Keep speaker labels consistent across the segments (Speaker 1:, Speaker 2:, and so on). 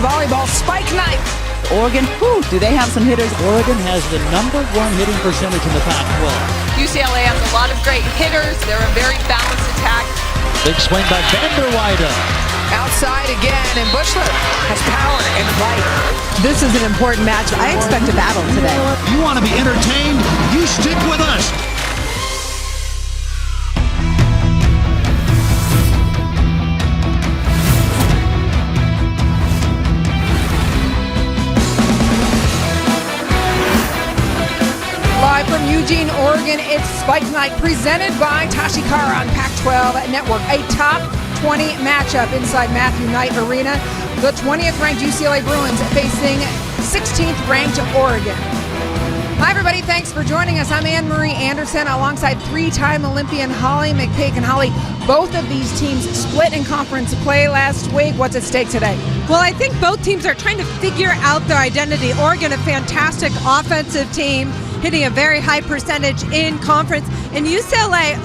Speaker 1: volleyball spike night.
Speaker 2: Oregon, do they have some hitters?
Speaker 3: Oregon has the #1 hitting percentage in the Pac-12.
Speaker 4: UCLA has a lot of great hitters. They're a very balanced attack.
Speaker 3: Big swing by Vanderweide.
Speaker 1: Outside again, and Bushler has power and fight.
Speaker 2: This is an important match. I expect a battle today.
Speaker 3: You want to be entertained? You stick with us.
Speaker 1: Live from Eugene, Oregon, it's Spike Night presented by Tashikara on Pac-12 Network. A top 20 matchup inside Matthew Knight Arena. The 20th ranked UCLA Bruins facing 16th ranked Oregon. Hi everybody, thanks for joining us. I'm Anne Marie Anderson alongside three-time Olympian Holly McPeak. And Holly, both of these teams split in conference play last week. What's at stake today?
Speaker 5: Well, I think both teams are trying to figure out their identity. Oregon, a fantastic offensive team, hitting a very high percentage in conference. And UCLA,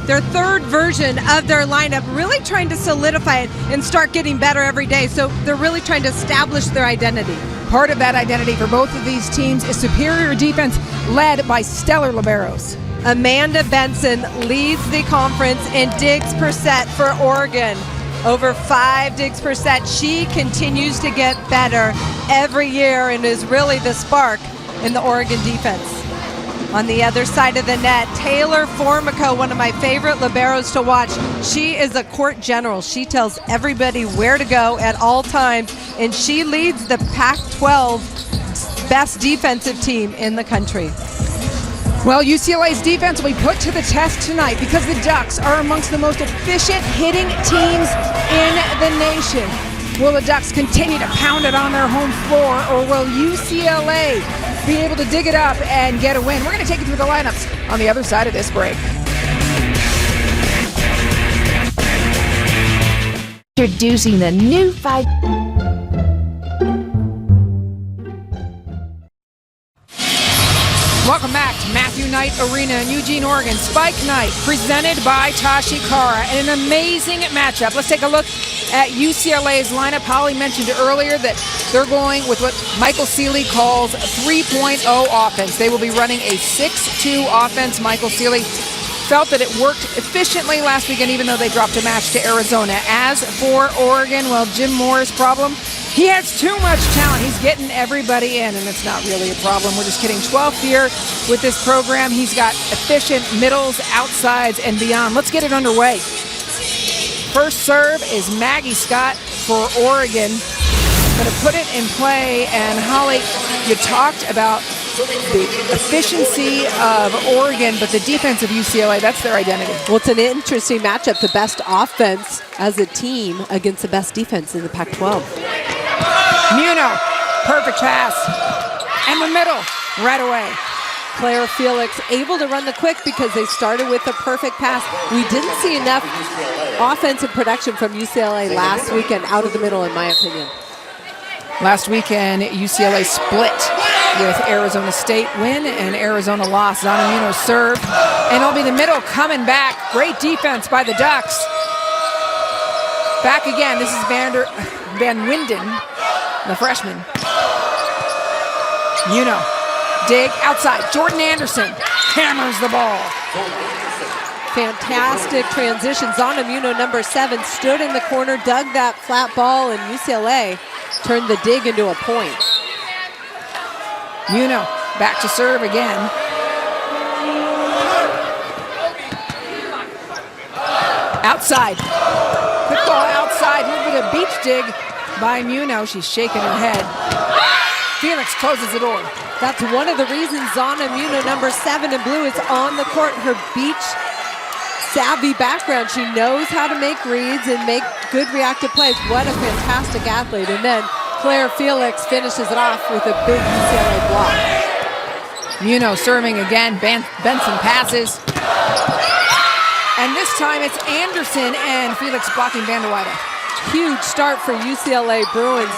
Speaker 5: their third version of their lineup, really trying to solidify it and start getting better every day. So they're really trying to establish their identity.
Speaker 1: Part of that identity for both of these teams is superior defense led by stellar liberos.
Speaker 5: Amanda Benson leads the conference in digs per set for Oregon. Over 5 digs per set. She continues to get better every year and is really the spark in the Oregon defense. On the other side of the net, Taylor Formico, one of my favorite liberos to watch. She is a court general. She tells everybody where to go at all times, and she leads the Pac-12 best defensive team in the country.
Speaker 1: Well, UCLA's defense will be put to the test tonight because the Ducks are amongst the most efficient hitting teams in the nation. Will the Ducks continue to pound it on their home floor, or will UCLA be able to dig it up and get a win? We're going to take you through the lineups on the other side of this break.
Speaker 6: Introducing the new 5.
Speaker 1: Welcome back to Matthew Knight Arena in Eugene, Oregon. Spike Night presented by Tashikara. And an amazing matchup. Let's take a look at UCLA's lineup. Holly mentioned earlier that they're going with what Michael Seeley calls 3.0 offense. They will be running a 6-2 offense. Michael Seeley felt that it worked efficiently last weekend, even though they dropped a match to Arizona. As for Oregon, well, Jim Moore's problem, he has too much talent. He's getting everybody in, and it's not really a problem. We're just kidding. 12th year with this program. He's got efficient middles, outsides, and beyond. Let's get it underway. First serve is Maggie Scott for Oregon. Going to put it in play, and Holly, you talked about the efficiency of Oregon, but the defense of UCLA, that's their identity.
Speaker 5: Well, it's an interesting matchup. The best offense as a team against the best defense in the Pac-12.
Speaker 1: Muno, perfect pass. And the middle, right away.
Speaker 5: Claire Felix able to run the quick because they started with a perfect pass. We didn't see enough offensive production from UCLA last weekend out of the middle, in my opinion.
Speaker 1: Last weekend, UCLA split with Arizona State win and Arizona loss. Muno served, and it'll be the middle coming back. Great defense by the Ducks. Back again, this is Van Winden, the freshman. Muno, dig outside. Jordan Anderson hammers the ball.
Speaker 5: Fantastic transition. Muno, number 7, stood in the corner, dug that flat ball, and UCLA turned the dig into a point.
Speaker 1: Muno back to serve again. Outside. Quick ball outside. A little bit of beach dig by Muno. She's shaking her head. Felix closes the door.
Speaker 5: That's one of the reasons Muno, number 7 in blue, is on the court. Her beach savvy background. She knows how to make reads and make good reactive plays. What a fantastic athlete. And then Claire Felix finishes it off with a big UCLA block.
Speaker 1: Muno serving again. Benson passes. And this time it's Anderson and Felix blocking Vanderweide.
Speaker 5: Huge start for UCLA Bruins.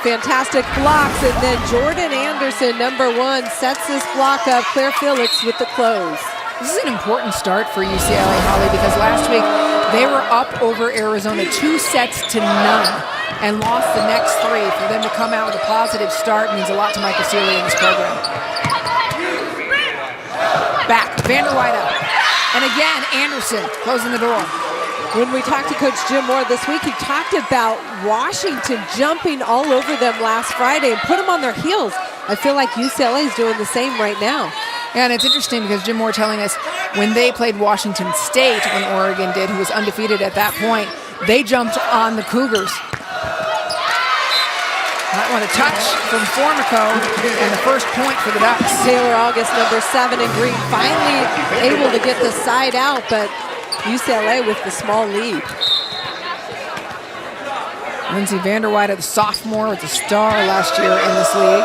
Speaker 5: Fantastic blocks, and then Jordan Anderson, number 1, sets this block up. Claire Felix with the close.
Speaker 1: This is an important start for UCLA, Holly, because last week they were up over Arizona 2-0. and lost the next 3. For them to come out with a positive start means a lot to Michael Sealy in this program. Back, Vanderweyde up. And again, Anderson closing the door.
Speaker 5: When we talked to Coach Jim Moore this week, he talked about Washington jumping all over them last Friday and put them on their heels. I feel like UCLA is doing the same right now.
Speaker 1: Yeah, and it's interesting because Jim Moore telling us when they played Washington State, when Oregon did, who was undefeated at that point, they jumped on the Cougars. That one a touch from Formico, and the first point for the Ducks.
Speaker 5: Taylor August, number 7 in green, finally able to get the side out, but UCLA with the small lead.
Speaker 1: Lindsey Vanderweyde, the sophomore, was a star last year in this league.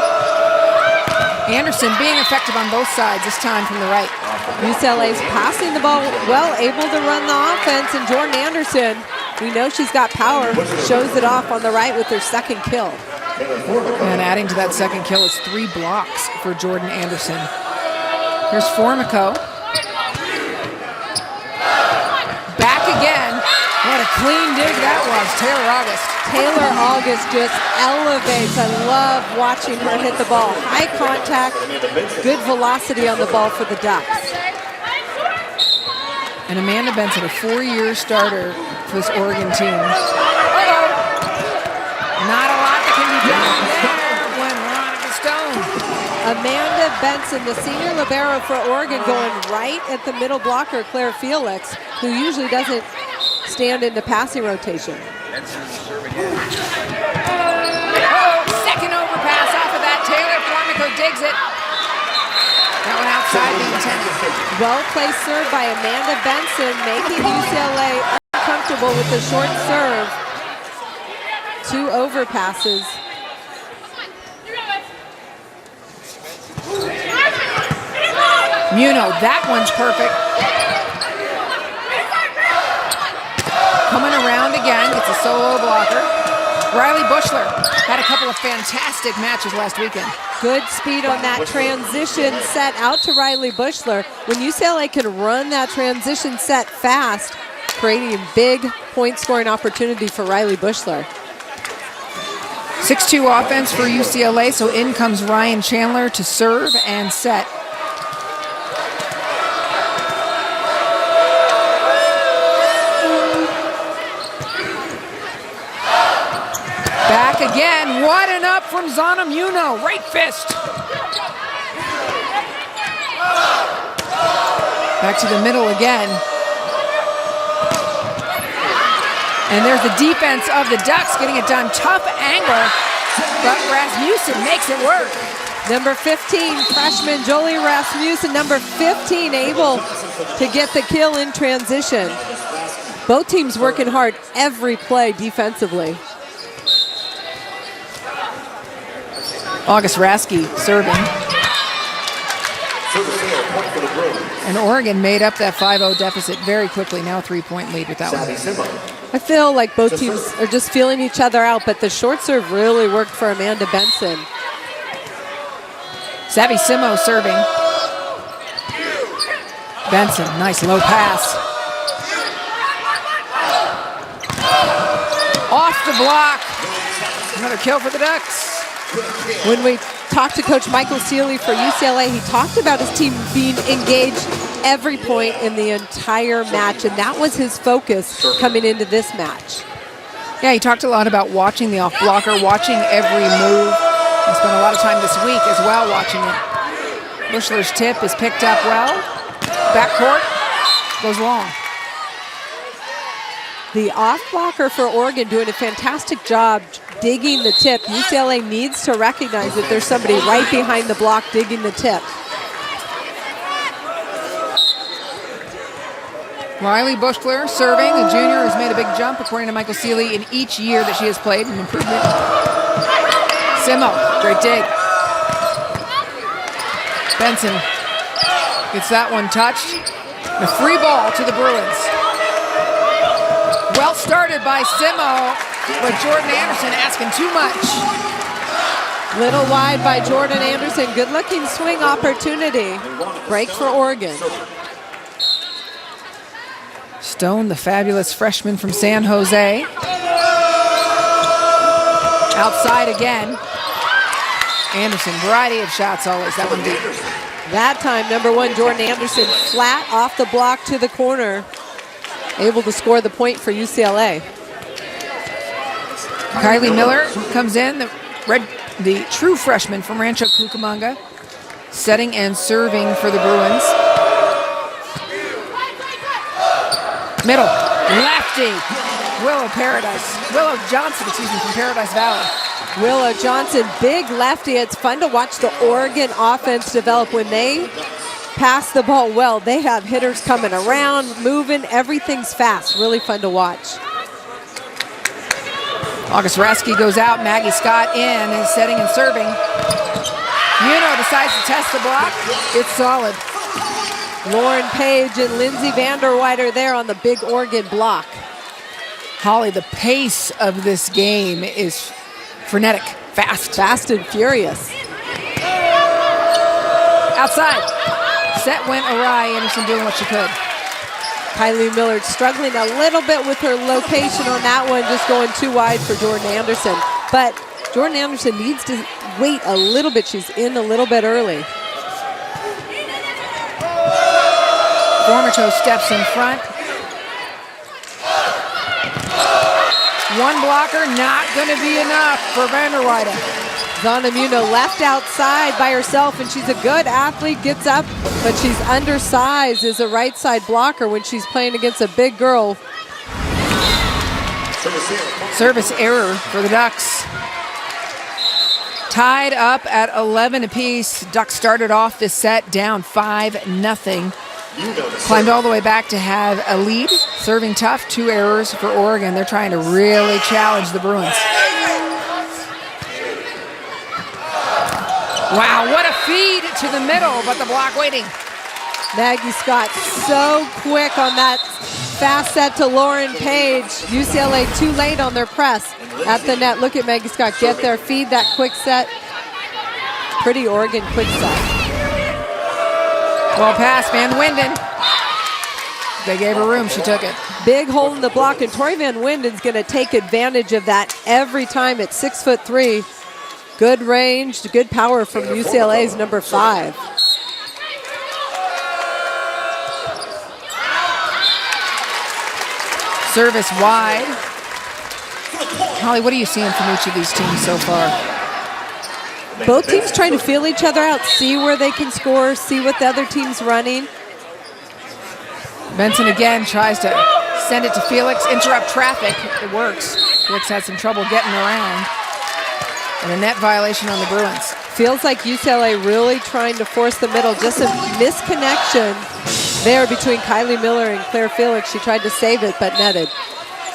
Speaker 1: Anderson being effective on both sides, this time from the right.
Speaker 5: UCLA's passing the ball well, able to run the offense, and Jordan Anderson, we know she's got power, shows it off on the right with her second kill.
Speaker 1: And adding to that second kill is 3 blocks for Jordan Anderson. Here's Formico. Back again. What a clean dig that was, Taylor August.
Speaker 5: Taylor August just elevates. I love watching her hit the ball. High contact, good velocity on the ball for the Ducks.
Speaker 1: And Amanda Benson, a 4-year starter for this Oregon team. Not a lot that can be done there when Veronica Stone.
Speaker 5: Amanda Benson, the senior libero for Oregon, going right at the middle blocker, Claire Felix, who usually doesn't stand into passing rotation.
Speaker 1: Second overpass off of that. Taylor Formico digs it. That one outside the intended.
Speaker 5: Well-placed serve by Amanda Benson, making UCLA uncomfortable with the short serve. 2 overpasses.
Speaker 1: Muno, that one's perfect. Coming around again, gets a solo blocker. Riley Bushler had a couple of fantastic matches last weekend.
Speaker 5: Good speed on that transition set out to Riley Bushler. When UCLA can run that transition set fast, creating a big point scoring opportunity for Riley Bushler.
Speaker 1: 6-2 offense for UCLA, so in comes Ryan Chandler to serve and set. Back again, what an up from Zana Muno, right fist. Back to the middle again. And there's the defense of the Ducks getting it done. Tough angle, but Rasmussen makes it work.
Speaker 5: Number 15, freshman Jolie Rasmussen, number 15, able to get the kill in transition. Both teams working hard every play defensively.
Speaker 1: August Rasky serving. And Oregon made up that 5-0 deficit very quickly. Now a 3-point lead with that one.
Speaker 5: I feel like both teams are just feeling each other out, but the short serve really worked for Amanda Benson.
Speaker 1: Savvy Simo serving. Benson, nice low pass. Off the block. Another kill for the Ducks.
Speaker 5: When we talked to Coach Michael Sealy for UCLA, he talked about his team being engaged every point in the entire match, and that was his focus coming into this match.
Speaker 1: Yeah, he talked a lot about watching the off blocker, watching every move. He spent a lot of time this week as well watching it. Bushler's tip is picked up well. Backcourt goes long.
Speaker 5: The off blocker for Oregon doing a fantastic job digging the tip. UCLA needs to recognize that there's somebody right behind the block digging the tip.
Speaker 1: Riley Bushler serving, a junior who's made a big jump, according to Michael Sealy, in each year that she has played, an improvement. Simo, great dig. Benson gets that one touched. A free ball to the Bruins. Well started by Simo, but Jordan Anderson asking too much.
Speaker 5: Little wide by Jordan Anderson. Good looking swing opportunity. Break for Oregon.
Speaker 1: Stone, the fabulous freshman from San Jose. Outside again. Anderson, variety of shots always. That one deep.
Speaker 5: That time, number 1, Jordan Anderson, flat off the block to the corner, able to score the point for UCLA.
Speaker 1: Kylie Miller comes in, the true freshman from Rancho Cucamonga, setting and serving for the Bruins. Middle, lefty, Willow Johnson, from Paradise Valley.
Speaker 5: Willow Johnson, big lefty. It's fun to watch the Oregon offense develop. When they pass the ball well, they have hitters coming around, moving. Everything's fast. Really fun to watch.
Speaker 1: August Rasky goes out. Maggie Scott in, is setting and serving. Muno decides to test the block. It's solid.
Speaker 5: Lauren Page and Lindsay Vanderwide are there on the big Oregon block.
Speaker 1: Holly, the pace of this game is frenetic, fast
Speaker 5: and furious.
Speaker 1: Outside. Set went awry. Anderson doing what she could.
Speaker 5: Kylie Miller struggling a little bit with her location on that one, just going too wide for Jordan Anderson. But Jordan Anderson needs to wait a little bit. She's in a little bit early.
Speaker 1: Formato steps in front. One blocker, not going to be enough for Vanderweyde.
Speaker 5: Zana Muno left outside by herself, and she's a good athlete, gets up, but she's undersized as a right side blocker when she's playing against a big girl.
Speaker 1: Service error for the Ducks. Tied up at 11 apiece. Ducks started off this set down 5-0. Climbed all the way back to have a lead. Serving tough, 2 errors for Oregon. They're trying to really challenge the Bruins. Wow, what a feed to the middle, but the block waiting.
Speaker 5: Maggie Scott so quick on that fast set to Lauren Page. UCLA too late on their press at the net. Look at Maggie Scott get there, feed that quick set. Pretty Oregon quick set.
Speaker 1: Well passed, Van Winden. They gave her room, she took it.
Speaker 5: Big hole in the block, and Tori Van Winden's going to take advantage of that every time at 6'3". Good range, good power from UCLA's number 5.
Speaker 1: Service wide. Holly, what are you seeing from each of these teams so far?
Speaker 5: Both teams trying to feel each other out, see where they can score, see what the other team's running.
Speaker 1: Benson again tries to send it to Felix, interrupt traffic. It works. Felix had some trouble getting around. And a net violation on the Bruins.
Speaker 5: Feels like UCLA really trying to force the middle. Just a misconnection there between Kylie Miller and Claire Felix. She tried to save it, but netted.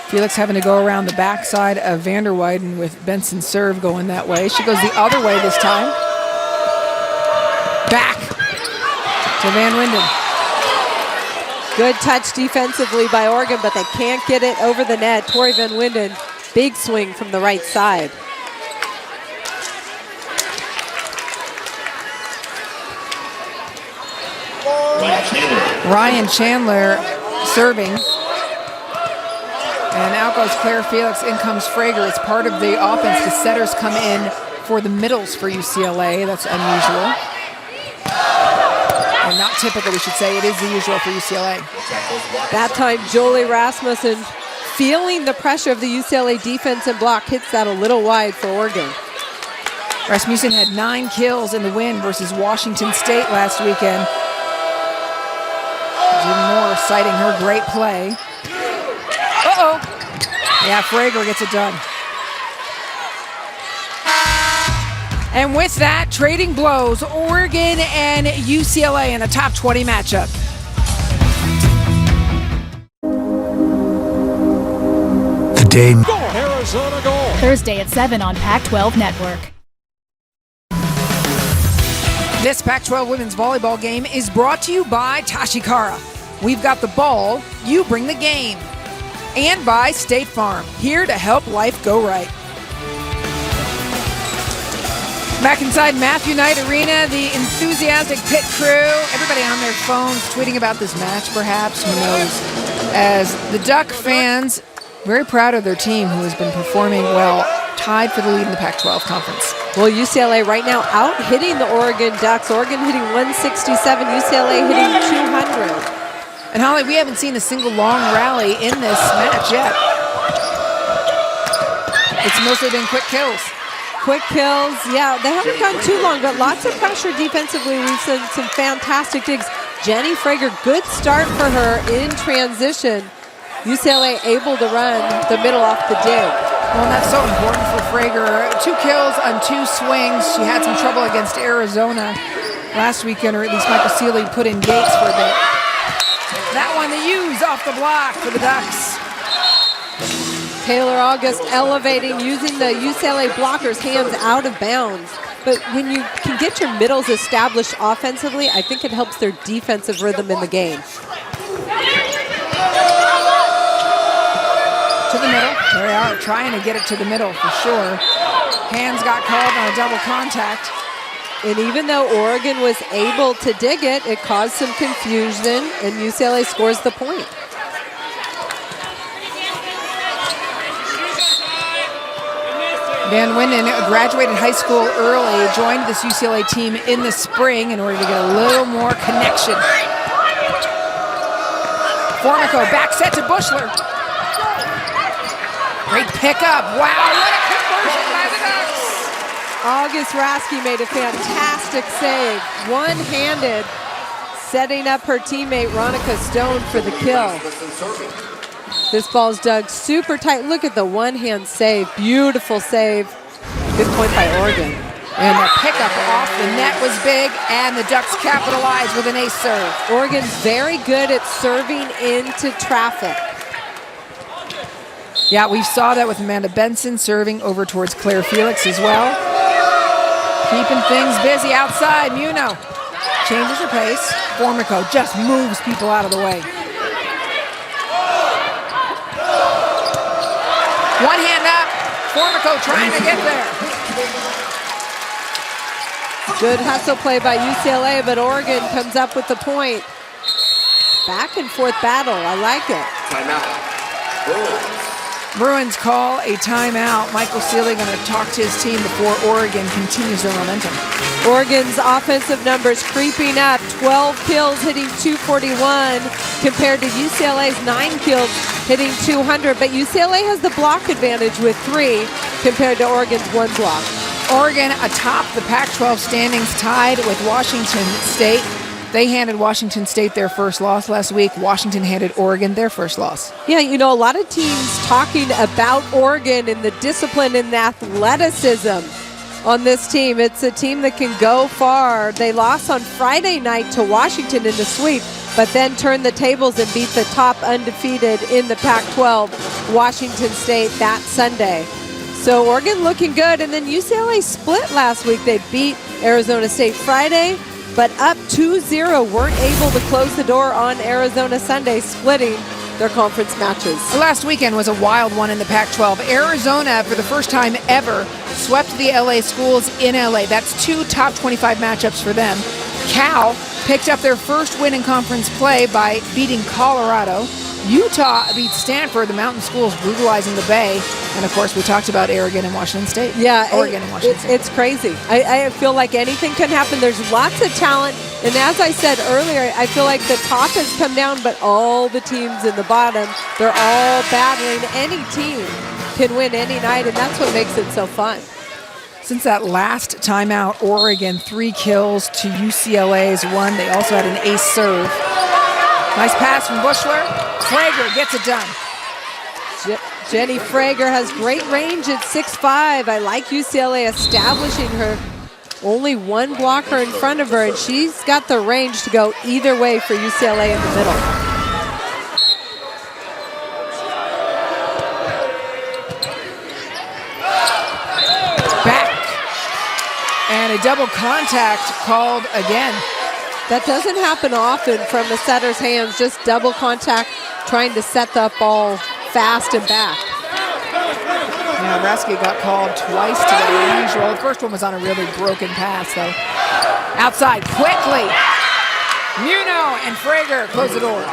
Speaker 1: Felix having to go around the backside of Vanderweyden with Benson's serve going that way. She goes the other way this time. Back to Van Winden.
Speaker 5: Good touch defensively by Oregon, but they can't get it over the net. Tori Van Winden, big swing from the right side.
Speaker 1: Ryan Chandler serving. And out goes Claire Felix, in comes Frager. It's part of the offense. The setters come in for the middles for UCLA. That's unusual. Or not typical, we should say. It is the usual for UCLA.
Speaker 5: That time, Jolie Rasmussen, feeling the pressure of the UCLA defense and block, hits that a little wide for Oregon.
Speaker 1: Rasmussen had 9 kills in the win versus Washington State last weekend. Jim Moore citing her great play. Uh-oh. Yeah, Frager gets it done. And with that, trading blows, Oregon and UCLA in a top 20 matchup.
Speaker 7: The day.
Speaker 3: Go, Arizona, go.
Speaker 8: Thursday at 7 on Pac-12 Network.
Speaker 1: This Pac-12 women's volleyball game is brought to you by Tashikara. We've got the ball, you bring the game. And by State Farm, here to help life go right. Back inside Matthew Knight Arena, the enthusiastic pit crew, everybody on their phones tweeting about this match perhaps, who knows. As the Duck fans, very proud of their team who has been performing well tied for the lead in the Pac-12 conference.
Speaker 5: Well, UCLA right now out hitting the Oregon Ducks. Oregon hitting 167, UCLA hitting 200.
Speaker 1: And Holly, we haven't seen a single long rally in this match yet. It's mostly been quick kills.
Speaker 5: Quick kills, yeah, they haven't gone too long, but lots of pressure defensively. We've seen some fantastic digs. Jenny Frager, good start for her in transition. UCLA able to run the middle off the dig.
Speaker 1: Well, and that's so important for Frager. 2 kills on 2 swings. She had some trouble against Arizona last weekend, or at least Michael Sealy put in Gates for a bit. That one to use off the block for the Ducks.
Speaker 5: Taylor August elevating, using the UCLA blockers' hands out of bounds. But when you can get your middles established offensively, I think it helps their defensive rhythm in the game.
Speaker 1: To the middle. They are trying to get it to the middle for sure. Hands got called on a double contact.
Speaker 5: And even though Oregon was able to dig it, it caused some confusion, and UCLA scores the point.
Speaker 1: Van Winden graduated high school early, joined this UCLA team in the spring in order to get a little more connection. Formico back set to Bushler. Great pickup. Wow, what a conversion by the Ducks.
Speaker 5: August Rasky made a fantastic save, one-handed, setting up her teammate Ronica Stone for the kill. This ball's dug super tight. Look at the one-hand save. Beautiful save. Good point by Oregon.
Speaker 1: And the pickup off the net was big, and the Ducks capitalized with an ace serve.
Speaker 5: Oregon's very good at serving into traffic.
Speaker 1: Yeah, we saw that with Amanda Benson serving over towards Claire Felix as well. Keeping things busy outside. Muno changes her pace. Formico just moves people out of the way. One hand up. Formico trying to get there.
Speaker 5: Good hustle play by UCLA, but Oregon comes up with the point. Back and forth battle. I like it.
Speaker 9: Timeout.
Speaker 1: Bruins call a timeout. Michael Sealy going to talk to his team before Oregon continues their momentum.
Speaker 5: Oregon's offensive numbers creeping up. 12 kills, hitting 241, compared to UCLA's 9 kills, hitting 200. But UCLA has the block advantage with 3 compared to Oregon's 1 block.
Speaker 1: Oregon atop the Pac-12 standings, tied with Washington State. They handed Washington State their first loss last week. Washington handed Oregon their first loss.
Speaker 5: Yeah, you know, a lot of teams talking about Oregon and the discipline and the athleticism on this team. It's a team that can go far. They lost on Friday night to Washington in the sweep, but then turned the tables and beat the top undefeated in the Pac-12, Washington State, that Sunday. So Oregon looking good, and then UCLA split last week. They beat Arizona State Friday, but up 2-0, weren't able to close the door on Arizona Sunday, splitting their conference matches.
Speaker 1: Last weekend was a wild one in the Pac-12. Arizona, for the first time ever, swept the LA schools in LA. That's 2 top 25 matchups for them. Cal picked up their first win in conference play by beating Colorado. Utah beat Stanford, the mountain schools brutalizing the Bay. And of course, we talked about Oregon and Washington State.
Speaker 5: Yeah,
Speaker 1: Oregon and Washington State.
Speaker 5: It's crazy. I feel like anything can happen. There's lots of talent. And as I said earlier, I feel like the top has come down, but all the teams in the bottom, they're all battling. Any team can win any night, and that's what makes it so fun.
Speaker 1: Since that last timeout, Oregon 3 kills to UCLA's 1. They also had an ace serve. Nice pass from Bushler. Frager gets it done.
Speaker 5: Jenny Frager has great range at 6'5". I like UCLA establishing her. Only 1 blocker in front of her, and she's got the range to go either way for UCLA in the middle.
Speaker 1: Back. And a double contact called again.
Speaker 5: That doesn't happen often from the setter's hands, just double contact, trying to set the ball fast and back.
Speaker 1: Yeah, Rasky got called twice today, unusual. The first one was on a really broken pass, though. Outside, quickly. Muno and Frager close the door.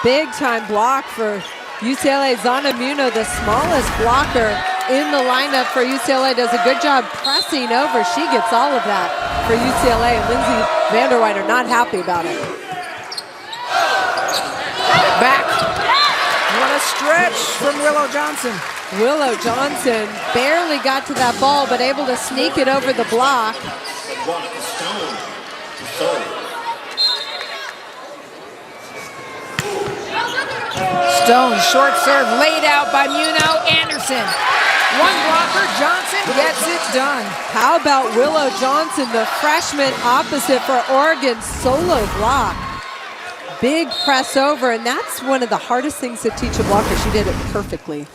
Speaker 5: Big time block for UCLA. Zana Muno, the smallest blocker in the lineup for UCLA does a good job pressing over. She gets all of that for UCLA, and Lindsay Vanderweyder not happy about it.
Speaker 1: Back. What a stretch from Willow Johnson.
Speaker 5: Willow Johnson barely got to that ball, but able to sneak it over the block.
Speaker 1: Stone, short serve, laid out by Muno. Anderson. One blocker, Johnson gets it done.
Speaker 5: How about Willow Johnson, the freshman opposite for Oregon, solo block. Big press over, and that's one of the hardest things to teach a blocker. She did it perfectly.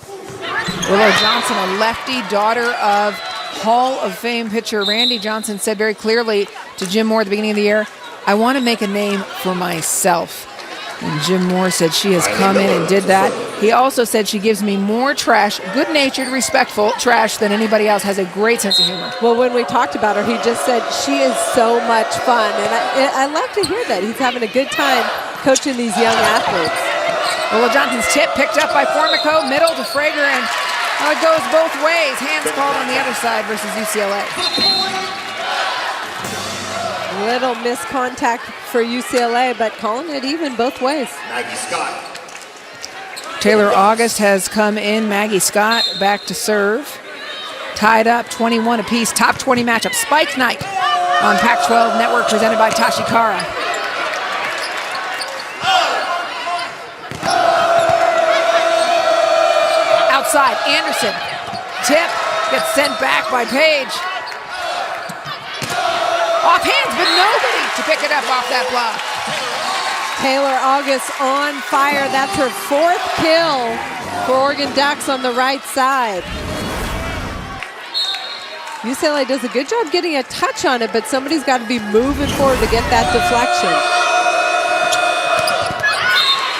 Speaker 1: Willow Johnson, a lefty, daughter of Hall of Fame pitcher Randy Johnson, said very clearly to Jim Moore at the beginning of the year, I want to make a name for myself. And Jim Moore said she has come in and did that. He also said she gives me more trash, good-natured, respectful trash than anybody else, has a great sense of humor.
Speaker 5: Well, when we talked about her, he just said she is so much fun. And I love to hear that. He's having a good time coaching these young athletes.
Speaker 1: Willow Johnson's tip picked up by Formico, middle to Frager, and it goes both ways. Hands called on the other side versus UCLA.
Speaker 5: Little missed contact for UCLA, but calling it even both ways.
Speaker 9: Maggie Scott.
Speaker 1: Taylor August has come in. Maggie Scott back to serve. Tied up 21 apiece. Top 20 matchup. Spike night on Pac-12 Network presented by Tashikara. Outside, Anderson. Tip gets sent back by Page. Off hands, but nobody to pick it up off that block.
Speaker 5: Taylor August on fire. That's her 4th kill for Oregon Ducks on the right side. UCLA does a good job getting a touch on it, but somebody's got to be moving forward to get that deflection.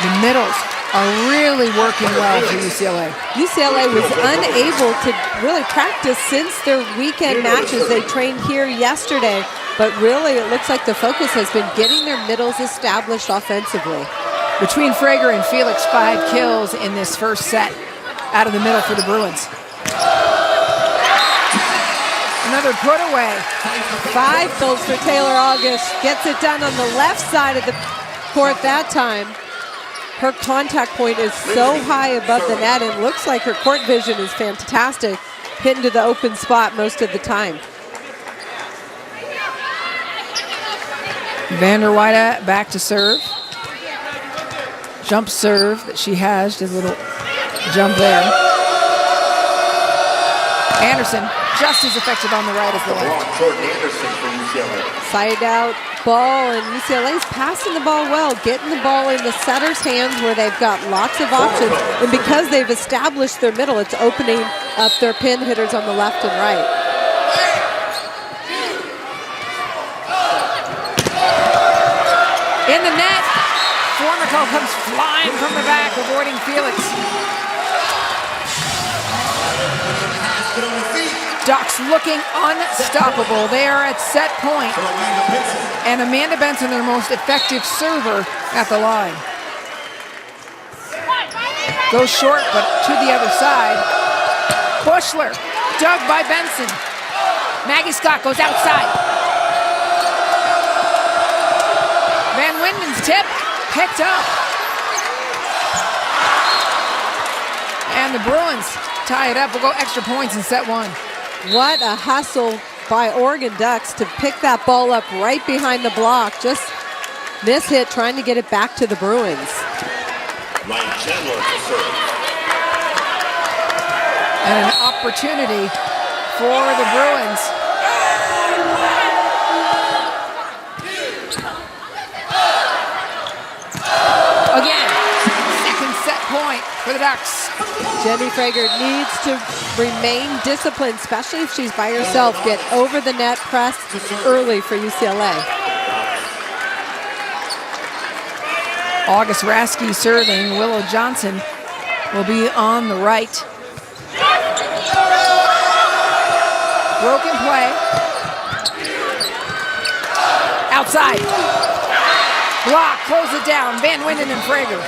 Speaker 1: The middles are really working well for UCLA.
Speaker 5: UCLA was unable to really practice since their weekend matches. They trained here yesterday, but really it looks like the focus has been getting their middles established offensively.
Speaker 1: Between Frager and Felix, 5 kills in this first set out of the middle for the Bruins. Another put away.
Speaker 5: 5 kills for Taylor August. Gets it done on the left side of the court that time. Her contact point is so high above the net, and looks like her court vision is fantastic, hitting to the open spot most of the time.
Speaker 1: Vanderweyde back to serve. Jump serve that she has, just a little jump there. Anderson, just as effective on the right as the left.
Speaker 9: Jordan Anderson for UCLA.
Speaker 5: Side out ball, and UCLA's passing the ball well, getting the ball in the setter's hands where they've got lots of options. And because they've established their middle, it's opening up their pin hitters on the left and right.
Speaker 1: In the net, Formico comes flying from the back, avoiding Felix. Ducks looking unstoppable. They are at set point. And Amanda Benson, their most effective server at the line. Goes short, but to the other side. Bushler, dug by Benson. Maggie Scott goes outside. Van Winden's tip, picked up. And the Bruins tie it up. We'll go extra points in set 1.
Speaker 5: What a hustle by Oregon Ducks to pick that ball up right behind the block. Just mishit trying to get it back to the Bruins.
Speaker 9: Ryan Chandler to serve.
Speaker 1: And an opportunity for the Bruins. Again, second set point for the Ducks.
Speaker 5: Jenny Frager needs to remain disciplined, especially if she's by herself. Get over the net press early for UCLA.
Speaker 1: August Rasky serving. Willow Johnson will be on the right. Broken play. Outside. Block, close it down. Van Winden and Frager.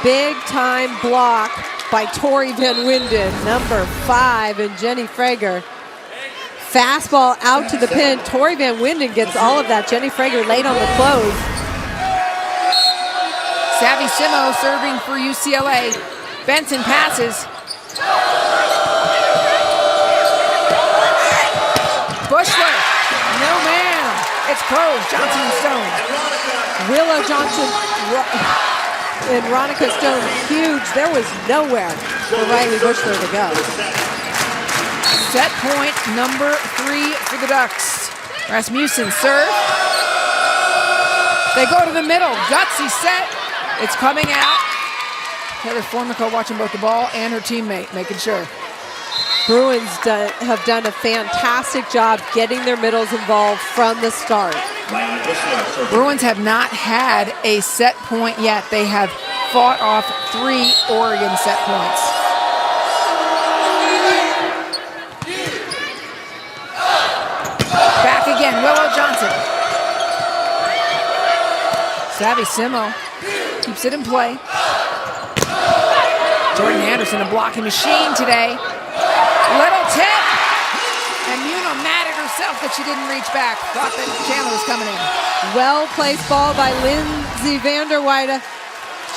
Speaker 5: Big time block by Tori Van Winden, number 5, and Jenny Frager. Fastball out to the pin. Tori Van Winden gets all of that. Jenny Frager late on the close.
Speaker 1: Savvy Simo serving for UCLA. Benson passes. Bushler, no man. It's closed. Johnson and Stone.
Speaker 5: Willow Johnson and Ronica Stone, huge. There was nowhere for Riley Bushler to go.
Speaker 1: Set point number 3 for the Ducks. Rasmussen serve. They go to the middle. Gutsy set. It's coming out. Taylor Formica watching both the ball and her teammate, making sure.
Speaker 5: Bruins have done a fantastic job getting their middles involved from the start.
Speaker 1: Bruins have not had a set point yet. They have fought off 3 Oregon set points. Back again, Willow Johnson. Savvy Simo keeps it in play. Jordan Anderson, a blocking machine today. Little tip. And Muno mad at herself that she didn't reach back. Thought that Chandler was coming in.
Speaker 5: Well-placed ball by Lindsay Vanderweide.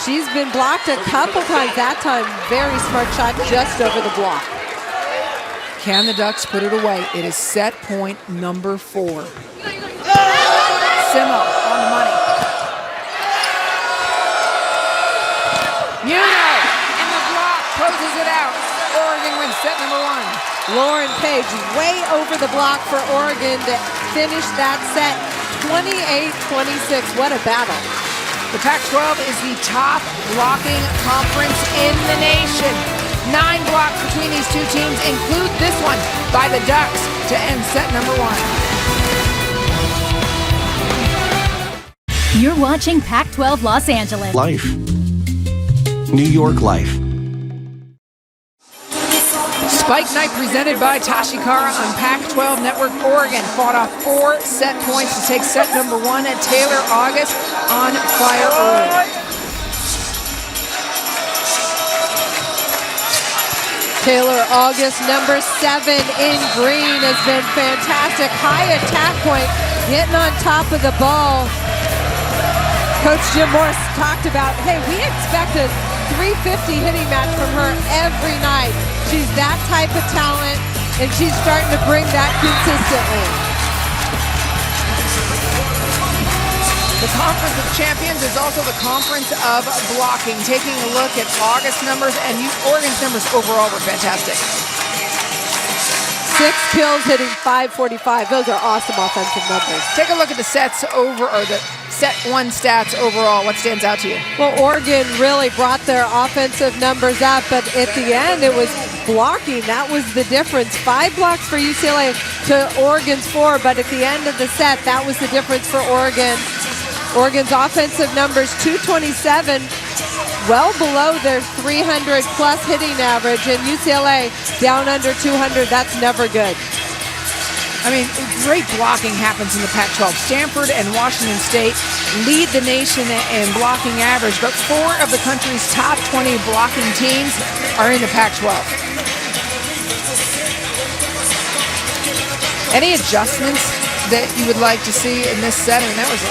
Speaker 5: She's been blocked a couple times. That time, very smart shot just over the block.
Speaker 1: Can the Ducks put it away? It is set point number 4. Simo on the money. Muno and the block closes it out. Oregon wins set number 1.
Speaker 5: Lauren Page way over the block for Oregon to finish that set 28-26. What a battle.
Speaker 1: The Pac-12 is the top blocking conference in the nation. 9 blocks between these two teams, include this one by the Ducks to end set number 1.
Speaker 8: You're watching Pac-12 Los Angeles.
Speaker 7: Life. New York life.
Speaker 1: Spike Night presented by Tashikara on Pac-12 Network. Oregon fought off 4 set points to take set number 1 at Taylor August on fire early.
Speaker 5: Taylor August, number 7 in green, has been fantastic. High attack point, getting on top of the ball. Coach Jim Morris talked about, hey, we expect a 350 hitting match from her every night. She's that type of talent, and she's starting to bring that consistently.
Speaker 1: The Conference of Champions is also the Conference of Blocking. Taking a look at August numbers, and Oregon's numbers overall were fantastic.
Speaker 5: 6 kills, hitting .545. Those are awesome offensive numbers.
Speaker 1: Take a look at the set 1 stats overall. What stands out to you?
Speaker 5: Well, Oregon really brought their offensive numbers up, but at the end it was blocking. That was the difference. 5 blocks for UCLA to Oregon's 4, but at the end of the set, that was the difference for Oregon. Oregon's offensive numbers, 227, well below their 300-plus hitting average, and UCLA down under 200. That's never good.
Speaker 1: I mean, great blocking happens in the Pac-12. Stanford and Washington State lead the nation in blocking average, but 4 of the country's top 20 blocking teams are in the Pac-12. Any adjustments that you would like to see in this set? I mean, that was a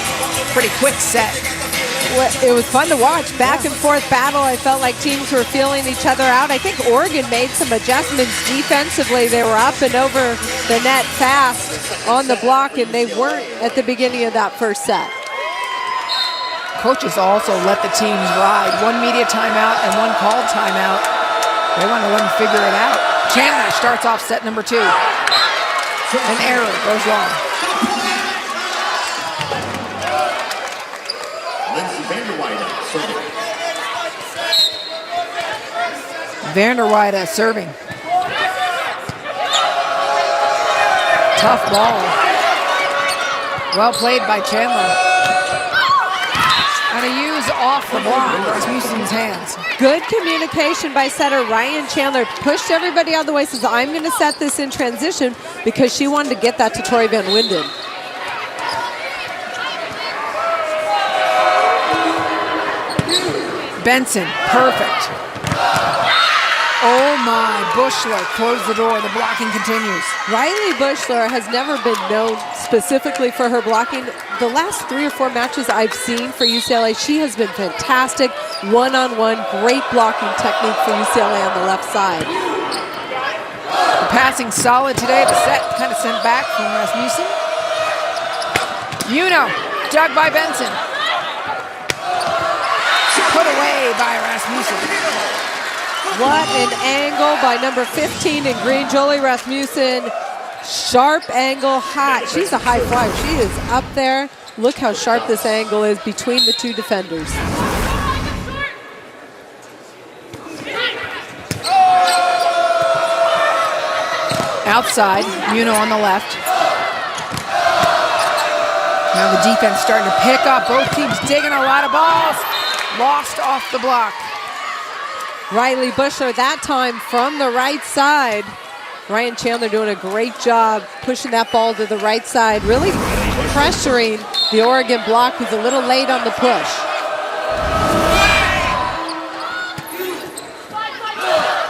Speaker 1: pretty quick set.
Speaker 5: It was fun to watch. Back and forth battle. I felt like teams were feeling each other out. I think Oregon made some adjustments defensively. They were up and over the net fast on the block, and they weren't at the beginning of that first set.
Speaker 1: Coaches also let the teams ride. 1 media timeout and 1 called timeout. They want to let them figure it out. Chandler starts off set number 2. An error goes long. Vanderweide serving. Tough ball. Well played by Chandler. And a use off the block. Rasmussen's hands.
Speaker 5: Good communication by setter Ryan Chandler. Pushed everybody out of the way. Says, I'm going to set this in transition, because she wanted to get that to Tori Van Winden.
Speaker 1: Benson, perfect. Oh my, Bushler closed the door. The blocking continues.
Speaker 5: Riley Bushler has never been known specifically for her blocking. The last 3 or 4 matches I've seen for UCLA, she has been fantastic. One-on-one, great blocking technique for UCLA on the left side.
Speaker 1: The passing solid today. The set kind of sent back from Rasmussen. Dug by Benson. Put away by Rasmussen.
Speaker 5: What an angle by number 15 in green, Jolie Rasmussen. Sharp angle, hot. She's a high flyer. She is up there. Look how sharp this angle is between the 2 defenders.
Speaker 1: Outside, Muno on the left. Now the defense starting to pick up. Both teams digging a lot of balls. Lost off the block.
Speaker 5: Riley Bushler that time from the right side. Ryan Chandler doing a great job pushing that ball to the right side, really pressuring the Oregon block, who's a little late on the push.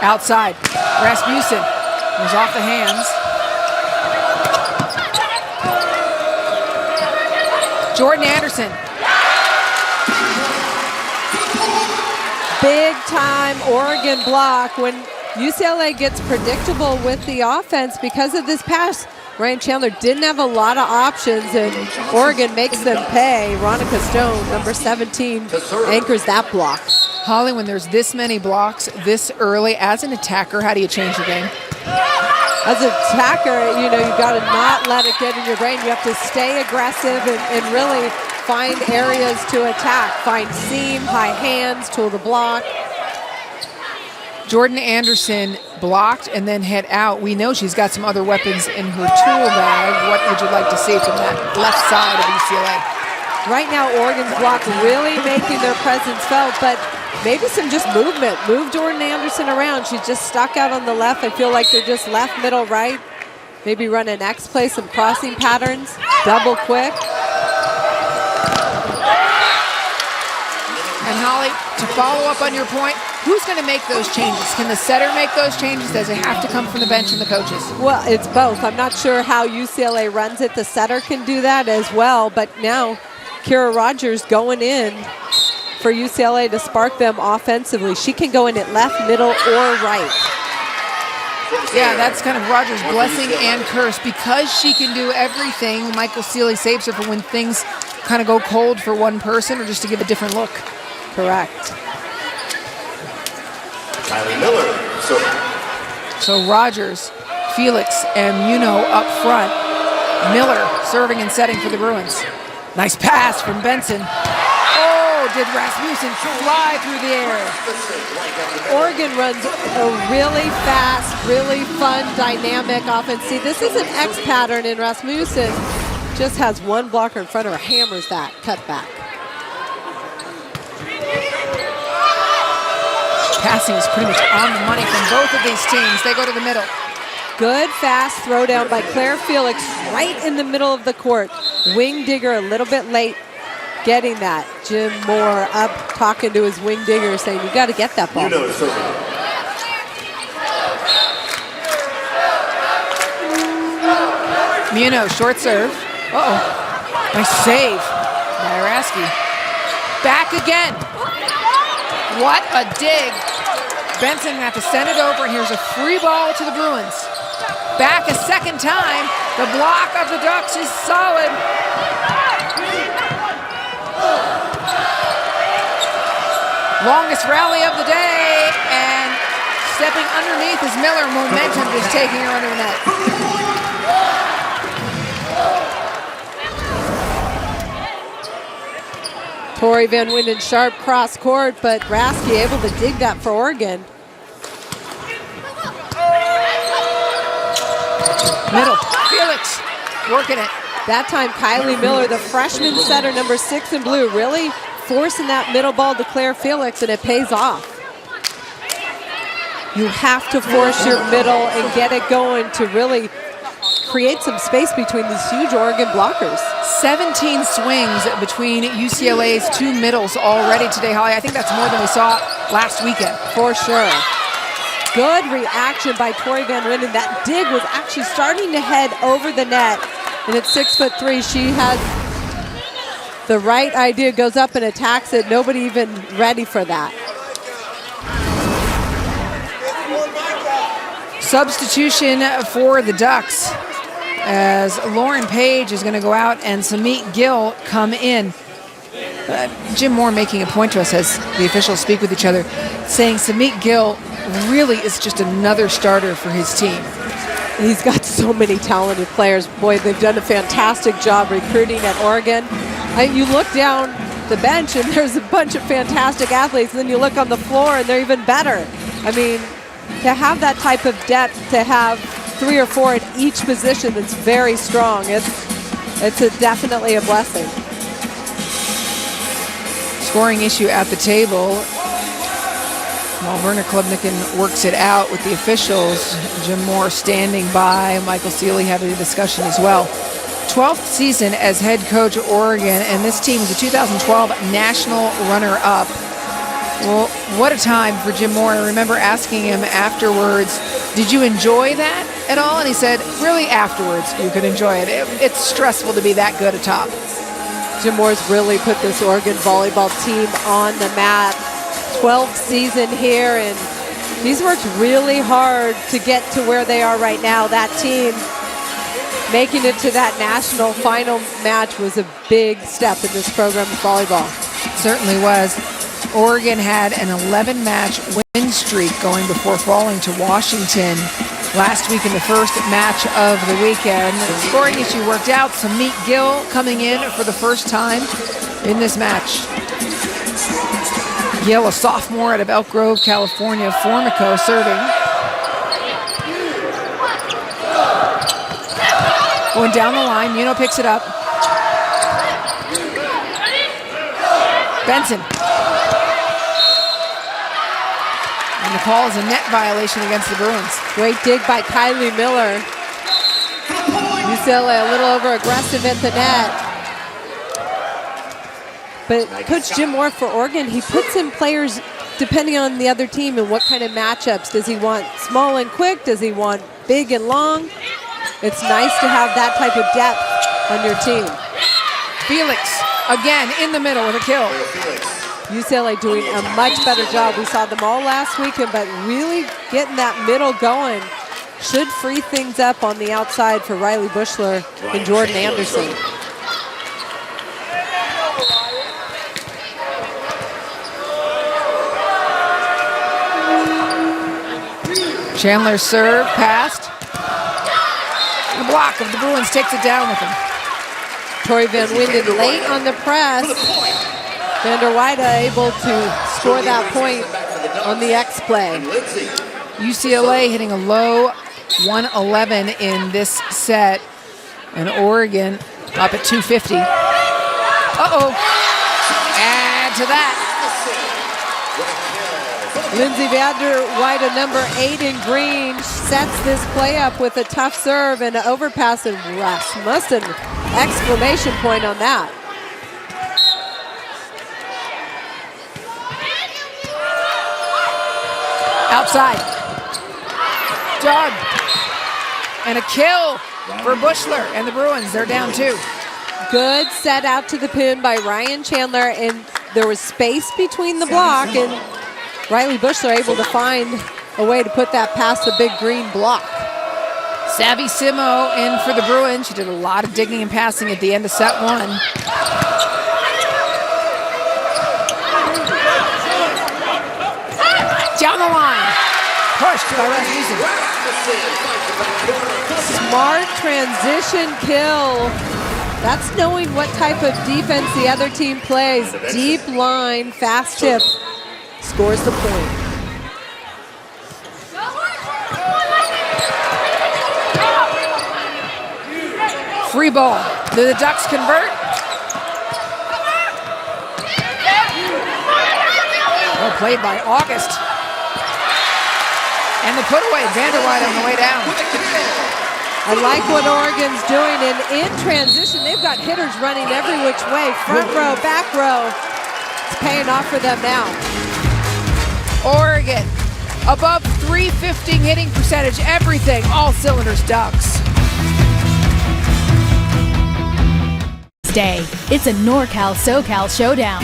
Speaker 1: Outside, Rasmussen was off the hands. Jordan Anderson.
Speaker 5: Big time Oregon block when UCLA gets predictable with the offense because of this pass. Ryan Chandler didn't have a lot of options, and Oregon makes them pay. Ronica Stone, number 17, anchors that block.
Speaker 1: Holly, when there's this many blocks this early, as an attacker, how do you change the game?
Speaker 5: As an attacker, you got to not let it get in your brain. You have to stay aggressive and really find areas to attack. Find seam, high hands, tool to block.
Speaker 1: Jordan Anderson blocked and then head out. We know she's got some other weapons in her tool bag. What would you like to see from that left side of UCLA?
Speaker 5: Right now, Oregon's block really making their presence felt, but maybe some just movement. Move Jordan Anderson around. She's just stuck out on the left. I feel like they're just left, middle, right. Maybe run an X play, some crossing patterns, double quick.
Speaker 1: And Holly, to follow up on your point, who's going to make those changes? Can the setter make those changes? Does it have to come from the bench and the coaches?
Speaker 5: Well, it's both. I'm not sure how UCLA runs it. The setter can do that as well, but now Kira Rogers going in for UCLA to spark them offensively. She can go in at left, middle, or right.
Speaker 1: Yeah, that's kind of Rogers' blessing and curse. Because she can do everything, Michael Sealy saves her for when things kind of go cold for one person or just to give a different look.
Speaker 5: Correct.
Speaker 9: Kylie Miller, serving.
Speaker 1: So Rogers, Felix, and Muno up front. Miller serving and setting for the Bruins. Nice pass from Benson. Oh, did Rasmussen fly through the air.
Speaker 5: Oregon runs a really fast, really fun, dynamic offense. See, this is an X pattern, and Rasmussen just has one blocker in front of her, hammers that, cut back.
Speaker 1: Passing is pretty much on the money from both of these teams. They go to the middle.
Speaker 5: Good fast throwdown by Claire Felix right in the middle of the court. Wing digger a little bit late getting that. Jim Moore up talking to his wing digger saying, you got to get that ball.
Speaker 1: Muno, short serve. Uh-oh. Nice save by Araski. Back again. What a dig. Benson have to send it over, and here's a free ball to the Bruins. Back a second time. The block of the Ducks is solid. Longest rally of the day, and stepping underneath is Miller. Momentum just taking her under the net.
Speaker 5: Tori Van Winden sharp cross court, but Rasky able to dig that for Oregon.
Speaker 1: Middle, Felix working it.
Speaker 5: That time Kylie Miller, the freshman setter, number 6 in blue, really forcing that middle ball to Claire Felix, and it pays off. You have to force your middle and get it going to really create some space between these huge Oregon blockers.
Speaker 1: 17 swings between UCLA's two middles already today, Holly. I think that's more than we saw last weekend.
Speaker 5: For sure. Good reaction by Tori Van Winden. That dig was actually starting to head over the net. And at 6'3", she has the right idea, goes up and attacks it. Nobody even ready for that.
Speaker 1: Substitution for the Ducks as Lauren Page is going to go out and Samit Gill come in. Jim Moore making a point to us as the officials speak with each other, saying Samit Gill really is just another starter for his team.
Speaker 5: He's got so many talented players. Boy, they've done a fantastic job recruiting at Oregon. You look down the bench and there's a bunch of fantastic athletes, and then you look on the floor and they're even better. I mean, to have that type of depth, to have 3 or 4 at each position that's very strong, it's definitely a blessing.
Speaker 1: Scoring issue at the table. While Werner Klubnikin works it out with the officials, Jim Moore standing by, Michael Seeley having a discussion as well. 12th season as head coach of Oregon, and this team is a 2012 national runner-up. Well, what a time for Jim Moore. I remember asking him afterwards, did you enjoy that at all? And he said, really afterwards you could enjoy it. It's stressful to be that good atop.
Speaker 5: Jim Moore's really put this Oregon volleyball team on the map. 12th season here, and he's worked really hard to get to where they are right now. That team making it to that national final match was a big step in this program of volleyball.
Speaker 1: Certainly was. Oregon had an 11-match win streak going before falling to Washington last week in the first match of the weekend. The scoring issue worked out. Samit Gill coming in for the first time in this match. Gill, a sophomore out of Elk Grove, California, Formico serving. Going down the line, Muno picks it up. Benson. And the call is a net violation against the Bruins.
Speaker 5: Great dig by Kylie Miller. UCLA a little over aggressive at the net. But Coach Jim Moore for Oregon, he puts in players depending on the other team and what kind of matchups. Does he want small and quick? Does he want big and long? It's nice to have that type of depth on your team.
Speaker 1: Felix, again, in the middle with a kill.
Speaker 5: UCLA doing a much better job. We saw them all last weekend, but really getting that middle going should free things up on the outside for Riley Bushler and Jordan Anderson.
Speaker 1: Chandler serve, passed. The block of the Bruins takes it down with him.
Speaker 5: Tori Van Winden late on the press. Vander Weide able to score that point on the X-play.
Speaker 1: UCLA hitting a low 111 in this set. And Oregon up at 250. Uh-oh. Add to that.
Speaker 5: Lindsay Vander Weide, number 8 in green, sets this play up with a tough serve and an overpass, and Rasmussen, exclamation point on that.
Speaker 1: Outside. Jog. And a kill for Bushler and the Bruins. They're down 2.
Speaker 5: Good set out to the pin by Ryan Chandler, and there was space between the block, and Riley Bushler able to find a way to put that past the big green block.
Speaker 1: Savvy Simo in for the Bruins. She did a lot of digging and passing at the end of set 1. Down the line. Pushed by Rasmussen.
Speaker 5: Smart transition kill. That's knowing what type of defense the other team plays. Deep line, fast tip. Scores the point.
Speaker 1: Free ball. Do the Ducks convert? Well played by August. And the put away, Vander Weide on the way down.
Speaker 5: I like what Oregon's doing, and in transition, they've got hitters running every which way. Front row, back row. It's paying off for them now.
Speaker 1: Oregon above 3 .350 hitting percentage, everything, all cylinders Ducks.
Speaker 8: Day. It's a NorCal SoCal showdown.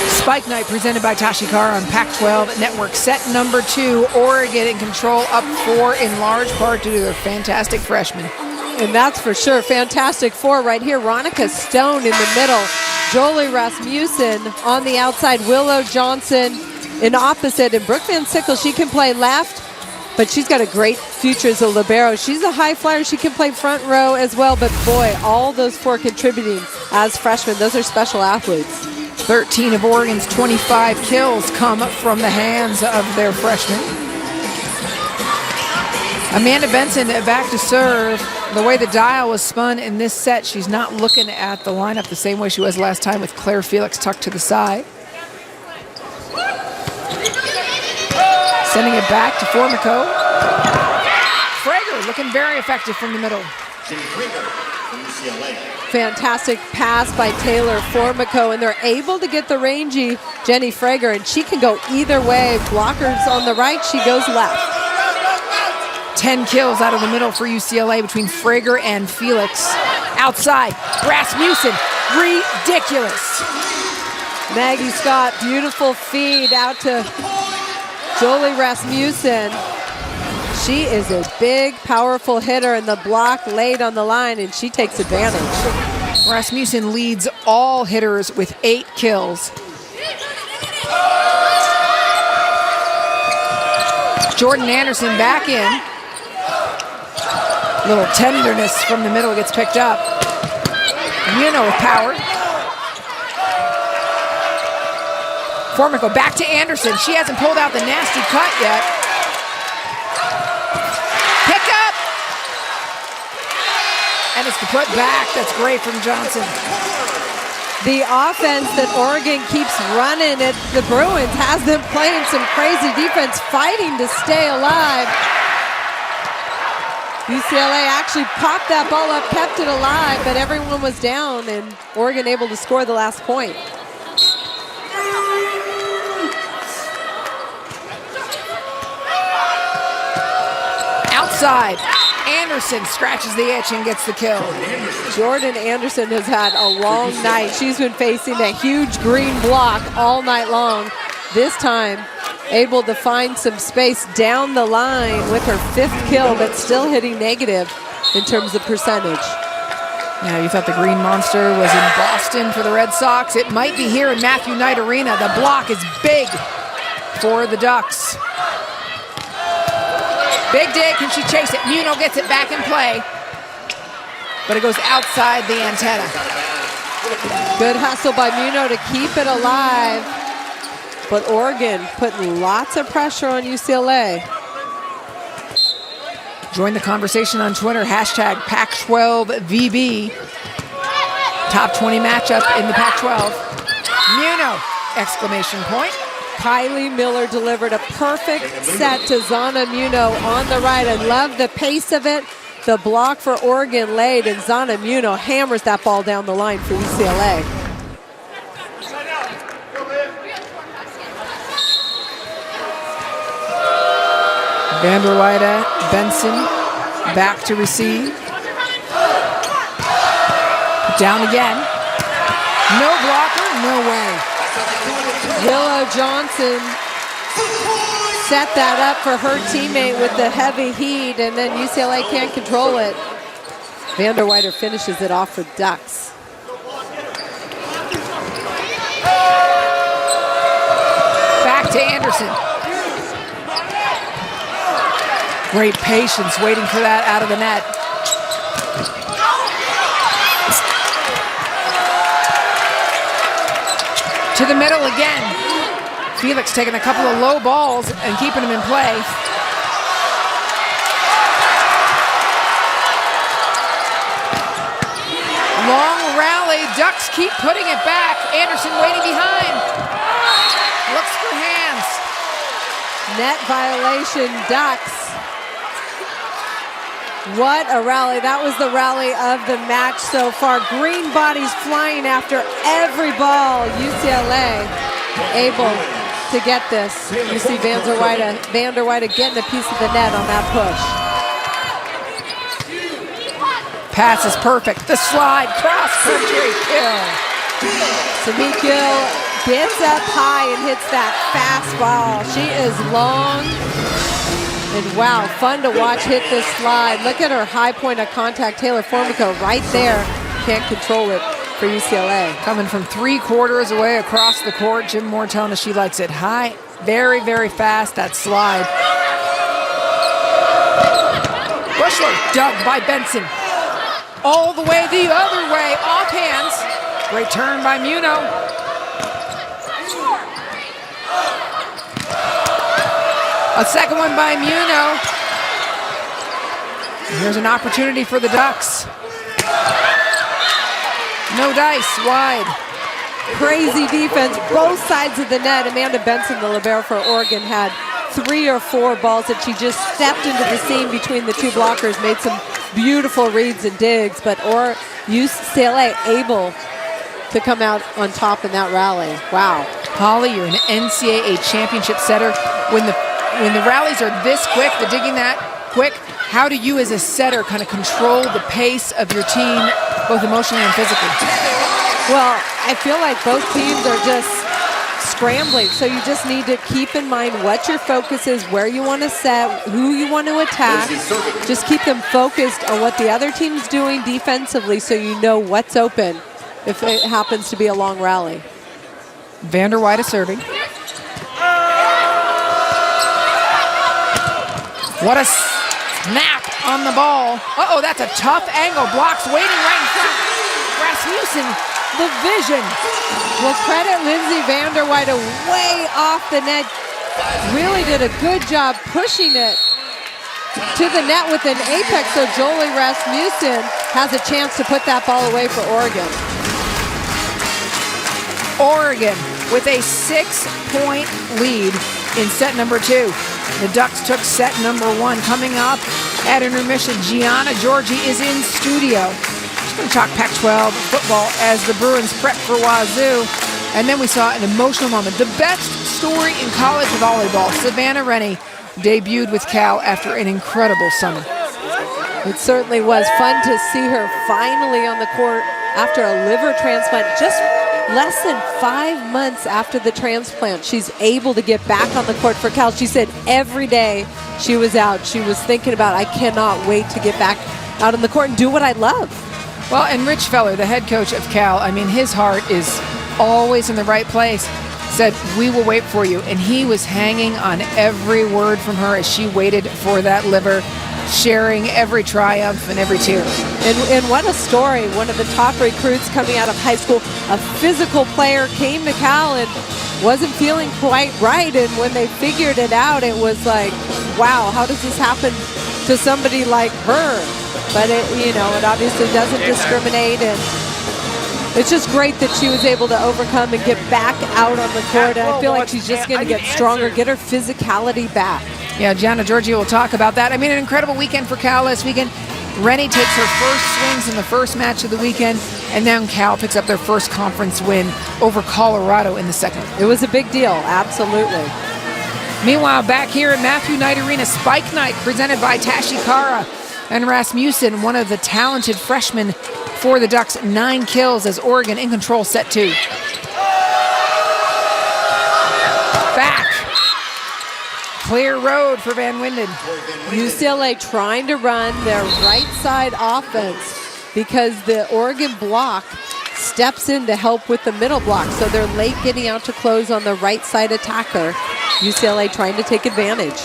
Speaker 1: Spike Night presented by Tashikar on Pac-12 Network. Set number 2, Oregon in control, up 4 in large part due to their fantastic freshmen.
Speaker 5: And that's for sure. Fantastic 4 right here. Ronica Stone in the middle. Jolie Rasmussen on the outside. Willow Johnson in opposite. And Brooke Van Sickle, she can play left, but she's got a great future as a libero. She's a high flyer. She can play front row as well. But boy, all those 4 contributing as freshmen. Those are special athletes.
Speaker 1: 13 of Oregon's 25 kills come from the hands of their freshmen. Amanda Benson back to serve. The way the dial was spun in this set, she's not looking at the lineup the same way she was last time with Claire Felix tucked to the side. Sending it back to Formico. Frager looking very effective from the middle.
Speaker 9: UCLA.
Speaker 5: Fantastic pass by Taylor Formico, and they're able to get the rangy Jenny Frager, and she can go either way. Blockers on the right, she goes left.
Speaker 1: 10 kills out of the middle for UCLA between Frager and Felix. Outside, Rasmussen, ridiculous.
Speaker 5: Maggie Scott, beautiful feed out to Jolie Rasmussen. She is a big, powerful hitter, and the block laid on the line, and she takes advantage.
Speaker 1: Rasmussen leads all hitters with 8 kills. Jordan Anderson back in. Little tenderness from the middle gets picked up. Muno with power. Formico back to Anderson. She hasn't pulled out the nasty cut yet. Pick up! And it's the put back. That's great from Johnson.
Speaker 5: The offense that Oregon keeps running at the Bruins has them playing some crazy defense, fighting to stay alive. UCLA actually popped that ball up, kept it alive, but everyone was down, and Oregon able to score the last point.
Speaker 1: Outside, Anderson scratches the itch and gets the kill.
Speaker 5: Jordan Anderson has had a long night. She's been facing a huge green block all night long. This time, able to find some space down the line with her 5th kill, but still hitting negative in terms of percentage.
Speaker 1: Yeah, you thought the Green Monster was in Boston for the Red Sox. It might be here in Matthew Knight Arena. The block is big for the Ducks. Big dig, can she chase it? Muno gets it back in play, but it goes outside the antenna.
Speaker 5: Good hustle by Muno to keep it alive, but Oregon putting lots of pressure on UCLA.
Speaker 1: Join the conversation on Twitter, hashtag Pac-12VB. Top 20 matchup in the Pac-12. Muno, exclamation point.
Speaker 5: Kylie Miller delivered a perfect set to Zana Muno on the right. I love the pace of it. The block for Oregon laid, and Zana Muno hammers that ball down the line for UCLA.
Speaker 1: Vanderweide, Benson, back to receive. Down again. No blocker, no way.
Speaker 5: Willow Johnson set that up for her teammate with the heavy heat, and then UCLA can't control it. Vanderweide finishes it off for Ducks.
Speaker 1: Back to Anderson. Great patience waiting for that out of the net. To the middle again. Felix taking a couple of low balls and keeping them in play. Long rally. Ducks keep putting it back. Anderson waiting behind. Looks for hands.
Speaker 5: Net violation, Ducks. What a rally. That was the rally of the match so far. Green bodies flying after every ball, UCLA. able to get this. You see Van der Weide getting a piece of the net on that push.
Speaker 1: Pass is perfect. The slide, cross-country kill.
Speaker 5: Samit Gill gets up high and hits that fastball. She is long. And wow, fun to watch hit this slide. Look at her high point of contact. Taylor Formica right there. Can't control it for UCLA.
Speaker 1: Coming from 3/4 away across the court. Jim Moore telling us she likes it high. Very, very fast, that slide. Bushler dug by Benson. All the way the other way, off hands. Great turn by Muno. A second one by Muno. Here's an opportunity for the Ducks. No dice, wide.
Speaker 5: Crazy defense, both sides of the net. Amanda Benson, the libero for Oregon, had 3 or 4 balls that she just stepped into the seam between the two blockers, made some beautiful reads and digs, but UCLA able to come out on top in that rally. Wow.
Speaker 1: Holly, you're an NCAA championship setter. When the rallies are this quick, the digging that quick, how do you as a setter kind of control the pace of your team, both emotionally and physically?
Speaker 5: Well, I feel like both teams are just scrambling, so you just need to keep in mind what your focus is, where you want to set, who you want to attack. Just keep them focused on what the other team's doing defensively so you know what's open if it happens to be a long rally.
Speaker 1: Van der Weide serving. What a snap on the ball. Uh-oh, that's a tough angle. Blocks waiting right in front. Rasmussen, the vision.
Speaker 5: Well, credit Lindsay Van der Weide way off the net. Really did a good job pushing it to the net with an apex, so Jolie Rasmussen has a chance to put that ball away for Oregon.
Speaker 1: Oregon with a 6-point lead in set number 2. The Ducks took set number 1. Coming up at intermission, Gianna Georgie is in studio. She's going to talk Pac-12 football as the Bruins prep for Wazoo. And then we saw an emotional moment. The best story in college volleyball. Savannah Rennie debuted with Cal after an incredible summer.
Speaker 5: It certainly was fun to see her finally on the court after a liver transplant. Just less than 5 months after the transplant, she's able to get back on the court for Cal. She said every day she was out, she was thinking about, I cannot wait to get back out on the court and do what I love.
Speaker 1: Well, and Rich Feller, the head coach of Cal, I mean, his heart is always in the right place, said, we will wait for you. And he was hanging on every word from her as she waited for that liver, sharing every triumph and every tear.
Speaker 5: And what a story. One of the top recruits coming out of high school, a physical player, came to Cal and wasn't feeling quite right. And when they figured it out, it was like, wow, how does this happen to somebody like her? But it obviously doesn't discriminate, and it's just great that she was able to overcome and get back out on the court. And I feel like she's just going to get stronger, get her physicality back.
Speaker 1: Yeah, Gianna Georgie will talk about that. I mean, an incredible weekend for Cal this weekend. Rennie takes her first swings in the first match of the weekend, and then Cal picks up their first conference win over Colorado in the second.
Speaker 5: It was a big deal, absolutely.
Speaker 1: Meanwhile, back here at Matthew Knight Arena, Spike Night presented by Tashi Kara and Rasmussen, one of the talented freshmen for the Ducks. 9 kills as Oregon in control set 2. Back. Clear road for Van Winden.
Speaker 5: UCLA trying to run their right side offense because the Oregon block steps in to help with the middle block. So they're late getting out to close on the right side attacker. UCLA trying to take advantage.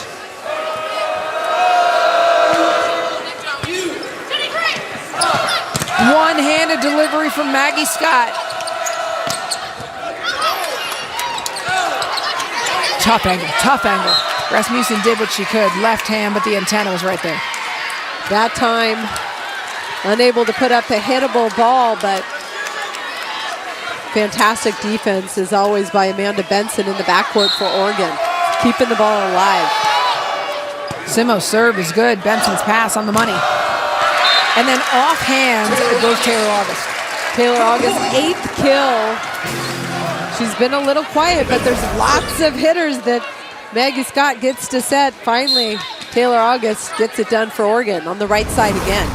Speaker 1: One-handed delivery from Maggie Scott. Tough angle, tough angle. Rasmussen did what she could. Left hand, but the antenna was right there.
Speaker 5: That time, unable to put up a hittable ball, but fantastic defense as always by Amanda Benson in the backcourt for Oregon, keeping the ball alive.
Speaker 1: Simo's serve is good. Benson's pass on the money. And then off hands, it goes Taylor August.
Speaker 5: Taylor August, 8th kill. She's been a little quiet, but there's lots of hitters that Maggie Scott gets to set. Finally, Taylor August gets it done for Oregon on the right side again.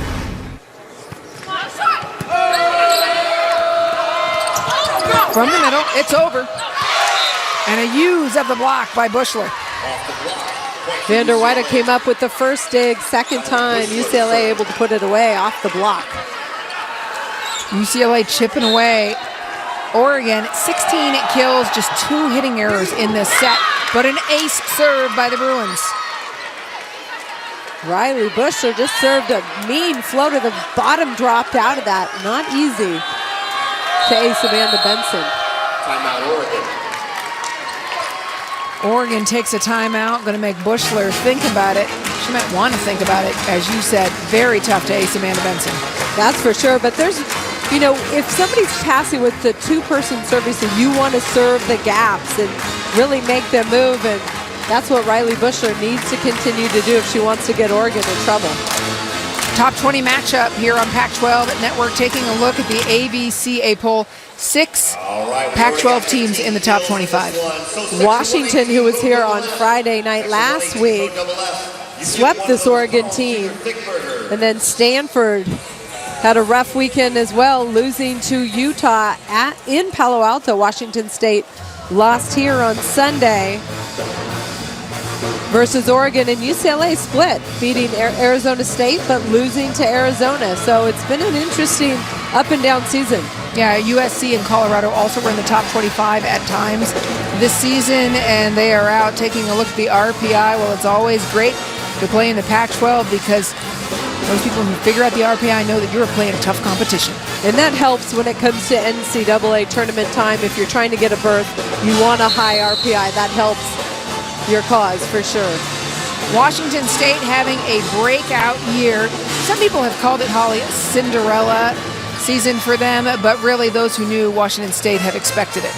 Speaker 1: From the middle, it's over. And a use of the block by Bushler.
Speaker 5: Vander Weide came up with the first dig, second time UCLA able to put it away off the block.
Speaker 1: UCLA chipping away. Oregon, 16 kills, just 2 hitting errors in this set, but an ace serve by the Bruins.
Speaker 5: Riley Bushler just served a mean floater. The bottom dropped out of that. Not easy to ace Amanda Benson.
Speaker 9: Timeout, Oregon.
Speaker 1: Oregon takes a timeout, going to make Bushler think about it. She might want to think about it, as you said. Very tough to ace Amanda Benson.
Speaker 5: That's for sure, but there's, you know, if somebody's passing with the two-person service, and you want to serve the gaps and really make them move, and that's what Riley Bushler needs to continue to do if she wants to get Oregon in trouble.
Speaker 1: Top 20 matchup here on Pac-12 Network, taking a look at the AVCA poll. 6 Pac-12 teams in the top 25.
Speaker 5: Washington, who was here on Friday night last week, swept this Oregon team. And then Stanford had a rough weekend as well, losing to Utah in Palo Alto. Washington State lost here on Sunday versus Oregon, and UCLA split, beating Arizona State but losing to Arizona. So it's been an interesting up and down season.
Speaker 1: Yeah, USC and Colorado also were in the top 25 at times this season, and they are out taking a look at the RPI. Well, it's always great to play in the Pac-12 because those people who figure out the RPI know that you're playing a tough competition.
Speaker 5: And that helps when it comes to NCAA tournament time. If you're trying to get a berth, you want a high RPI. That helps your cause for sure.
Speaker 1: Washington State having a breakout year. Some people have called it, Holly, a Cinderella season for them, but really those who knew Washington State have expected it.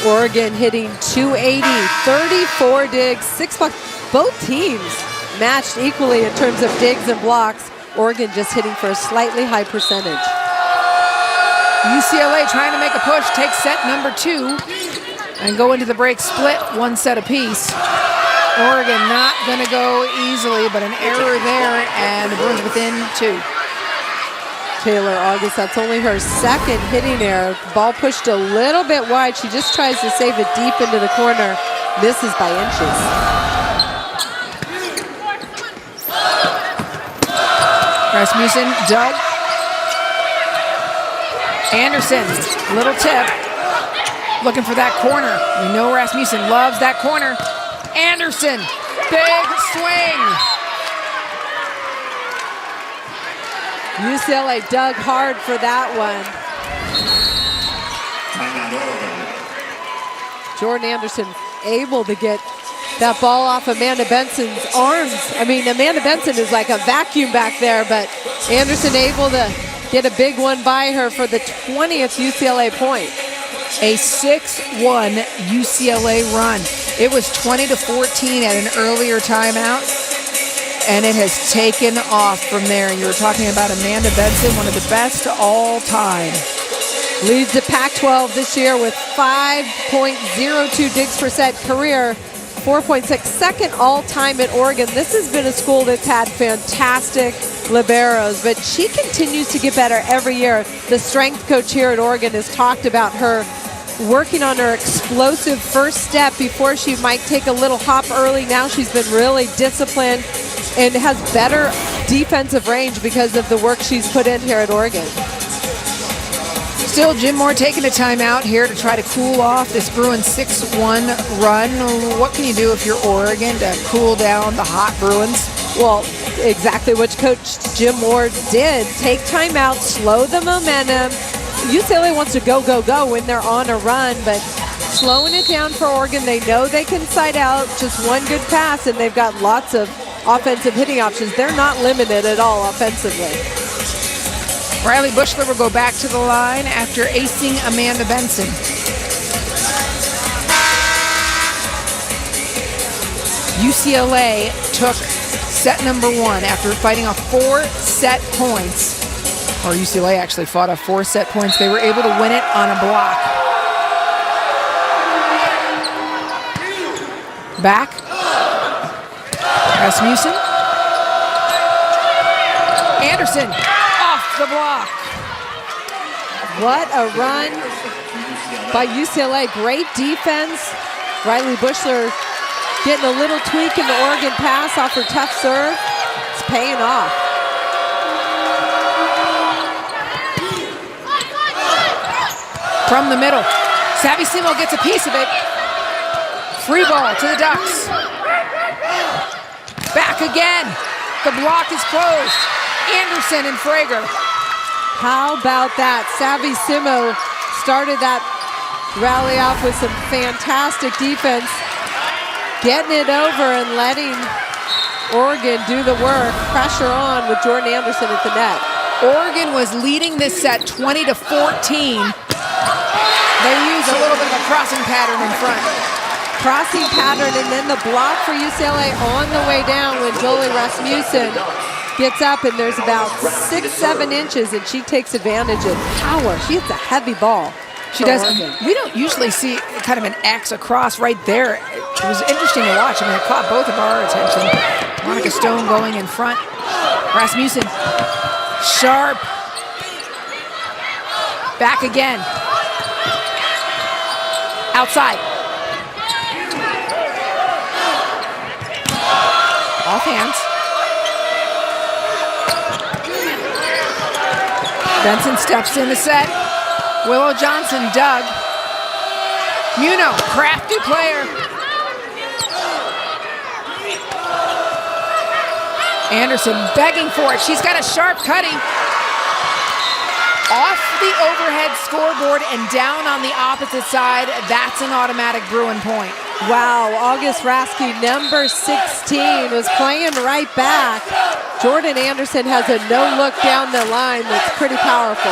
Speaker 5: Oregon hitting 280, 34 digs, 6 blocks. Both teams matched equally in terms of digs and blocks. Oregon just hitting for a slightly high percentage.
Speaker 1: UCLA trying to make a push, take set number 2 and go into the break split 1 set apiece. Oregon not going to go easily, but an error there, and the Bruins within 2.
Speaker 5: Taylor August, that's only her second hitting error. Ball pushed a little bit wide. She just tries to save it deep into the corner. Misses by inches.
Speaker 1: Rasmussen, Doug. Anderson, little tip. Looking for that corner. We know Rasmussen loves that corner. Anderson, big swing.
Speaker 5: UCLA dug hard for that one. Jordan Anderson able to get that ball off Amanda Benson's arms. I mean, Amanda Benson is like a vacuum back there, but Anderson able to get a big one by her for the 20th UCLA point.
Speaker 1: A 6-1 UCLA run. It was 20-14 at an earlier timeout, and it has taken off from there. And you were talking about Amanda Benson, one of the best all time.
Speaker 5: Leads the Pac-12 this year with 5.02 digs per set career, 4.6, second all-time at Oregon. This has been a school that's had fantastic liberos, but she continues to get better every year. The strength coach here at Oregon has talked about her working on her explosive first step before she might take a little hop early. Now she's been really disciplined and has better defensive range because of the work she's put in here at Oregon.
Speaker 1: Still, Jim Moore taking a timeout here to try to cool off this Bruins 6-1 run. What can you do if you're Oregon to cool down the hot Bruins?
Speaker 5: Well, exactly what Coach Jim Moore did. Take timeout, slow the momentum. UCLA wants to go, go, go when they're on a run, but slowing it down for Oregon. They know they can side out just one good pass, and they've got lots of offensive hitting options. They're not limited at all offensively.
Speaker 1: Riley Bushler will go back to the line after acing Amanda Benson. UCLA took set number 1 after fighting off 4 set points. Or UCLA actually fought off 4 set points. They were able to win it on a block. Back. Rasmussen. Anderson off the block.
Speaker 5: What a run by UCLA. Great defense. Riley Bushler getting a little tweak in the Oregon pass off her tough serve. It's paying off.
Speaker 1: From the middle. Savicimo gets a piece of it. Free ball to the Ducks. Back again. The block is closed. Anderson and Frager.
Speaker 5: How about that? Savicimo started that rally off with some fantastic defense. Getting it over and letting Oregon do the work. Pressure on with Jordan Anderson at the net.
Speaker 1: Oregon was leading this set 20-14. They use a little bit of a crossing pattern in front.
Speaker 5: Crossing pattern, and then the block for UCLA on the way down when Jolie Rasmussen gets up, and there's about 6-7 inches, and she takes advantage of power. She hits a heavy ball.
Speaker 1: She does. We don't usually see kind of an X across right there. It was interesting to watch. I mean, it caught both of our attention. Monica Stone going in front. Rasmussen. Sharp. Back again. Outside. Off hands. Benson steps in the set. Willow Johnson dug. Muno, crafty player. Anderson begging for it. She's got a sharp cutting. Off the overhead scoreboard and down on the opposite side. That's an automatic Bruin point.
Speaker 5: Wow, August Rasky, number 16, was playing right back. Jordan Anderson has a no-look down the line that's pretty powerful.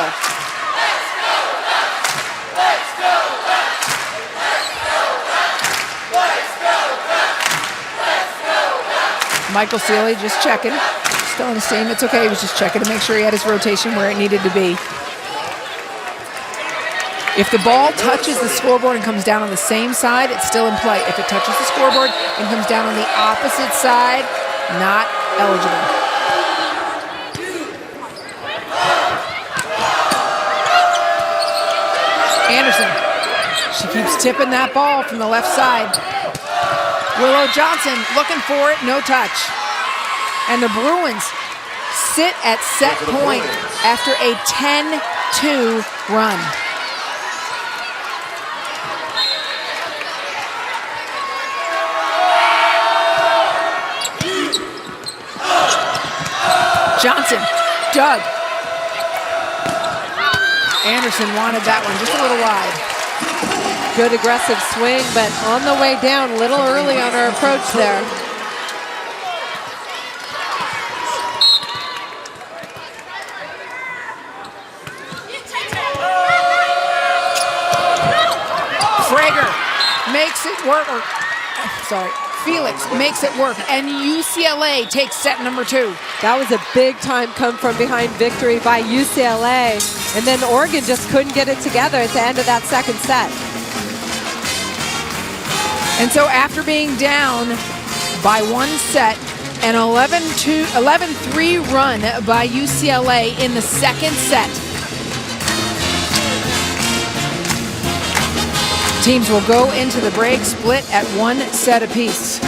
Speaker 1: Michael Sealy just checking. Still in the same. It's okay. He was just checking to make sure he had his rotation where it needed to be. If the ball touches the scoreboard and comes down on the same side, it's still in play. If it touches the scoreboard and comes down on the opposite side, not eligible. Anderson. She keeps tipping that ball from the left side. Willow Johnson looking for it, no touch. And the Bruins sit at set point after a 10-2 run. Johnson, dug. Anderson wanted that one just a little wide.
Speaker 5: Good aggressive swing, but on the way down, a little early on her approach there.
Speaker 1: Frager makes it work. Felix makes it work, and UCLA takes set number 2.
Speaker 5: That was a big time come from behind victory by UCLA, and then Oregon just couldn't get it together at the end of that second set.
Speaker 1: And so after being down by one set, an 11-3 run by UCLA in the second set. Teams will go into the break split at 1 set apiece.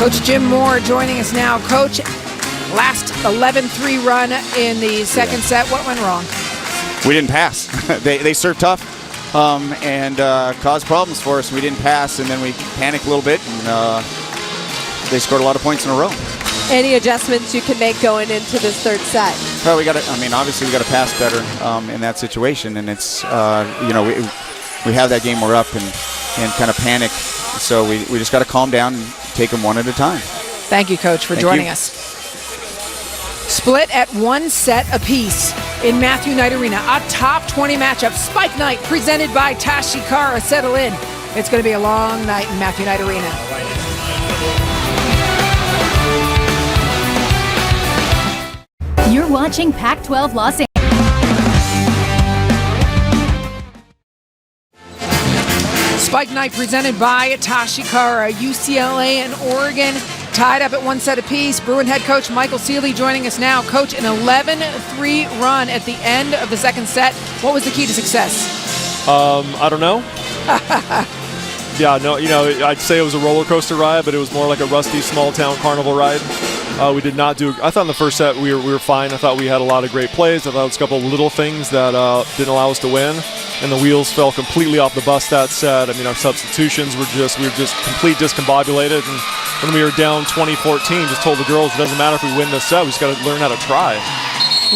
Speaker 1: Coach Jim Moore joining us now. Coach, last 11-3 run in the second set. What went wrong?
Speaker 10: We didn't pass. They served tough and caused problems for us. We didn't pass, and then we panicked a little bit, and they scored a lot of points in a row.
Speaker 5: Any adjustments you can make going into this third set?
Speaker 10: Well, obviously we got to pass better in that situation, and it's we have that game we're up and kind of panic, so we just got to calm down and take them one at a time.
Speaker 1: Thank you, Coach, for joining us. Split at 1 set apiece in Matthew Knight Arena. A top 20 matchup. Spike Night presented by Tashikara. Settle in. It's going to be a long night in Matthew Knight Arena.
Speaker 8: Your You're watching Pac-12 Los Angeles.
Speaker 1: Spike night presented by Tashikara. UCLA and Oregon tied up at one set apiece. Bruin head coach Michael Seeley joining us now. Coach, an 11-3 run at the end of the second set. What was the key to success?
Speaker 11: I don't know. Yeah, no, I'd say it was a roller coaster ride, but it was more like a rusty small town carnival ride. We did not do. I thought in the first set we were fine. I thought we had a lot of great plays. I thought it was a couple of little things that didn't allow us to win, and the wheels fell completely off the bus that set. I mean, our substitutions we were just complete discombobulated, and when we were down 20-14, just told the girls it doesn't matter if we win this set. We just got to learn how to try.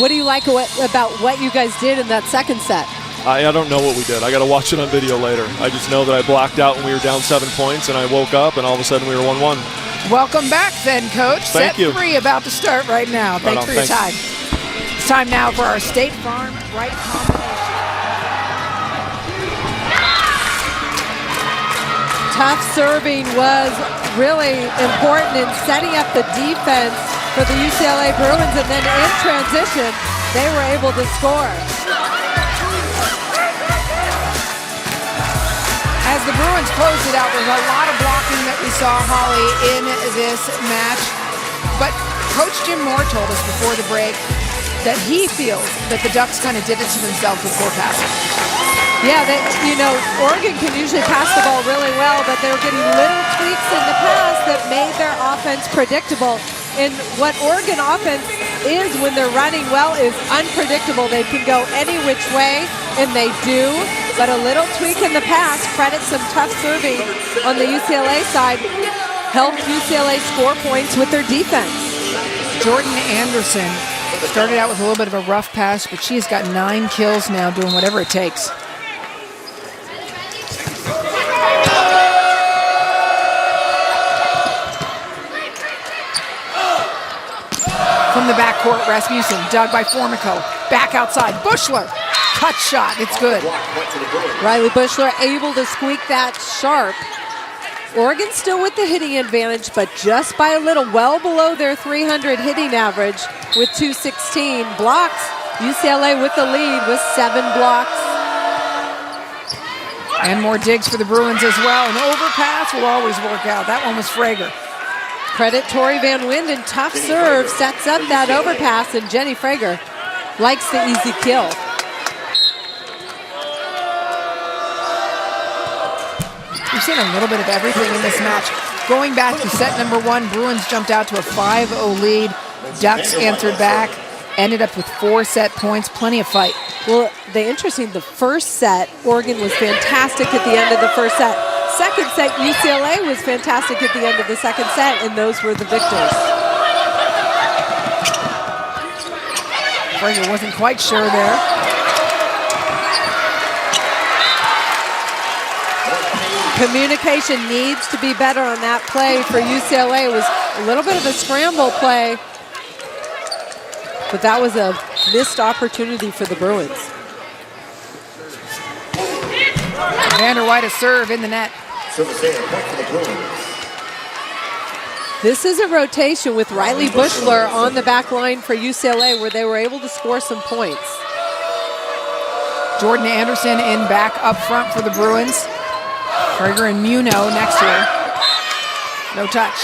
Speaker 5: What do you like about what you guys did in that second set?
Speaker 11: I don't know what we did. I got to watch it on video later. I just know that I blacked out when we were down 7 points, and I woke up, and all of a sudden we were 1-1.
Speaker 1: Welcome back then, Coach.
Speaker 11: Thank you.
Speaker 1: Set 3 about to start right now. Thanks for your time. It's time now for our State Farm right combination.
Speaker 5: Tough serving was really important in setting up the defense for the UCLA Bruins, and then in transition, they were able to score.
Speaker 1: As the Bruins closed it out, there's a lot of blocking that we saw, Holly, in this match. But Coach Jim Moore told us before the break that he feels that the Ducks kind of did it to themselves with poor passing.
Speaker 5: Yeah, Oregon can usually pass the ball really well, but they were getting little tweaks in the pass that made their offense predictable. And what Oregon offense is when they're running well is unpredictable. They can go any which way, and they do. But a little tweak in the pass, credit some tough serving on the UCLA side, helped UCLA score points with their defense.
Speaker 1: Jordan Anderson started out with a little bit of a rough pass, but she has got 9 kills now, doing whatever it takes. From the backcourt, Rasmussen, dug by Formico. Back outside, Bushler. Cut shot, it's good.
Speaker 5: Riley Bushler able to squeak that sharp. Oregon still with the hitting advantage, but just by a little, well below their 300 hitting average with 216 blocks. UCLA with the lead with 7 blocks.
Speaker 1: And more digs for the Bruins as well. An overpass will always work out. That one was Frager.
Speaker 5: Credit Tori Van Winden, tough serve, sets up that overpass, and Jenny Frager likes the easy kill.
Speaker 1: We've seen a little bit of everything in this match. Going back to set number 1, Bruins jumped out to a 5-0 lead. Ducks answered back, ended up with 4 set points, plenty of fight.
Speaker 5: Well, the first set, Oregon was fantastic at the end of the first set. Second set, UCLA was fantastic at the end of the second set, and those were the victors.
Speaker 1: Frager wasn't quite sure there.
Speaker 5: Communication needs to be better on that play for UCLA. It was a little bit of a scramble play, but that was a missed opportunity for the Bruins.
Speaker 1: Vander White a serve in the net.
Speaker 5: This is a rotation with Riley Bushler on the back line for UCLA, where they were able to score some points.
Speaker 1: Jordan Anderson in back up front for the Bruins. Frager and Muno next to her. No touch.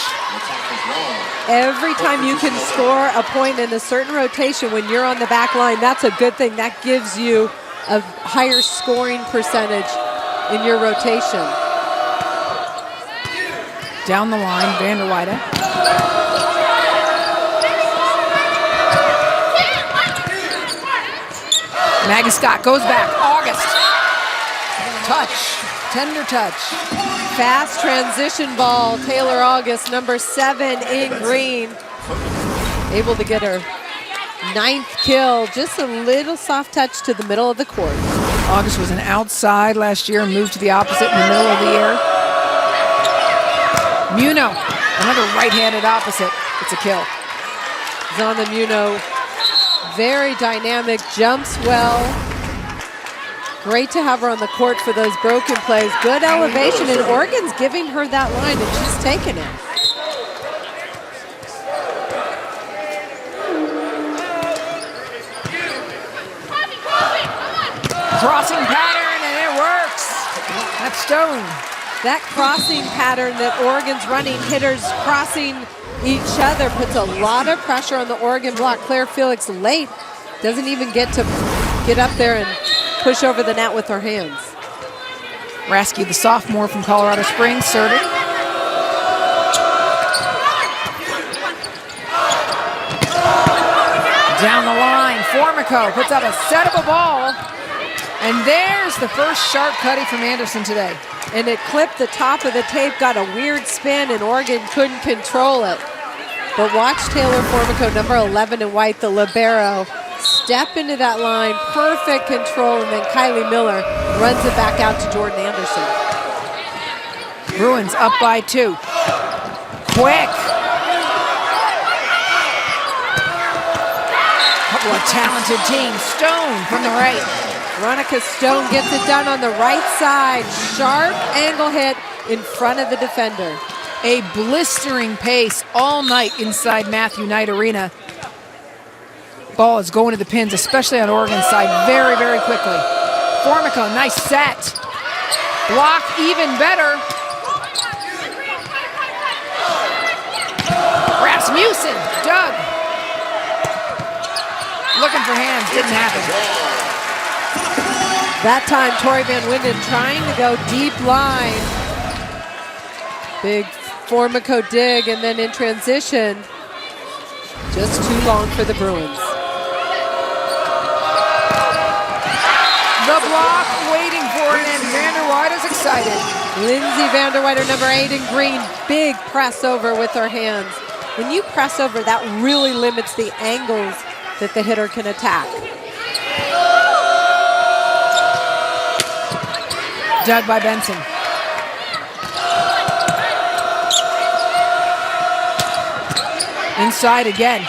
Speaker 5: Every time you can score a point in a certain rotation when you're on the back line, that's a good thing. That gives you a higher scoring percentage in your rotation.
Speaker 1: Down the line, Vander White. Maggie Scott goes back. August. Touch. Tender touch.
Speaker 5: Fast transition ball. Taylor August, number 7 in green. Able to get her 9th kill. Just a little soft touch to the middle of the court.
Speaker 1: August was an outside last year and moved to the opposite in the middle of the year. Muno, another right-handed opposite. It's a kill.
Speaker 5: Zana Muno, very dynamic, jumps well. Great to have her on the court for those broken plays. Good elevation, and Oregon's giving her that line, and she's taking it.
Speaker 1: crossing pattern, and it works. That's Stone.
Speaker 5: That crossing pattern that Oregon's running, hitters crossing each other, puts a lot of pressure on the Oregon block. Claire Felix late, doesn't even get up there and push over the net with her hands.
Speaker 1: Rasky, the sophomore from Colorado Springs, serving. Down the line, Formico puts up a settable ball. And there's the first sharp cutty from Anderson today.
Speaker 5: And it clipped the top of the tape, got a weird spin, and Oregon couldn't control it. But watch Taylor Formico, number 11 in white, the libero, step into that line, perfect control, and then Kylie Miller runs it back out to Jordan Anderson.
Speaker 1: Bruins up by 2. Quick. Couple of talented teams. Stone from the right.
Speaker 5: Veronica Stone gets it done on the right side. Sharp angle hit in front of the defender.
Speaker 1: A blistering pace all night inside Matthew Knight Arena. Ball is going to the pins, especially on Oregon's side, very, very quickly. Formico, nice set. Block even better. Rasmussen, Doug. Looking for hands, didn't happen.
Speaker 5: That time, Tori Van Winden trying to go deep line. Big Formico dig, and then in transition, just too long for the Bruins.
Speaker 1: The block waiting for it, and Vanderweyde is excited.
Speaker 5: Lindsay Vanderweyde, number 8 in green, big press over with her hands. When you press over, that really limits the angles that the hitter can attack.
Speaker 1: Dug by Benson. Inside again.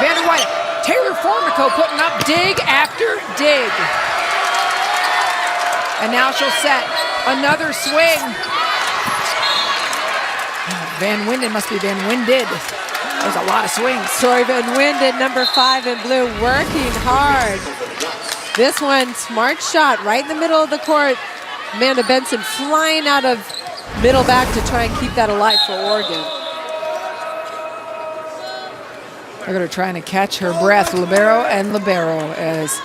Speaker 1: Vanderweyde, Taylor Formico putting up dig after dig. And now she'll set another swing. Van Winden must be Van Winded. There's a lot of swings.
Speaker 5: Tori Van Winden, number 5 in blue, working hard. This one, smart shot right in the middle of the court. Amanda Benson flying out of middle back to try and keep that alive for Oregon.
Speaker 1: They're going to try and catch her breath, libero and libero, as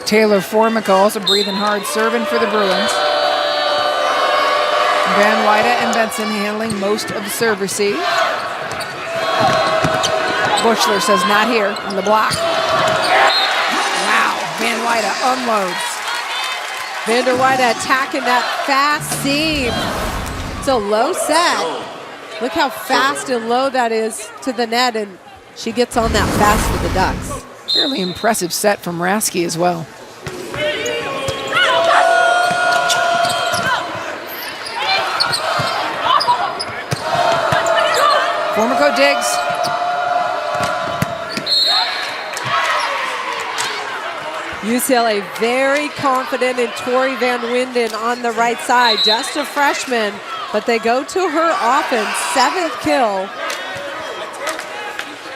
Speaker 1: Taylor Formico also breathing hard, serving for the Bruins. Van Wyda and Benson handling most of the serve receive. Bushler says not here on the block. Wow, Van Wyda unloads.
Speaker 5: Vanderweyde attacking that fast seam. It's a low set. Look how fast and low that is to the net, and she gets on that fast for the Ducks.
Speaker 1: Fairly impressive set from Rasky as well. Formico digs.
Speaker 5: UCLA very confident in Tori Van Winden on the right side. Just a freshman, but they go to her offense. 7th kill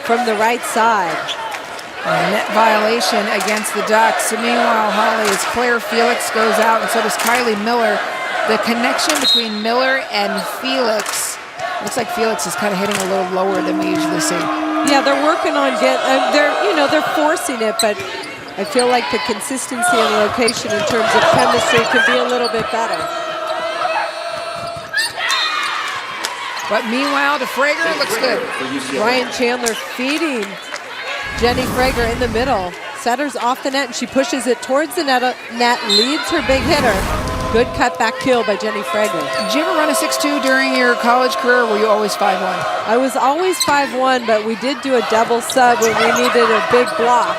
Speaker 5: from the right side.
Speaker 1: A net violation against the Ducks. Meanwhile, Holly, as Claire Felix goes out, and so does Kylie Miller. The connection between Miller and Felix, looks like Felix is kind of hitting a little lower than we usually see.
Speaker 5: Yeah, they're working on they're forcing it, but I feel like the consistency and location in terms of chemistry could be a little bit better.
Speaker 1: But meanwhile, DeFrager looks good.
Speaker 5: Ryan Chandler feeding Jenny Frager in the middle. Setter's off the net, and she pushes it towards the net, leads her big hitter. Good cutback kill by Jenny Frager.
Speaker 1: Did you ever run a 6'2" during your college career, or were you always 5'1"?
Speaker 5: I was always 5'1", but we did do a double sub when we needed a big block.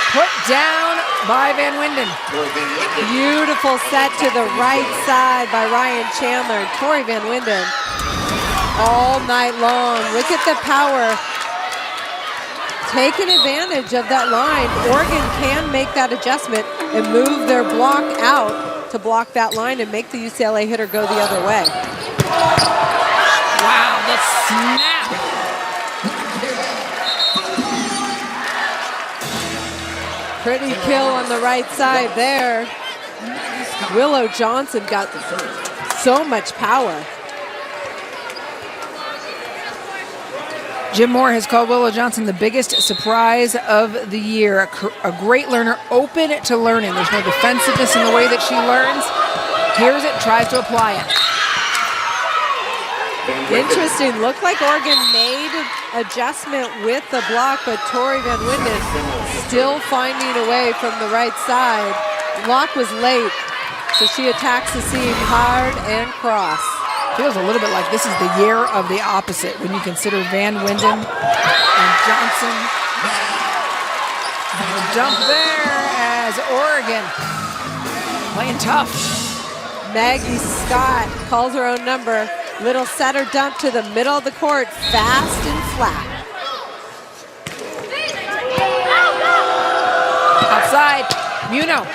Speaker 1: Put down by Van Winden.
Speaker 5: Beautiful set to the right side by Ryan Chandler. Tori Van Winden all night long. Look at the power. Taking advantage of that line. Oregon can make that adjustment and move their block out to block that line and make the UCLA hitter go the other way.
Speaker 1: Wow, the snap.
Speaker 5: Pretty kill on the right side there. Willow Johnson got so much power.
Speaker 1: Jim Moore has called Willow Johnson the biggest surprise of the year. A great learner, open to learning. There's no defensiveness in the way that she learns. Hears it, tries to apply it.
Speaker 5: Interesting. Looked like Oregon made adjustment with the block, but Tori Van Winden still finding a way from the right side. Block was late, so she attacks the seam hard and cross.
Speaker 1: Feels a little bit like this is the year of the opposite when you consider Van Winden and Johnson. The dump there as Oregon playing tough.
Speaker 5: Maggie Scott calls her own number. Little setter dump to the middle of the court, fast and flat.
Speaker 1: Outside, Muno,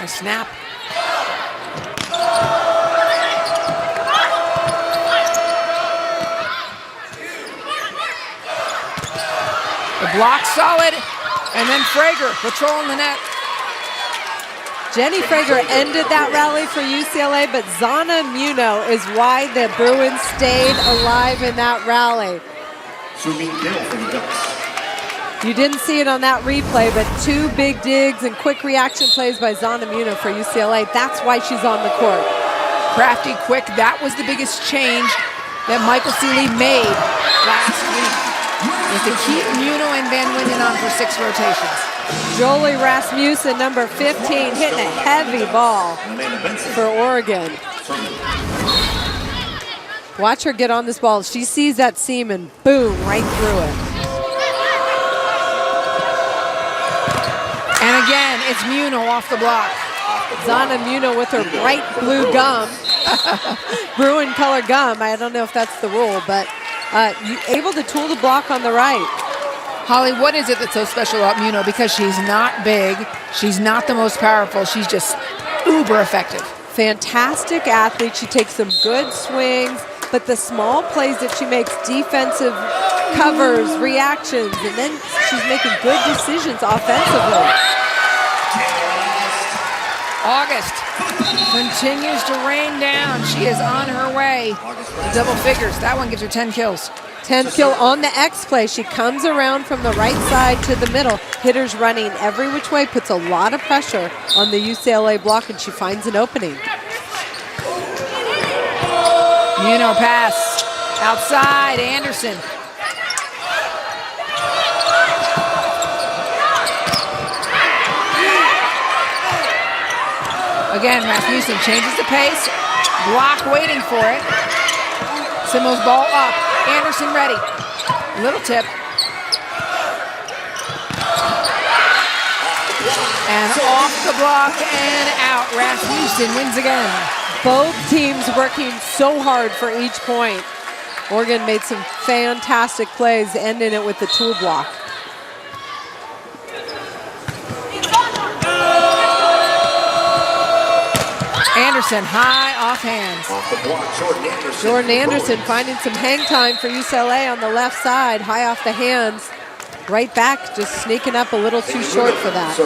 Speaker 1: a snap. The block solid, and then Frager patrolling the net.
Speaker 5: Jenny Frager ended that rally for UCLA, but Zana Muno is why the Bruins stayed alive in that rally. You didn't see it on that replay, but two big digs and quick reaction plays by Zana Muno for UCLA. That's why she's on the court.
Speaker 1: Crafty, quick, that was the biggest change that Michael Seeley made last week, was to keep Muno and Van Winden on for 6 rotations.
Speaker 5: Jolie Rasmussen, number 15, hitting a heavy ball for Oregon. Watch her get on this ball. She sees that seam and boom, right through it.
Speaker 1: And again, it's Muno off the block.
Speaker 5: Zana Muno with her bright blue gum. Bruin color gum. I don't know if that's the rule, but able to tool the block on the right.
Speaker 1: Holly, what is it that's so special about Muno? Because she's not big, she's not the most powerful, she's just uber effective.
Speaker 5: Fantastic athlete. She takes some good swings, but the small plays that she makes, defensive covers, reactions, and then she's making good decisions offensively.
Speaker 1: August continues to rain down. She is on her way to double figures. That one gives her 10 kills.
Speaker 5: 10th kill on the X play. She comes around from the right side to the middle. Hitters running every which way, puts a lot of pressure on the UCLA block, and she finds an opening.
Speaker 1: Muno pass. Outside, Anderson. Again, Rasmussen changes the pace. Block waiting for it. Simo's ball up. Anderson ready. Little tip. And off the block and out. Rasmussen wins again.
Speaker 5: Both teams working so hard for each point. Oregon made some fantastic plays, ending it with the tool block.
Speaker 1: Anderson, high off hands.
Speaker 5: Jordan Anderson finding some hang time for UCLA on the left side, high off the hands. Right back, just sneaking up a little too short for that.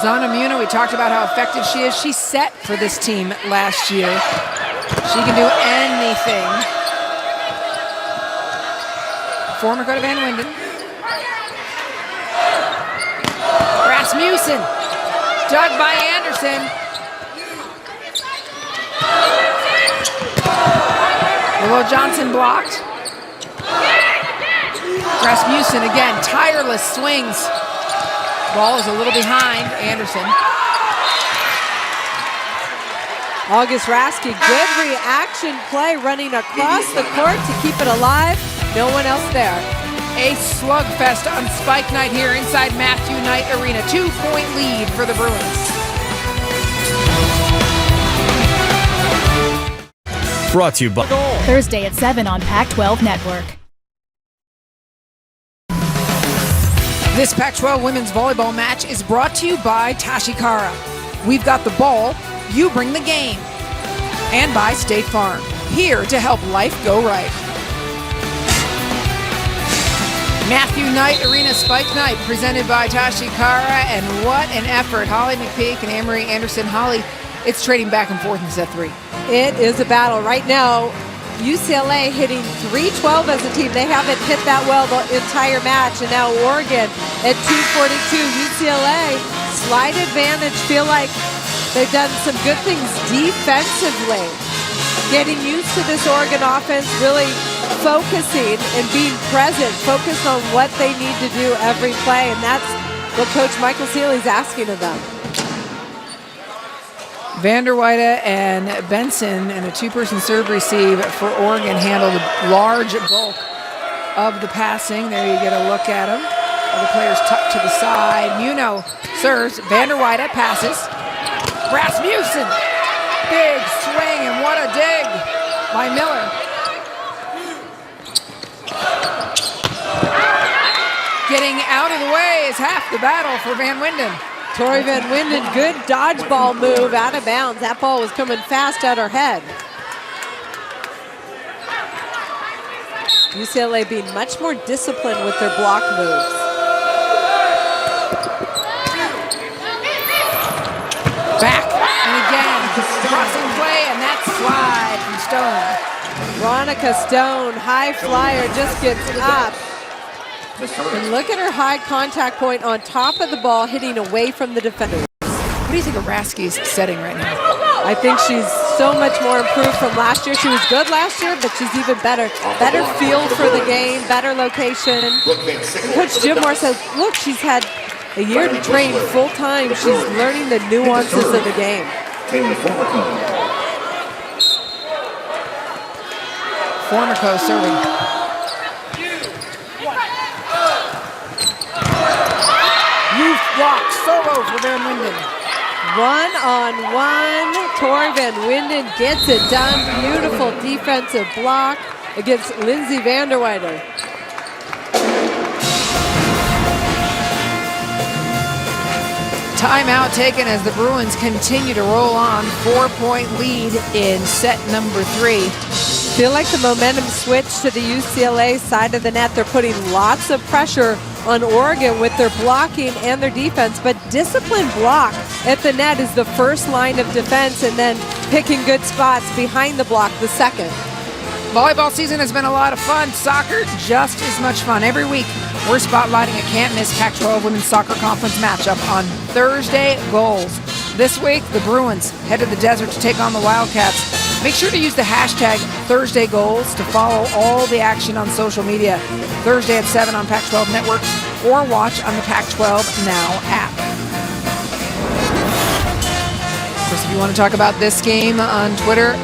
Speaker 1: Zana Muno, we talked about how effective she is. She set for this team last year. She can do anything. Former go to Van Winden. Rasmussen, dug by Anderson. Willow Johnson blocked. Rasmussen again, tireless swings. Ball is a little behind Anderson.
Speaker 5: August Raske, good reaction play running across the court to keep it alive. No one else there.
Speaker 1: A slugfest on Spike Night here inside Matthew Knight Arena. 2-point lead for the Bruins.
Speaker 12: Brought to you by
Speaker 8: Thursday at 7 on Pac-12 Network.
Speaker 1: This Pac-12 women's volleyball match is brought to you by Tashikara. We've got the ball, you bring the game. And by State Farm, here to help life go right. Matthew Knight Arena Spike Night presented by Tashi Kara, and what an effort. Holly McPeak and Anne-Marie Anderson. Holly, it's trading back and forth in set 3.
Speaker 5: It is a battle right now. UCLA hitting 312 as a team. They haven't hit that well the entire match, and now Oregon at 242. UCLA, slight advantage. Feel like they've done some good things defensively. Getting used to this Oregon offense, really focusing and being present, focused on what they need to do every play, and that's what Coach Michael Seeley's asking of them.
Speaker 1: Vanderweide and Benson in a two-person serve receive for Oregon handled a large bulk of the passing. There you get a look at them. Other players tucked to the side. Muno serves. Vanderweide passes. Rasmussen. Big swing, and what a dig by Miller. Getting out of the way is half the battle for Van Winden.
Speaker 5: Tori Van Winden, good dodgeball move out of bounds. That ball was coming fast at her head. UCLA being much more disciplined with their block moves.
Speaker 1: Back, and again, crossing play, and that slide from Stone.
Speaker 5: Veronica Stone, high flyer, just gets up. And look at her high contact point on top of the ball, hitting away from the defender.
Speaker 1: What do you think of Rasky's setting right now?
Speaker 5: I think she's so much more improved from last year. She was good last year, but she's even better. Better field for the game, better location. And Coach Jim Moore says, look, she's had a year to train full time. She's learning the nuances of the game.
Speaker 1: Formico serving. Youth block solo for Van Winden.
Speaker 5: 1-on-1. Tori Van Winden gets it done. Beautiful defensive block against Lindsay Vanderweide.
Speaker 1: Timeout taken as the Bruins continue to roll on. 4-point lead in set number 3.
Speaker 5: Feel like the momentum switched to the UCLA side of the net. They're putting lots of pressure on Oregon with their blocking and their defense, but disciplined block at the net is the first line of defense, and then picking good spots behind the block the second.
Speaker 1: Volleyball season has been a lot of fun. Soccer, just as much fun. Every week, we're spotlighting a can't-miss Pac-12 Women's Soccer Conference matchup on Thursday Goals. This week, the Bruins head to the desert to take on the Wildcats. Make sure to use the hashtag ThursdayGoals to follow all the action on social media. Thursday at 7 on Pac-12 Network, or watch on the Pac-12 Now app. Of course, if you want to talk about this game on Twitter,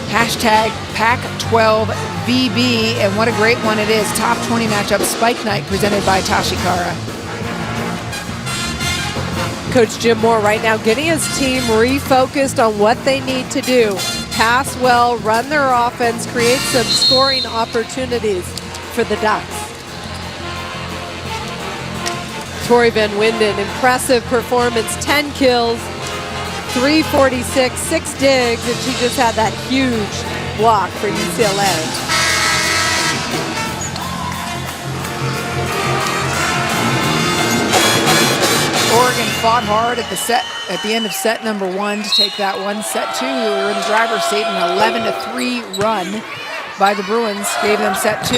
Speaker 1: hashtag Pac-12VB, and what a great one it is. Top 20 matchup, Spike Night, presented by Tashi Kara.
Speaker 5: Coach Jim Moore right now getting his team refocused on what they need to do. Pass well, run their offense, create some scoring opportunities for the Ducks. Tori Van Winden, impressive performance, 10 kills, 346, 6 digs, and she just had that huge block for UCLA.
Speaker 1: Oregon fought hard at the end of set number 1 to take that one. Set 2, we were in the driver's seat, an 11-3 run by the Bruins gave them set 2.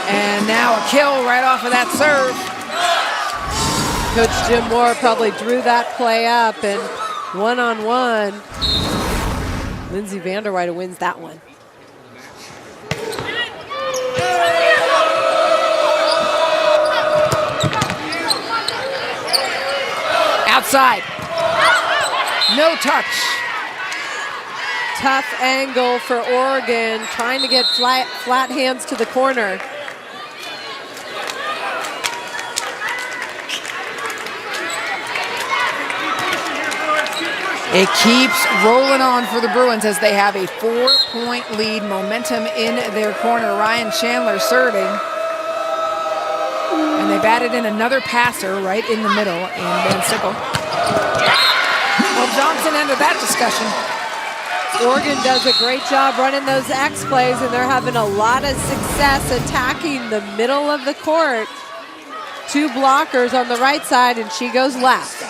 Speaker 1: And now a kill right off of that serve.
Speaker 5: Coach Jim Moore probably drew that play up, and one-on-one, Lindsay Vanderweide wins that one.
Speaker 1: Outside. No touch.
Speaker 5: Tough angle for Oregon, trying to get flat hands to the corner.
Speaker 1: It keeps rolling on for the Bruins as they have a 4-point lead, momentum in their corner. Ryan Chandler serving. And they batted in another passer right in the middle, and Van Sickle. Well, Johnson ended that discussion.
Speaker 5: Oregon does a great job running those X plays, and they're having a lot of success attacking the middle of the court. 2 blockers on the right side, and she goes left.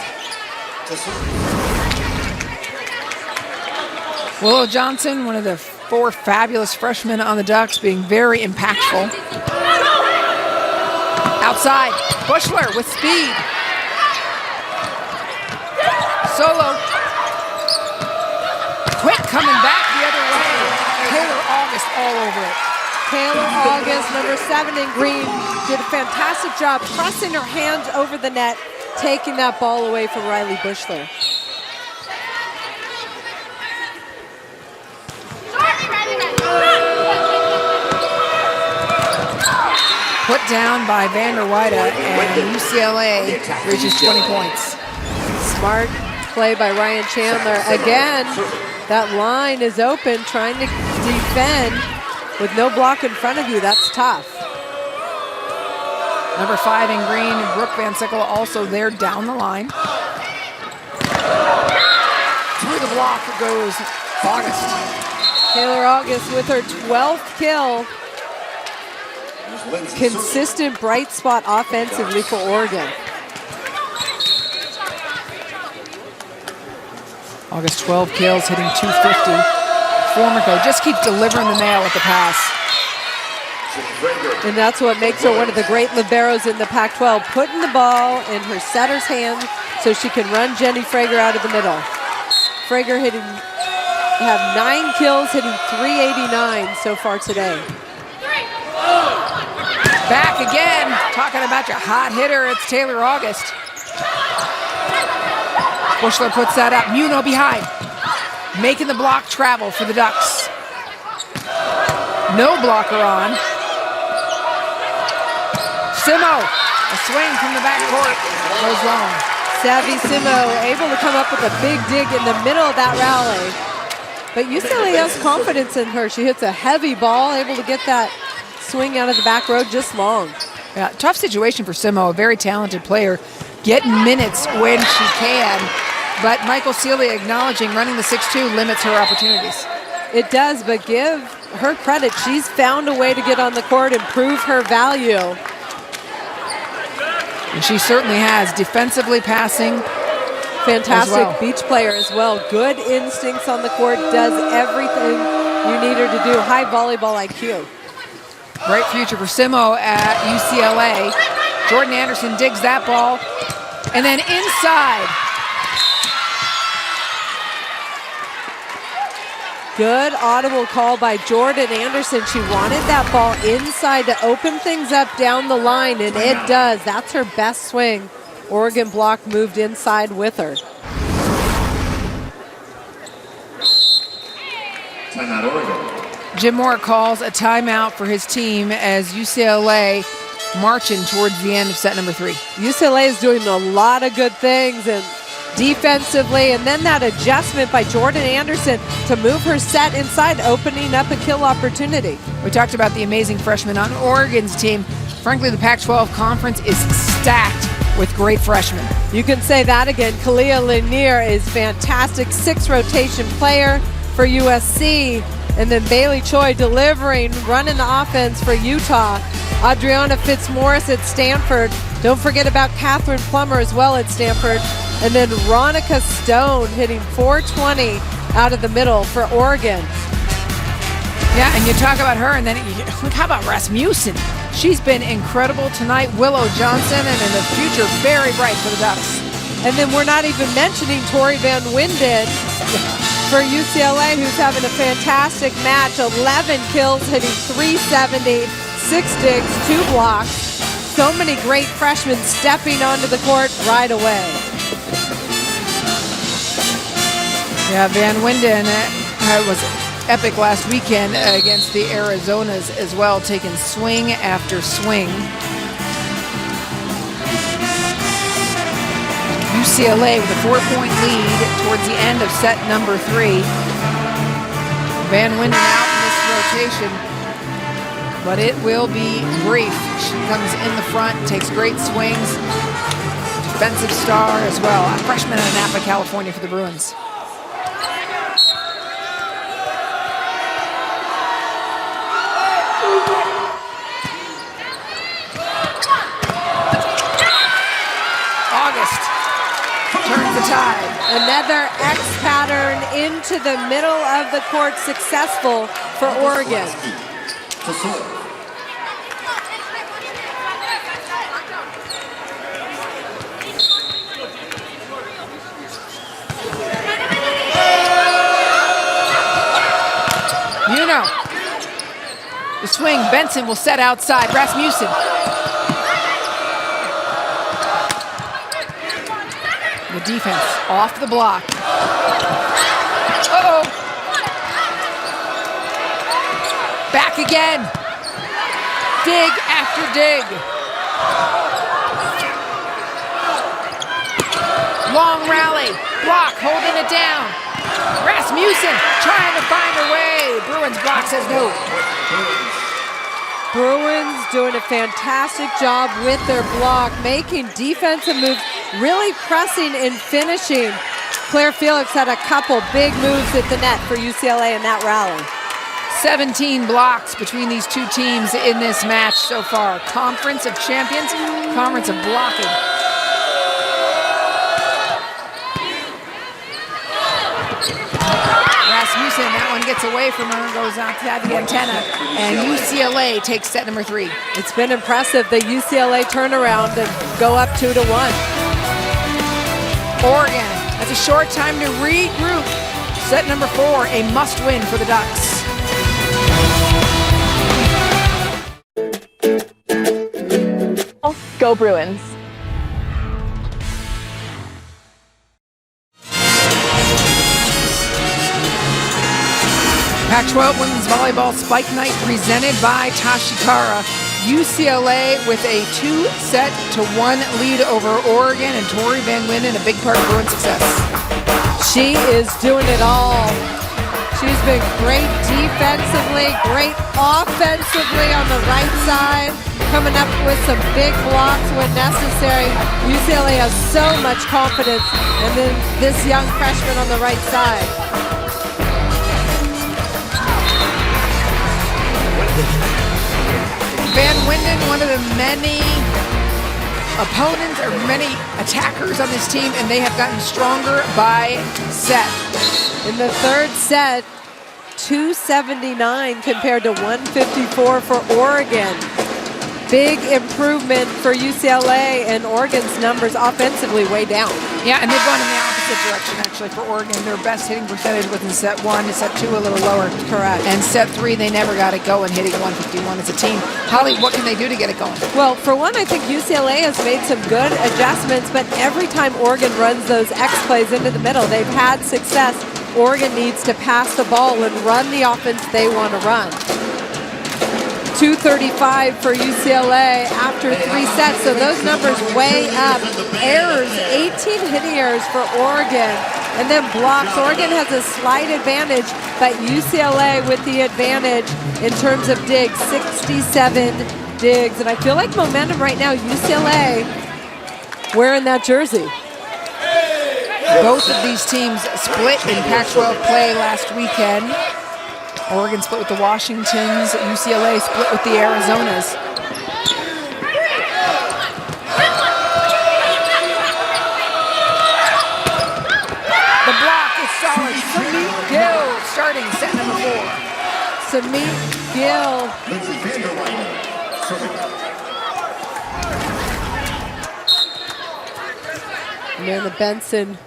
Speaker 1: Willow Johnson, one of the 4 fabulous freshmen on the Ducks, being very impactful. Outside, Bushler with speed. Solo. Quick coming back the other way. Taylor August all over it.
Speaker 5: Taylor August, number 7 in green, did a fantastic job pressing her hands over the net, taking that ball away from Riley Bushler.
Speaker 1: Put down by Vander Weide, and UCLA reaches 20 points.
Speaker 5: Smart play by Ryan Chandler. Again, that line is open, trying to defend with no block in front of you. That's tough.
Speaker 1: Number 5 in green, Brooke Van Sickle, also there down the line. Through the block goes August.
Speaker 5: Taylor August with her 12th kill. Consistent bright spot offensively for Oregon.
Speaker 1: August 12 kills, hitting .250. Formico just keeps delivering the mail with the pass.
Speaker 5: And that's what makes her one of the great liberos in the Pac-12, putting the ball in her setter's hand so she can run Jenny Frager out of the middle. Frager have 9 kills, hitting .389 so far today.
Speaker 1: Back again, talking about your hot hitter, it's Taylor August. Bushler puts that up, Muno behind. Making the block travel for the Ducks. No blocker on. Simo, a swing from the backcourt, goes long.
Speaker 5: Savvy Simo able to come up with a big dig in the middle of that rally. But UCLA has confidence in her. She hits a heavy ball, able to get that swing out of the back row just long.
Speaker 1: Yeah, tough situation for Simo, a very talented player, getting minutes when she can, but Michael Celia acknowledging running the 6'2" limits her opportunities.
Speaker 5: It does, but give her credit. She's found a way to get on the court and prove her value.
Speaker 1: And she certainly has, defensively passing.
Speaker 5: Fantastic beach player as well. Good instincts on the court, does everything you need her to do. High volleyball IQ.
Speaker 1: Great future for Simo at UCLA. Jordan Anderson digs that ball. And then inside.
Speaker 5: Good audible call by Jordan Anderson. She wanted that ball inside to open things up down the line, and it does. That's her best swing. Oregon block moved inside with her.
Speaker 9: Timeout, Oregon.
Speaker 1: Jim Moore calls a timeout for his team as UCLA marching towards the end of set number 3.
Speaker 5: UCLA is doing a lot of good things and defensively, and then that adjustment by Jordan Anderson to move her set inside, opening up a kill opportunity.
Speaker 1: We talked about the amazing freshmen on Oregon's team. Frankly, the Pac-12 conference is stacked with great freshmen.
Speaker 5: You can say that again. Kalia Lanier is fantastic, 6th rotation player for USC. And then Bailey Choi delivering, running the offense for Utah. Adriana Fitzmaurice at Stanford. Don't forget about Catherine Plummer as well at Stanford. And then Ronica Stone hitting .420 out of the middle for Oregon.
Speaker 1: Yeah, and you talk about her, and then look, how about Rasmussen? She's been incredible tonight. Willow Johnson, and in the future, very bright for the Ducks.
Speaker 5: And then we're not even mentioning Tori Van Winden for UCLA, who's having a fantastic match. 11 kills, hitting .370, 6 digs, 2 blocks. So many great freshmen stepping onto the court right away.
Speaker 1: Yeah, Van Winden was epic last weekend against the Arizonas as well, taking swing after swing. UCLA with a 4-point lead towards the end of set number 3. Van Winden out in this rotation, but it will be brief. She comes in the front, takes great swings. Defensive star as well. A freshman out of Napa, California for the Bruins. August turns the tide.
Speaker 5: Another X pattern into the middle of the court, successful for Oregon.
Speaker 1: You know, the swing, Benson will set outside. Rasmussen. The defense off the block. Uh-oh. Back again. Dig after dig. Long rally. Block, holding it down. Rasmussen trying to find a way. Bruins block says no.
Speaker 5: Bruins doing a fantastic job with their block, making defensive moves, really pressing and finishing. Claire Felix had a couple big moves at the net for UCLA in that rally.
Speaker 1: 17 blocks between these two teams in this match so far. Conference of Champions, Conference of Blocking. Rasmussen, that one gets away from her, goes outside the antenna, and UCLA takes set number 3.
Speaker 5: It's been impressive, the UCLA turnaround and go up 2-1.
Speaker 1: Oregon has a short time to regroup. Set number 4, a must-win for the Ducks.
Speaker 2: Go Bruins.
Speaker 1: Pac-12 Women's Volleyball Spike Night presented by Tashikara. UCLA with a 2-1 lead over Oregon, and Tori Van Winden, a big part of Bruins' success.
Speaker 5: She is doing it all. She's been great defensively, great offensively on the right side, coming up with some big blocks when necessary. UCLA has so much confidence, and then this young freshman on the right side.
Speaker 1: Van Winden, one of the many opponents or many attackers on this team, and they have gotten stronger by set.
Speaker 5: In the third set, 279 compared to 154 for Oregon. Big improvement for UCLA, and Oregon's numbers offensively way down.
Speaker 1: Yeah, and they've gone in the opposite direction, actually, for Oregon. Their best hitting percentage was in set 1, and set 2 a little lower.
Speaker 5: Correct.
Speaker 1: And set 3, they never got it going, hitting 151 as a team. Holly, what can they do to get it going?
Speaker 5: Well, for one, I think UCLA has made some good adjustments, but every time Oregon runs those X plays into the middle, they've had success. Oregon needs to pass the ball and run the offense they want to run. 235 for UCLA after 3 sets, so those numbers way up. Errors, 18 hitting errors for Oregon, and then blocks. Oregon has a slight advantage, but UCLA with the advantage in terms of digs, 67 digs, and I feel like momentum right now, UCLA wearing that jersey.
Speaker 1: Both of these teams split in Pac-12 play last weekend. Oregon split with the Washingtons, UCLA split with the Arizonas. The block is solid. Samit Gill starting set number 4.
Speaker 5: Samit Gill. And then the Benson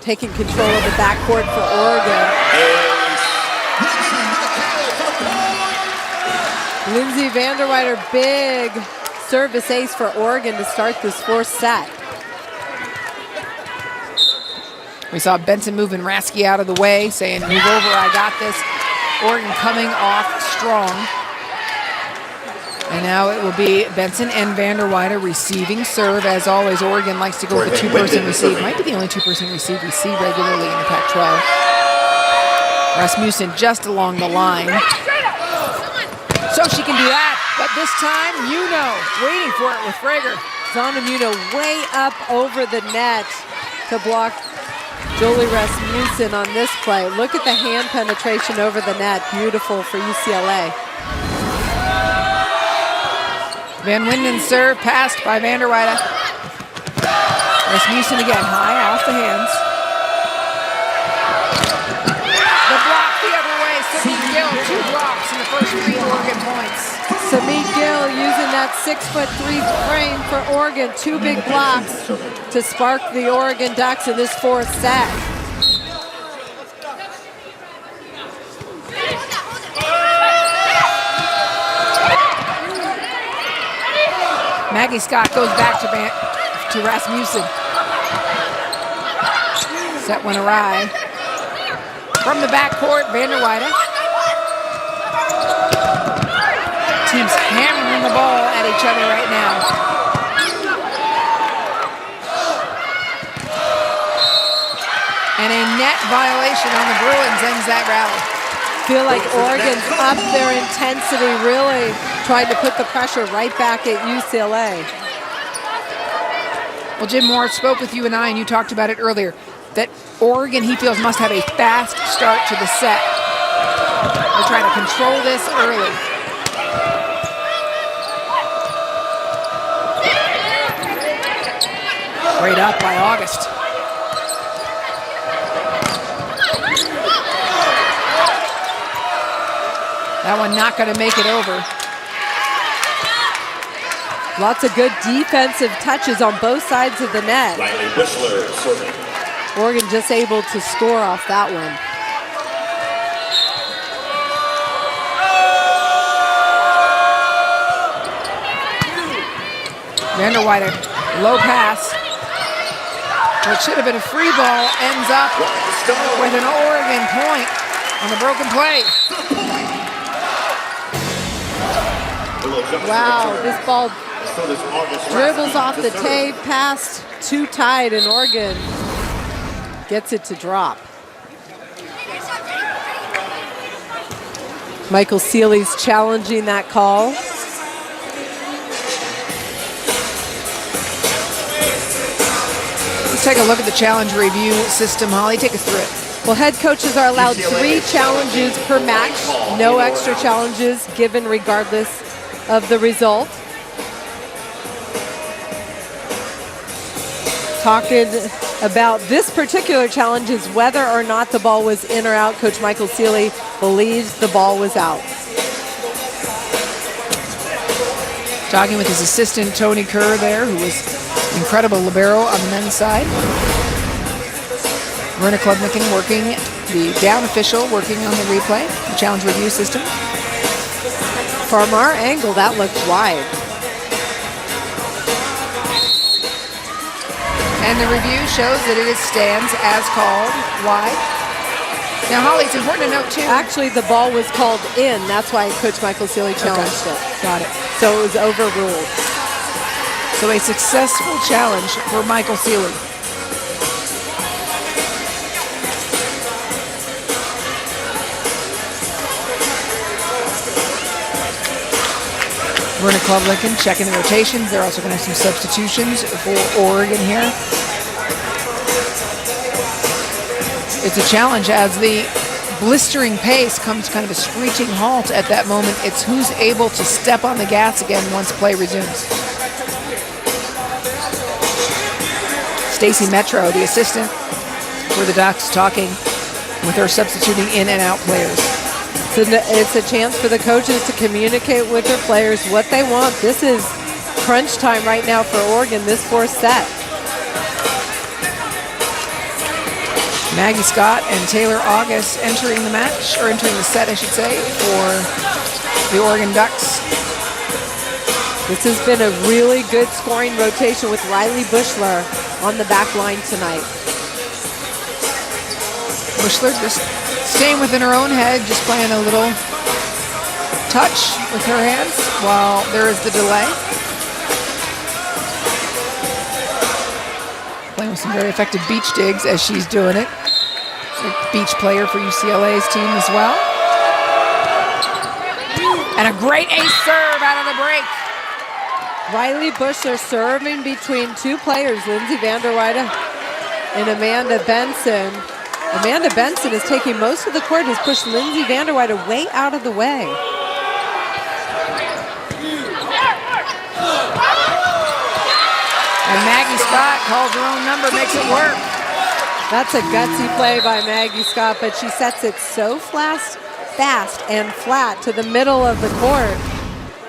Speaker 5: taking control of the backcourt for Oregon. Lindsay Vanderweider, big service ace for Oregon to start this 4th set.
Speaker 1: We saw Benson moving Rasky out of the way, saying, move over, I got this. Oregon coming off strong. And now it will be Benson and Vanderweider receiving serve. As always, Oregon likes to go with the 2-person receive. Might be the only 2-person receive we see regularly in the Pac-12. Rasmussen just along the line. So she can do that, but this time, waiting for it with Frager.
Speaker 5: Zonamuno way up over the net to block Jolie Rasmussen on this play. Look at the hand penetration over the net. Beautiful for UCLA.
Speaker 1: Van Winden serve passed by Vanderweider. Rasmussen again, high off the hands. The block the other way. Samit Gill, 2 blocks in the first 3 Oregon points.
Speaker 5: Samit Gill using that 6'3" frame for Oregon. 2 big blocks to spark the Oregon Ducks in this 4th set.
Speaker 1: Maggie Scott goes back to Rasmussen. Set went awry. From the backcourt, Vanderweide. Teams hammering the ball at each other right now. And a net violation on the Bruins ends that rally.
Speaker 5: Feel like Oregon's up their intensity, really trying to put the pressure right back at UCLA.
Speaker 1: Well, Jim Moore spoke with you and I, and you talked about it earlier, that Oregon, he feels, must have a fast start to the set. They're trying to control this early. Great up by August. That one not going to make it over.
Speaker 5: Lots of good defensive touches on both sides of the net.
Speaker 9: Riley Bushler serving.
Speaker 5: Oregon just able to score off that one.
Speaker 1: Vanderweide, low pass. What should have been a free ball ends up with an Oregon point on the broken play.
Speaker 5: Wow, this ball dribbles off the tape, past too tight, and Oregon gets it to drop. Michael Seeley's challenging that call.
Speaker 1: Let's take a look at the challenge review system. Holly, take us through it.
Speaker 5: Well, head coaches are allowed 3 challenges per match. No extra challenges given regardless of the result. Talking about this particular challenge is whether or not the ball was in or out. Coach Michael Seeley believes the ball was out.
Speaker 1: Talking with his assistant, Tony Kerr there, who was incredible libero on the men's side. Verna Klubnikin working, the down official working on the replay, the challenge review system.
Speaker 5: From our angle, that looked wide.
Speaker 1: And the review shows that it stands as called wide. Now, Holly, it's important to note, too.
Speaker 5: Actually, the ball was called in. That's why Coach Michael Seeley challenged it.
Speaker 1: Got it.
Speaker 5: So it was overruled.
Speaker 1: So a successful challenge for Michael Seeley. Verna Klubnikin checking the rotations. They're also going to have some substitutions for Oregon here. It's a challenge as the blistering pace comes kind of a screeching halt at that moment. It's who's able to step on the gas again once play resumes. Stacy Metro, the assistant for the Ducks, talking with her substituting in and out players.
Speaker 5: It's a chance for the coaches to communicate with their players what they want. This is crunch time right now for Oregon, this 4th set.
Speaker 1: Maggie Scott and Taylor August entering the match, or entering the set, I should say, for the Oregon Ducks.
Speaker 5: This has been a really good scoring rotation with Riley Bushler on the back line tonight.
Speaker 1: Bushler just staying within her own head, just playing a little touch with her hands while there is the delay. Playing with some very effective beach digs as she's doing it. A beach player for UCLA's team as well. And a great ace serve out of the break.
Speaker 5: Riley Bushler serving between 2 players, Lindsay Vanderweide and Amanda Benson. Amanda Benson is taking most of the court, has pushed Lindsay Vanderweide way out of the way.
Speaker 1: And Maggie Scott calls her own number, makes it work.
Speaker 5: That's a gutsy play by Maggie Scott, but she sets it so fast and flat to the middle of the court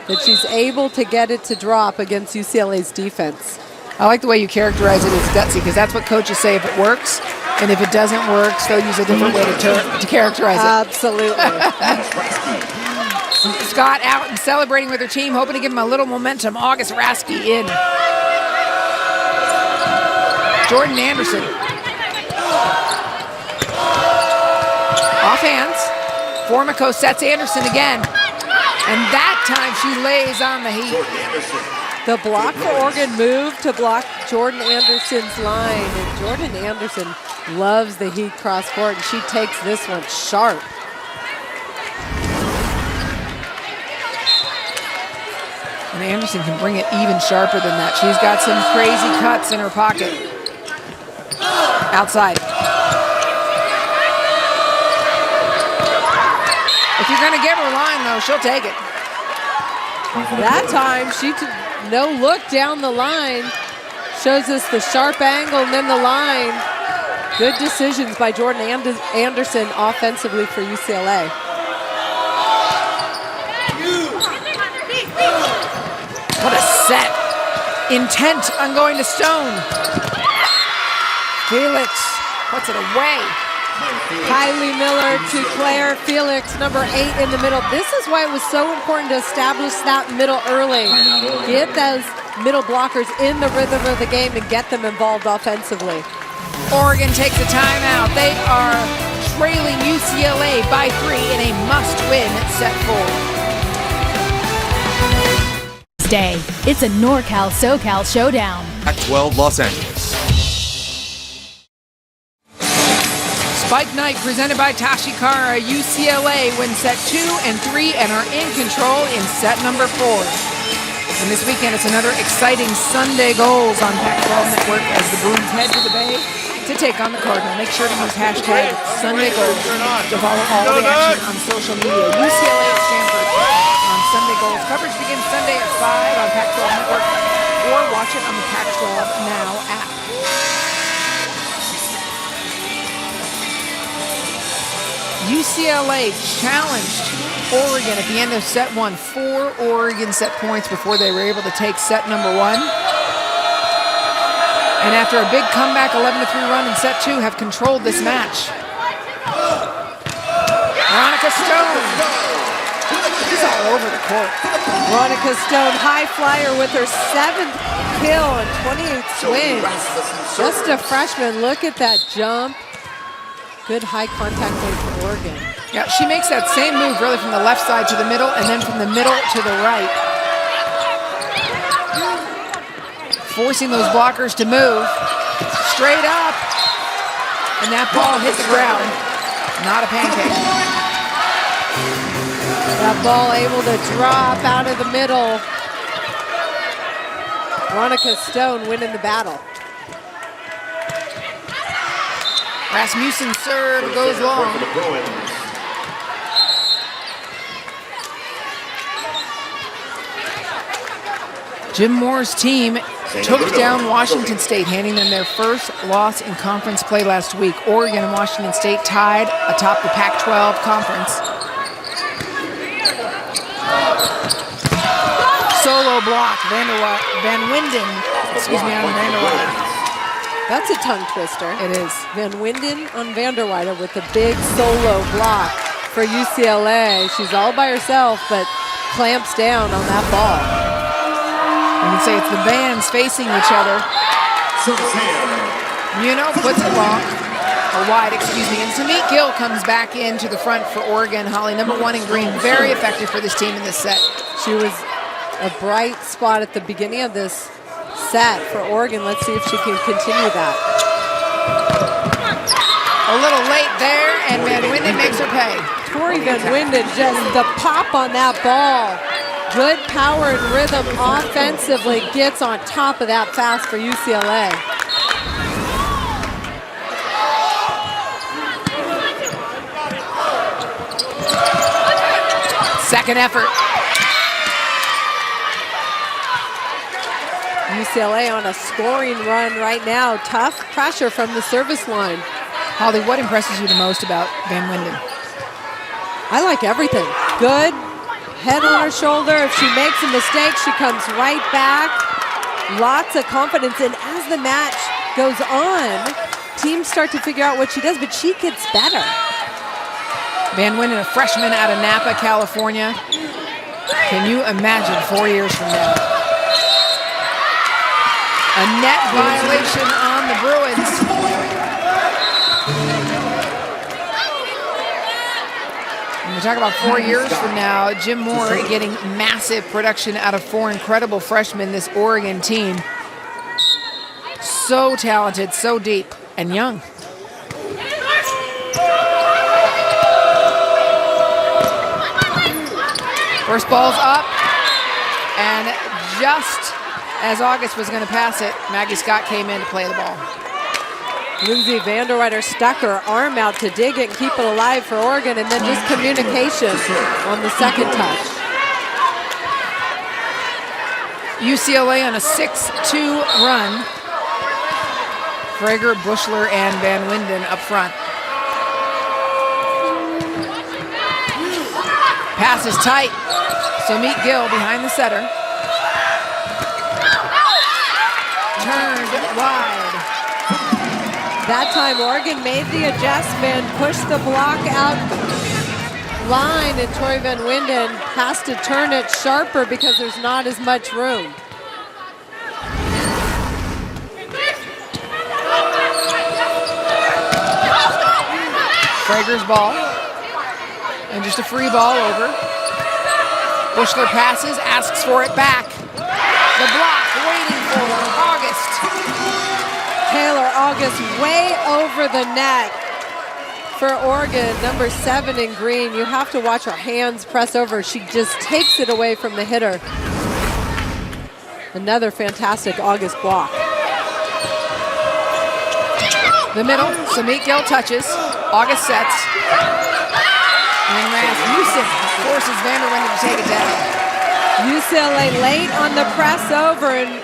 Speaker 5: that she's able to get it to drop against UCLA's defense.
Speaker 1: I like the way you characterize it as gutsy, because that's what coaches say if it works, and if it doesn't work, they'll use a different way to characterize it.
Speaker 5: Absolutely.
Speaker 1: Scott out and celebrating with her team, hoping to give them a little momentum. August Rasky in. Jordan Anderson. Off hands. Formico sets Anderson again. And that time she lays on the heat.
Speaker 5: The block for Oregon moved to block Jordan Anderson's line. And Jordan Anderson loves the heat cross court, and she takes this one sharp.
Speaker 1: And Anderson can bring it even sharper than that. She's got some crazy cuts in her pocket. Outside. If you're going to give her a line, though, she'll take it.
Speaker 5: That time, she took no look down the line. Shows us the sharp angle and then the line. Good decisions by Jordan Anderson offensively for UCLA.
Speaker 1: What a set. Intent on going to Stone. Felix puts it away.
Speaker 5: Kylie Miller to Claire Felix, number 8 in the middle. This is why it was so important to establish that middle early. Get those middle blockers in the rhythm of the game and get them involved offensively.
Speaker 1: Oregon takes a timeout. They are trailing UCLA by 3 in a must-win set 4.
Speaker 8: Day. It's a NorCal SoCal showdown.
Speaker 12: Oct 12th, Los Angeles.
Speaker 1: Spike night presented by Tashikara. UCLA win set 2 and 3 and are in control in set number 4. And this weekend it's another exciting Sunday goals on Pac-12 Network as the Bruins head to the Bay to take on the Cardinal. Make sure to use hashtag Sunday Goals to follow all the action on social media. UCLA at Stanford on Sunday Goals. Coverage begins Sunday at 5 on Pac-12 Network or watch it on the Pac-12 Now app. UCLA challenged Oregon at the end of set 1. 4 Oregon set points before they were able to take set number 1. And after a big comeback 11-3 run in set 2, have controlled this match. Veronica Stone. She's all over the court.
Speaker 5: Veronica Stone, high flyer with her 7th kill and 28 swings. Just a freshman. Look at that jump. Good high contact rate for Oregon.
Speaker 1: Yeah, she makes that same move really from the left side to the middle and then from the middle to the right. Forcing those blockers to move. Straight up. And that ball hit the ground. Not a pancake.
Speaker 5: That ball able to drop out of the middle. Veronica Stone winning the battle.
Speaker 1: Rasmussen serve goes long. Jim Moore's team took down Washington State, handing them their first loss in conference play last week. Oregon and Washington State tied atop the Pac-12 conference. Solo block, Van Winden, on Vanderweider.
Speaker 5: That's a tongue twister.
Speaker 1: It is.
Speaker 5: Van Winden on Vanderweider with a big solo block for UCLA. She's all by herself, but clamps down on that ball.
Speaker 1: You can say it's the bands facing each other. Puts it long, or wide, excuse me. And Samik Gill comes back into the front for Oregon. Holly, number 1 in green, very effective for this team in this set.
Speaker 5: She was a bright spot at the beginning of this set for Oregon. Let's see if she can continue that.
Speaker 1: A little late there, and Van Winden makes her pay.
Speaker 5: Tori Van Winden, just the pop on that ball. Good power and rhythm offensively, gets on top of that fast for UCLA. Second effort. UCLA on a scoring run right now. Tough pressure from the service line.
Speaker 1: Holly, what impresses you the most about Van Winden?
Speaker 5: I like everything. Good, head on her shoulder. If she makes a mistake, she comes right back. Lots of confidence. And as the match goes on, teams start to figure out what she does, but she gets better.
Speaker 1: Van Winden, a freshman out of Napa, California. Can you imagine 4 years from now? A net violation on the Bruins. When we talk about 4 years from now, Jim Moore getting massive production out of 4 incredible freshmen, this Oregon team. So talented, so deep, and young. First ball's up, and just as August was going to pass it, Maggie Scott came in to play the ball.
Speaker 5: Lindsay Vanderweyder stuck her arm out to dig it and keep it alive for Oregon, and then just communication on the second touch.
Speaker 1: UCLA on a 6-2 run. Frager, Bushler, and Van Winden up front. Pass is tight. So meet Gill behind the setter. Turned wide.
Speaker 5: That time Oregon made the adjustment, pushed the block out line, and Tori Van Winden has to turn it sharper because there's not as much room.
Speaker 1: Frager's ball. And just a free ball over. Bushler passes, asks for it back. The block waiting for August.
Speaker 5: Taylor August way over the net for Oregon, number 7 in green. You have to watch her hands press over. She just takes it away from the hitter. Another fantastic August block.
Speaker 1: The middle, Samit Gill touches. August sets. And Rasmussen forces Vanderwinden to take it down.
Speaker 5: UCLA late on the press over, and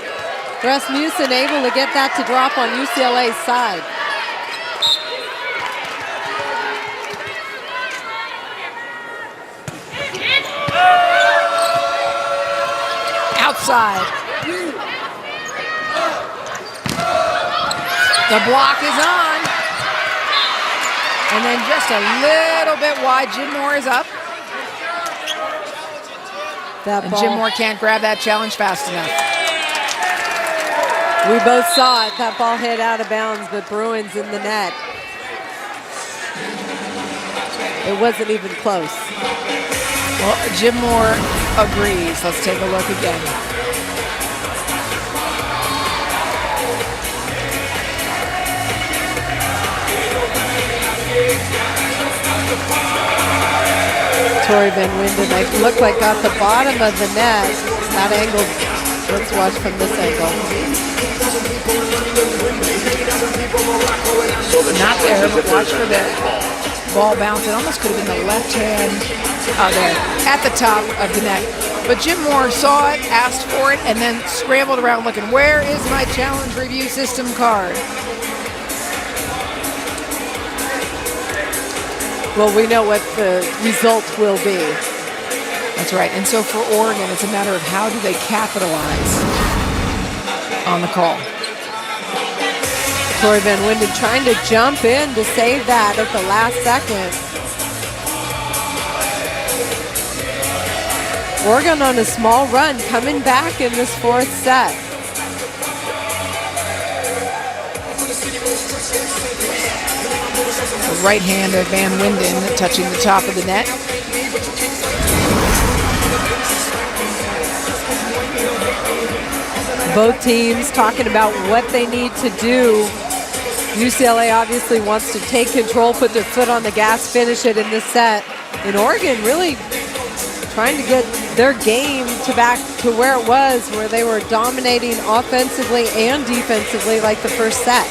Speaker 5: Rasmussen able to get that to drop on UCLA's side.
Speaker 1: Outside. The block is on. And then just a little bit wide. Jim Moore is up. And Jim Moore can't grab that challenge fast enough.
Speaker 5: We both saw it. That ball hit out of bounds, but Bruins in the net. It wasn't even close.
Speaker 1: Well, Jim Moore agrees. Let's take a look again.
Speaker 5: Tori Van Winden, I look like got the bottom of the net. That angle, let's watch from this angle.
Speaker 1: Not there, but watch for the ball bounce. It almost could have been the left hand there at the top of the net. But Jim Moore saw it, asked for it, and then scrambled around looking, where is my challenge review system card?
Speaker 5: Well, we know what the result will be.
Speaker 1: That's right. And so for Oregon, it's a matter of how do they capitalize on the call.
Speaker 5: Tori Van Winden trying to jump in to save that at the last second. Oregon on a small run, coming back in this fourth set.
Speaker 1: The right hand of Van Winden touching the top of the net.
Speaker 5: Both teams talking about what they need to do. UCLA obviously wants to take control, put their foot on the gas, finish it in this set. And Oregon really trying to get their game back to where it was, where they were dominating offensively and defensively like the first set.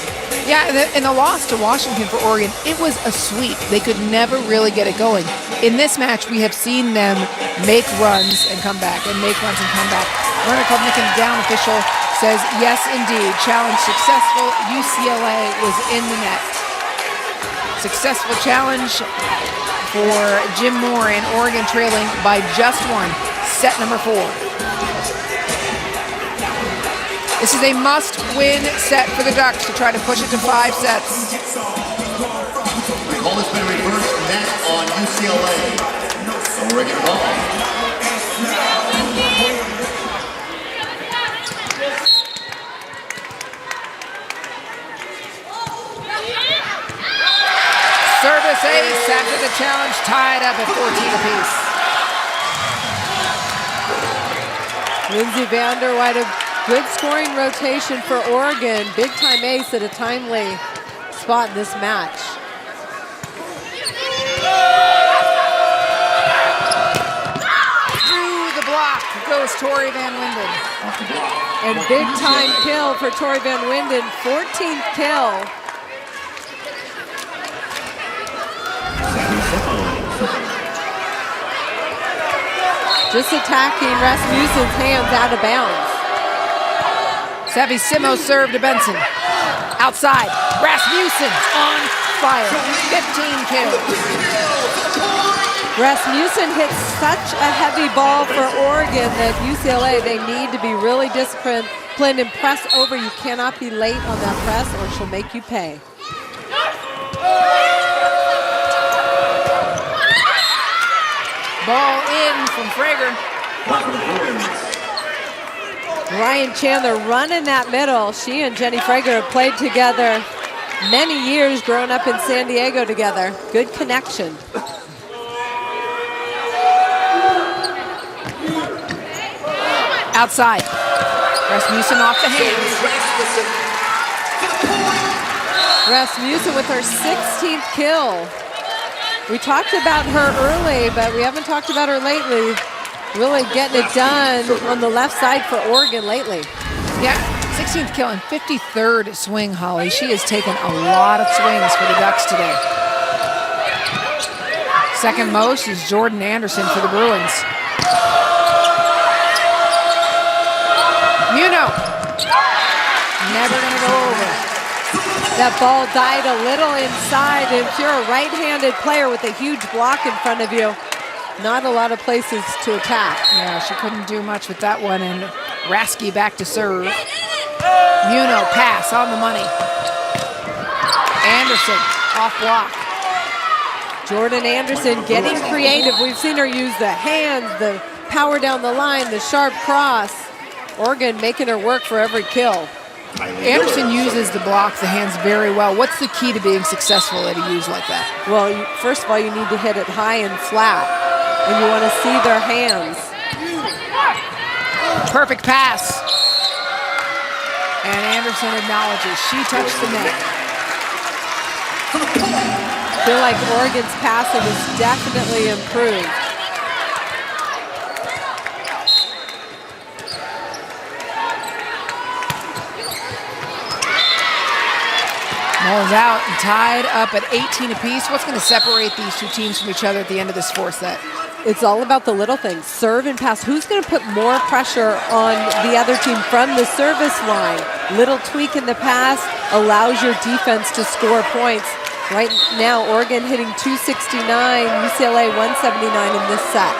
Speaker 1: Yeah, and the loss to Washington for Oregon, it was a sweep. They could never really get it going. In this match, we have seen them make runs and come back, and make runs and come back. Werner Kovnikin, down official, says, yes, indeed, challenge successful. UCLA was in the net. Successful challenge for Jim Moore and Oregon trailing by just one. Set number 4. This is a must-win set for the Ducks to try to push it to 5 sets.
Speaker 9: The ball has been reversed net on UCLA. Oregon ball.
Speaker 1: Service ace after the challenge, tied up at 14 apiece.
Speaker 5: Lindsey Vanderweyde, good scoring rotation for Oregon. Big time ace at a timely spot in this match.
Speaker 1: Through the block goes Tori Van Winden.
Speaker 5: And big time kill for Tori Van Winden, 14th kill. Just attacking Rasmussen's hands out of bounds.
Speaker 1: Savissimo serve to Benson. Outside, Rasmussen on fire. 15 kills.
Speaker 5: Rasmussen hits such a heavy ball for Oregon that UCLA, they need to be really disciplined and press over. You cannot be late on that press or she'll make you pay.
Speaker 1: Ball in from Frager.
Speaker 5: Ryan Chandler running that middle. She and Jenny Frager have played together many years, growing up in San Diego together. Good connection.
Speaker 1: Outside. Rasmussen off the hands.
Speaker 5: Rasmussen with her 16th kill. We talked about her early, but we haven't talked about her lately. Really getting it done on the left side for Oregon lately.
Speaker 1: Yeah, 16th kill and 53rd swing, Holly. She has taken a lot of swings for the Ducks today. Second most is Jordan Anderson for the Bruins. Muno. Never gonna go over.
Speaker 5: That ball died a little inside. If you're a right-handed player with a huge block in front of you, not a lot of places to attack.
Speaker 1: Yeah, she couldn't do much with that one, and Rasky back to serve. Muno pass on the money. Anderson off block.
Speaker 5: Jordan Anderson getting creative. We've seen her use the hands, the power down the line, the sharp cross. Oregon making her work for every kill.
Speaker 1: Anderson uses the block, the hands very well. What's the key to being successful at a use like that?
Speaker 5: Well, first of all, you need to hit it high and flat, and you want to see their hands.
Speaker 1: Perfect pass. And Anderson acknowledges she touched the net.
Speaker 5: I feel like Oregon's passing is definitely improved.
Speaker 1: Ball is out and tied up at 18 apiece. What's going to separate these two teams from each other at the end of this 4th set?
Speaker 5: It's all about the little things. Serve and pass. Who's going to put more pressure on the other team from the service line? Little tweak in the pass allows your defense to score points. Right now, Oregon hitting 269, UCLA 179 in this set.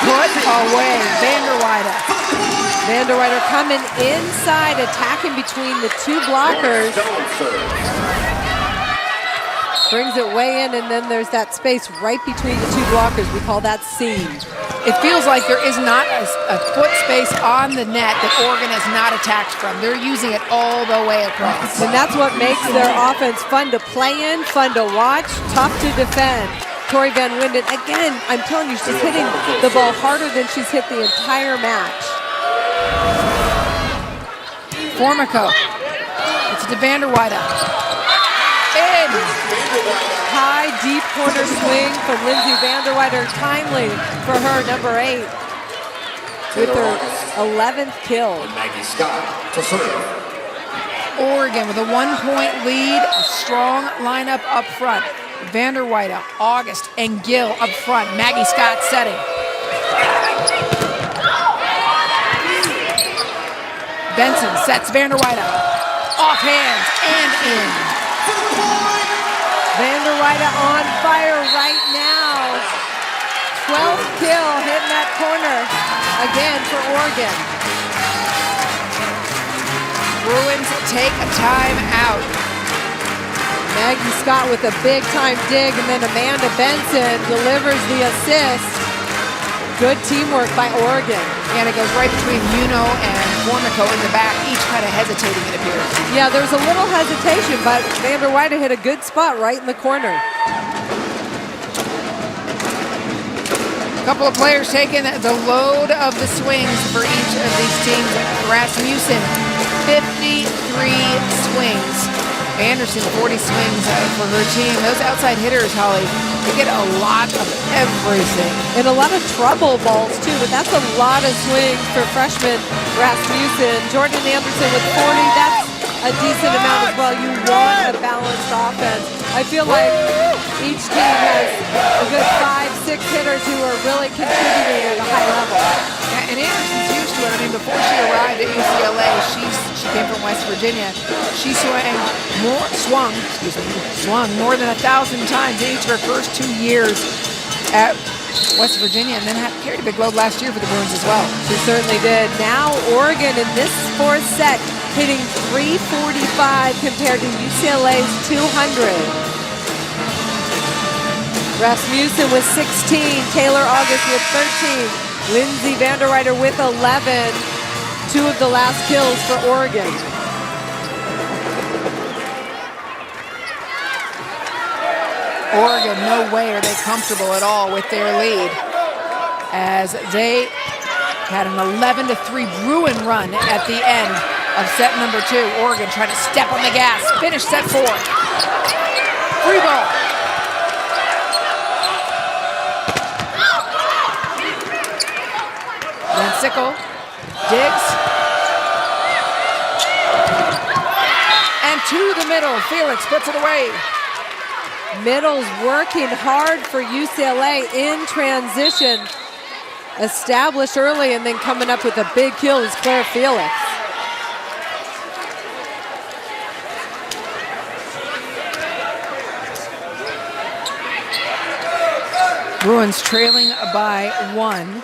Speaker 1: Put away, Vanderweyde.
Speaker 5: Vanderweyde coming inside, attacking between the two blockers. Brings it way in, and then there's that space right between the two blockers. We call that seam.
Speaker 1: It feels like there is not a foot space on the net that Oregon has not attacked from. They're using it all the way across.
Speaker 5: And that's what makes their offense fun to play in, fun to watch, tough to defend. Tori Van Winden, again, I'm telling you, she's hitting the ball harder than she's hit the entire match.
Speaker 1: Formico. It's to Vanderweyde. In.
Speaker 5: High, deep corner swing from Lindsey Vanderweyde. Timely for her, number 8. with her 11th kill.
Speaker 9: Maggie Scott to serve.
Speaker 1: Oregon with a 1-point lead, a strong lineup up front. Vanderweyde, August, and Gill up front. Maggie Scott setting. Benson sets Vanderweyde. Off hands and in.
Speaker 5: Vanderweyde on fire right now. 12th kill hitting that corner again for Oregon.
Speaker 1: Bruins take a timeout.
Speaker 5: Maggie Scott with a big-time dig, and then Amanda Benson delivers the assist. Good teamwork by Oregon.
Speaker 1: And it goes right between Muno and Formico in the back, each kind of hesitating, it appears.
Speaker 5: Yeah, there's a little hesitation, but Vanderweyde hit a good spot right in the corner.
Speaker 1: A couple of players taking the load of the swings for each of these teams. Rasmussen, 53 swings. Anderson, 40 swings for her team. Those outside hitters, Holly, they get a lot of everything.
Speaker 5: And a lot of trouble balls, too, but that's a lot of swings for freshman Rasmussen. Jordan Anderson with 40, that's a decent amount as well. You want a balanced offense. I feel like each team has a good 5-6 hitters who are really contributing at a high level.
Speaker 1: Yeah, and Anderson's used to it. I mean, before she arrived at UCLA, she came from West Virginia. She swung more than 1,000 times in each of her first 2 years at West Virginia, and then carried a big load last year for the Bruins as well.
Speaker 5: She certainly did. Now Oregon in this fourth set hitting 345 compared to UCLA's 200. Rasmussen with 16, Taylor August with 13, Lindsay Vanderweyde with 11. 2 of the last kills for Oregon.
Speaker 1: Oregon, no way are they comfortable at all with their lead, as they had an 11-3 Bruin run at the end of set number 2. Oregon trying to step on the gas, finish set 4. Free ball. Van Sickle digs. And to the middle, Felix puts it away.
Speaker 5: Middle's working hard for UCLA in transition. Established early and then coming up with a big kill is Claire Felix.
Speaker 1: Bruins trailing by 1.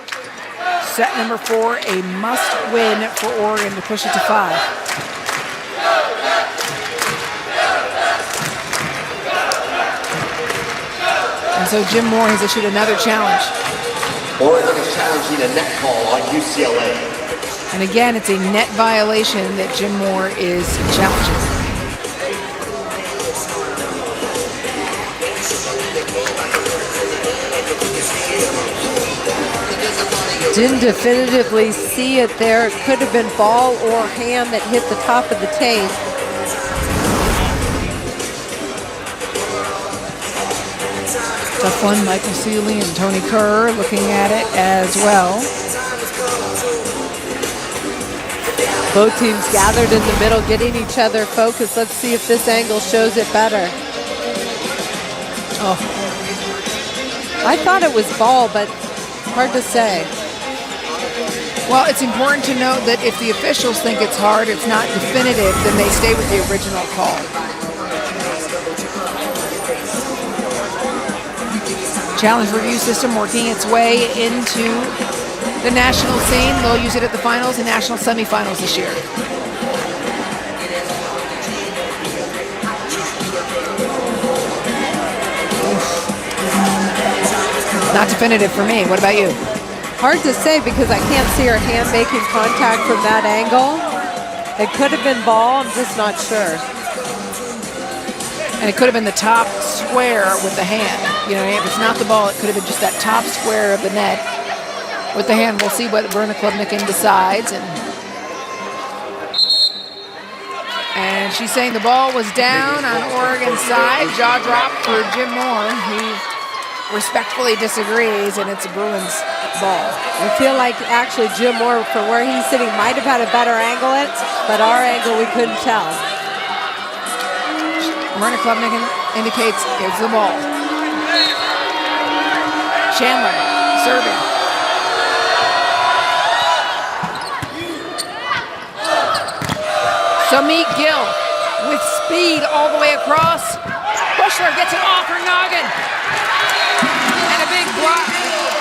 Speaker 1: Set number 4, a must-win for Oregon to push it to 5. And so Jim Moore has issued another challenge.
Speaker 9: Oregon is challenging a net call on UCLA.
Speaker 1: And again, it's a net violation that Jim Moore is challenging.
Speaker 5: Didn't definitively see it there. It could have been ball or hand that hit the top of the tape.
Speaker 1: Tough one, Michael Seeley and Tony Kerr looking at it as well.
Speaker 5: Both teams gathered in the middle, getting each other focused. Let's see if this angle shows it better. Oh, I thought it was ball, but hard to say.
Speaker 1: Well, it's important to note that if the officials think it's hard, it's not definitive, then they stay with the original call. Challenge review system working its way into the national scene. They'll use it at the finals and national semifinals this year. Not definitive for me. What about you?
Speaker 5: Hard to say because I can't see her hand making contact from that angle. It could have been ball, I'm just not sure.
Speaker 1: And it could have been the top square with the hand. You know, if it's not the ball, it could have been just that top square of the net with the hand. We'll see what Verna Klubnikin decides. And she's saying the ball was down on Oregon's side. Jaw drop for Jim Moore. He respectfully disagrees, and it's a Bruins ball.
Speaker 5: I feel like actually Jim Moore, from where he's sitting, might have had a better angle at it, but our angle we couldn't tell.
Speaker 1: Myrna Klubnik indicates it's the ball. Chandler serving. Samik Gill with speed all the way across. Bushler gets it off her noggin. And a big block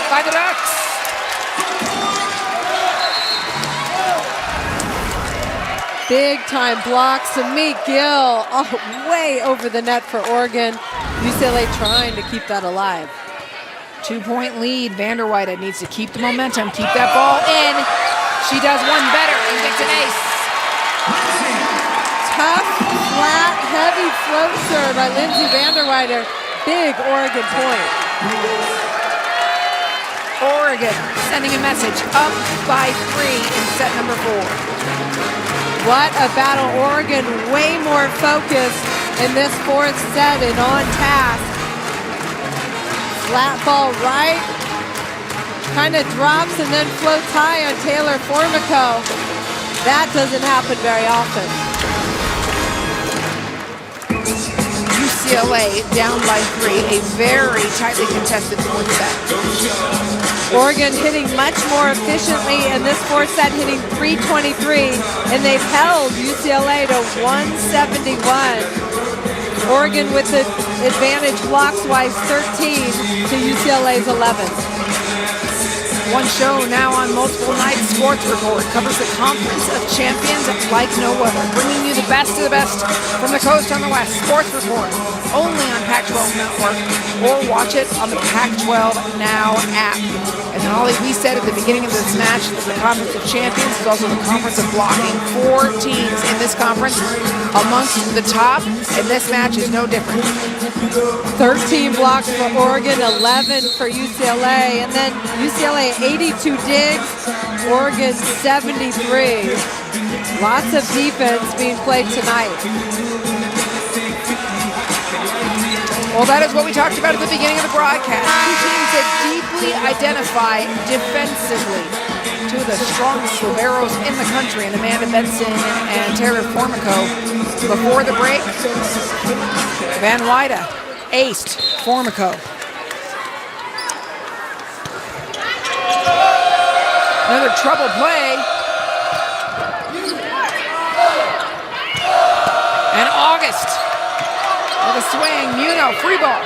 Speaker 1: by the Ducks.
Speaker 5: Big time block. Samik Gill way over the net for Oregon. UCLA trying to keep that alive.
Speaker 1: 2-point lead. Vanderweide needs to keep the momentum, keep that ball in. She does one better and gets an ace.
Speaker 5: Tough, flat, heavy float serve by Lindsay Vanderweide. Big Oregon point.
Speaker 1: Oregon sending a message up by 3 in set number 4.
Speaker 5: What a battle. Oregon way more focused in this fourth set and on task. Flat ball right, kind of drops and then floats high on Taylor Formico. That doesn't happen very often.
Speaker 1: UCLA down by 3, a very tightly contested fourth set.
Speaker 5: Oregon hitting much more efficiently in this fourth set, hitting 323, and they've held UCLA to 171. Oregon with the advantage blocks-wise 13 to UCLA's 11.
Speaker 1: One show now on multiple nights. Sports Report covers the Conference of Champions like no other, bringing you the best of the best from the coast on the west. Sports Report only on Pac-12 Network, or watch it on the Pac-12 Now app. And then, Ollie, we said at the beginning of this match that the Conference of Champions is also the Conference of Blocking. 4 teams in this conference amongst the top, and this match is no different.
Speaker 5: 13 blocks for Oregon, 11 for UCLA, and then UCLA 82 digs, Oregon 73. Lots of defense being played tonight.
Speaker 1: Well, that is what we talked about at the beginning of the broadcast. Two teams that deeply identify defensively. Two of the strongest liberos in the country, and Amanda Benson and Taylor Formico. Before the break, Van Wyde aced Formico. Another trouble play. And August with a swing. Muno, free ball.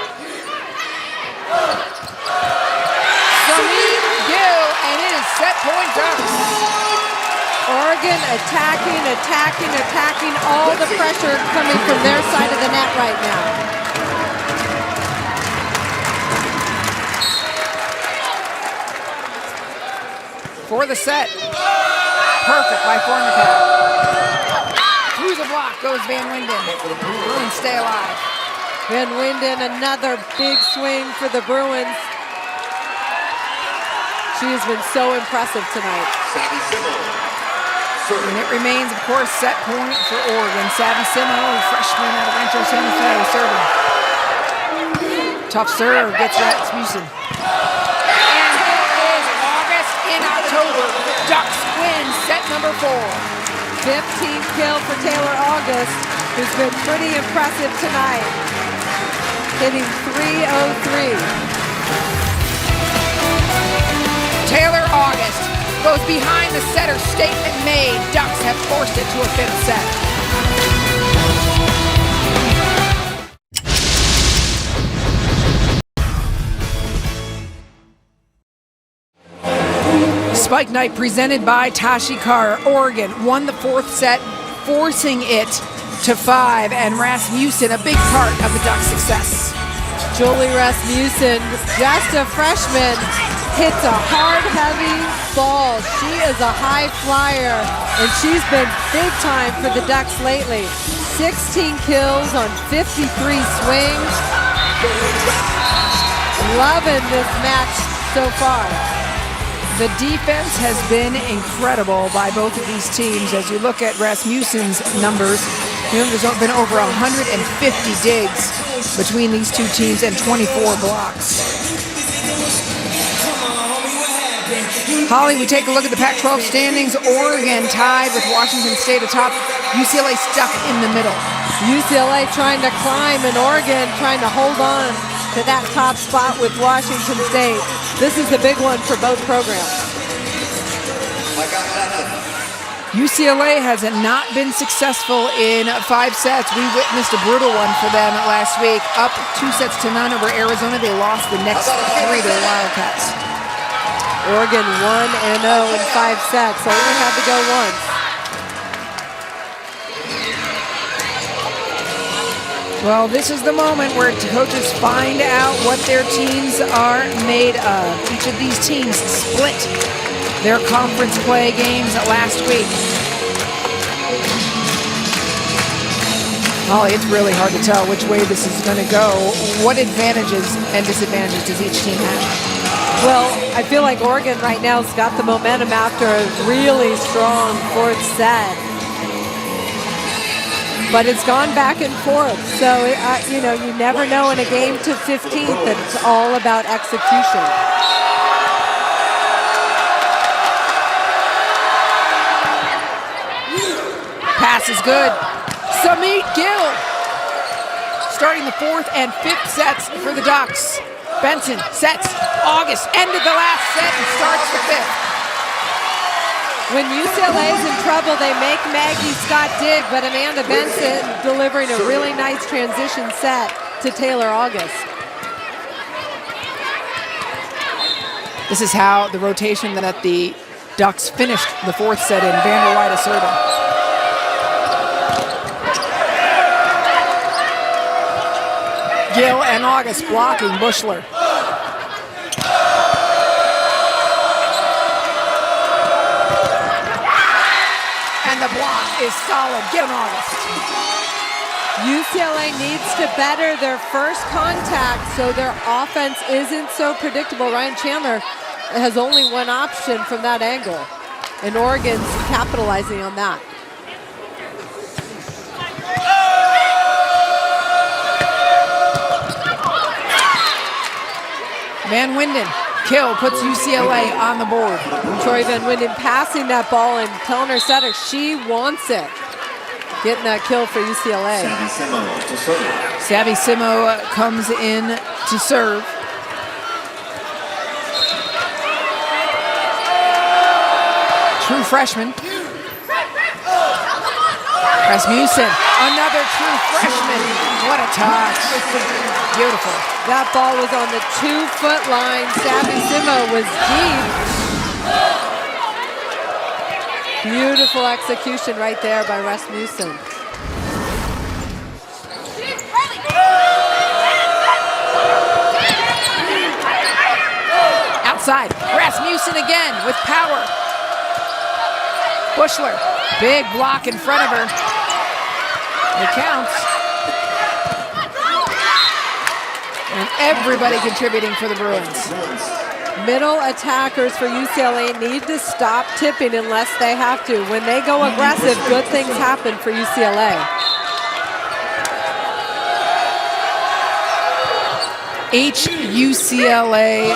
Speaker 1: Samik Gill, and it is set point Ducks.
Speaker 5: Oregon attacking, attacking, attacking. All the pressure coming from their side of the net right now.
Speaker 1: For the set. Perfect by Formico. Through the block goes Van Winden. Bruins stay alive.
Speaker 5: Van Winden, another big swing for the Bruins. She has been so impressive tonight.
Speaker 1: And it remains, of course, set point for Oregon. Savvy Simo, freshman out of Rancho Santa Fe, serving. Tough serve, gets Rasmussen. And it is August in October. Ducks win set number 4.
Speaker 5: 15th kill for Taylor August, who's been pretty impressive tonight. Hitting .303.
Speaker 1: Taylor August goes behind the setter, statement made. Ducks have forced it to a 5th set. Spike Night presented by Tashi Kara. Oregon won the 4th set, forcing it to 5, and Rasmussen a big part of the Ducks' success.
Speaker 5: Julie Rasmussen, just a freshman, hits a hard, heavy ball. She is a high flyer, and she's been big time for the Ducks lately. 16 kills on 53 swings. Loving this match so far.
Speaker 1: The defense has been incredible by both of these teams. As you look at Rasmussen's numbers, there's been over 150 digs between these two teams and 24 blocks. Holly, we take a look at the Pac-12 standings. Oregon tied with Washington State atop. UCLA stuck in the middle.
Speaker 5: UCLA trying to climb and Oregon trying to hold on to that top spot with Washington State. This is the big one for both programs.
Speaker 1: UCLA has not been successful in 5 sets. We witnessed a brutal one for them last week. Up 2-0 over Arizona. They lost the next 3 to the Wildcats.
Speaker 5: Oregon 1-0 in 5 sets. Only had to go once.
Speaker 1: Well, this is the moment where coaches find out what their teams are made of. Each of these teams split their conference play games last week. Holly, it's really hard to tell which way this is going to go. What advantages and disadvantages does each team have?
Speaker 5: Well, I feel like Oregon right now has got the momentum after a really strong 4th set. But it's gone back and forth. So, you know, you never know in a game to 15th that it's all about execution.
Speaker 1: Pass is good. Samit Gill starting the 4th and 5th sets for the Ducks. Benson sets. August ended the last set and starts the 5th.
Speaker 5: When UCLA is in trouble, they make Maggie Scott dig, but Amanda Benson delivering a really nice transition set to Taylor August.
Speaker 1: This is how the rotation that the Ducks finished the 4th set in. Vander White asserting. Gill and August blocking Bushler. And the block is solid. Get him, August.
Speaker 5: UCLA needs to better their first contact so their offense isn't so predictable. Ryan Chandler has only one option from that angle, and Oregon's capitalizing on that.
Speaker 1: Van Winden, kill, puts UCLA on the board.
Speaker 5: Troy Van Winden passing that ball and telling her setter she wants it. Getting that kill for UCLA.
Speaker 1: Savvy Simo comes in to serve. True freshman. Rasmussen, another true freshman. What a touch. Beautiful.
Speaker 5: That ball was on the 2-foot line. Savvy Simo was deep. Beautiful execution right there by Rasmussen.
Speaker 1: Outside, Rasmussen again with power. Bushler, big block in front of her. It counts. And everybody contributing for the Bruins.
Speaker 5: Middle attackers for UCLA need to stop tipping unless they have to. When they go aggressive, good things happen for UCLA.
Speaker 1: Each UCLA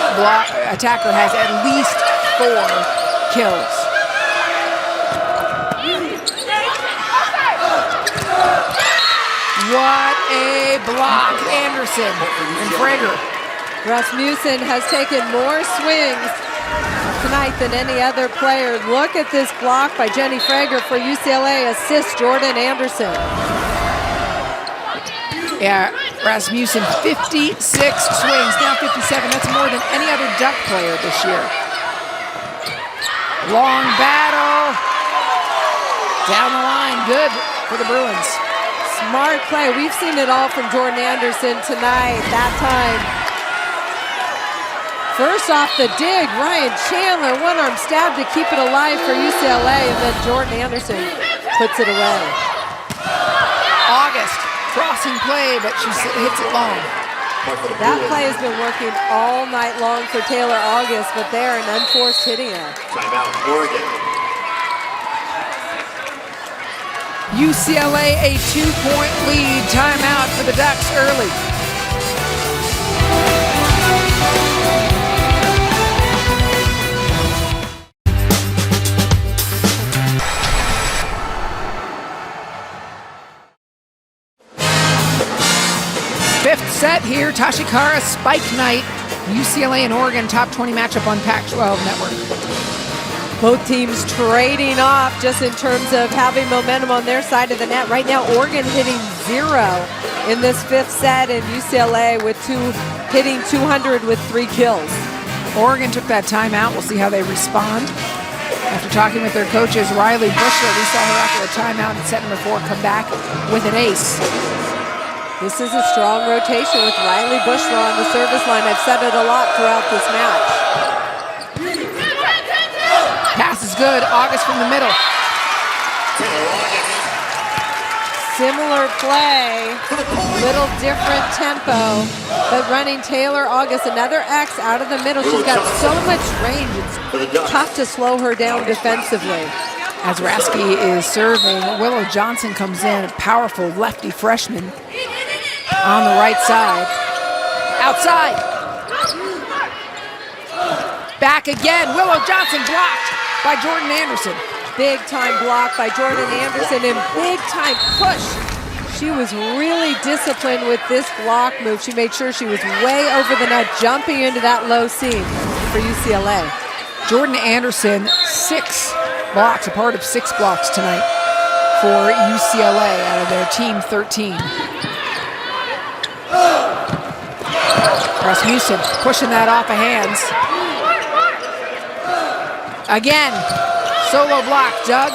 Speaker 1: attacker has at least 4 kills. What a block, Anderson and Frager.
Speaker 5: Rasmussen has taken more swings tonight than any other player. Look at this block by Jenny Frager for UCLA, assists Jordan Anderson.
Speaker 1: Yeah, Rasmussen, 56 swings, now 57. That's more than any other Duck player this year. Long battle. Down the line, good for the Bruins.
Speaker 5: Smart play. We've seen it all from Jordan Anderson tonight. That time. First off the dig, Ryan Chandler, one-arm stab to keep it alive for UCLA, and then Jordan Anderson puts it away.
Speaker 1: August, crossing play, but she hits it long.
Speaker 5: That play has been working all night long for Taylor August, but they're an unforced hitting error.
Speaker 9: Timeout, Oregon.
Speaker 1: UCLA a 2-point lead. Timeout for the Ducks early. set here. Tashikara Spike Night, UCLA and Oregon, top 20 matchup on Pac-12 Network.
Speaker 5: Both teams trading off just in terms of having momentum on their side of the net. Right now, Oregon hitting 0 in this 5th set, and UCLA with hitting 200 with 3 kills.
Speaker 1: Oregon took that timeout. We'll see how they respond. After talking with their coaches, Riley Bushler, we saw her after the timeout in set number 4 come back with an ace.
Speaker 5: This is a strong rotation with Riley Bushler on the service line. I've said it a lot throughout this match.
Speaker 1: Pass is good. August from the middle.
Speaker 5: Similar play, little different tempo, but running Taylor August, another X out of the middle. She's got so much range, it's tough to slow her down defensively.
Speaker 1: As Rasky is serving, Willow Johnson comes in, a powerful lefty freshman on the right side. Outside. Back again, Willow Johnson blocked by Jordan Anderson.
Speaker 5: Big time block by Jordan Anderson and big time push. She was really disciplined with this block move. She made sure she was way over the net, jumping into that low seam for UCLA.
Speaker 1: Jordan Anderson, 6 blocks, a part of 6 blocks tonight for UCLA out of their team 13. Rasmussen pushing that off of hands. Again. Solo block dug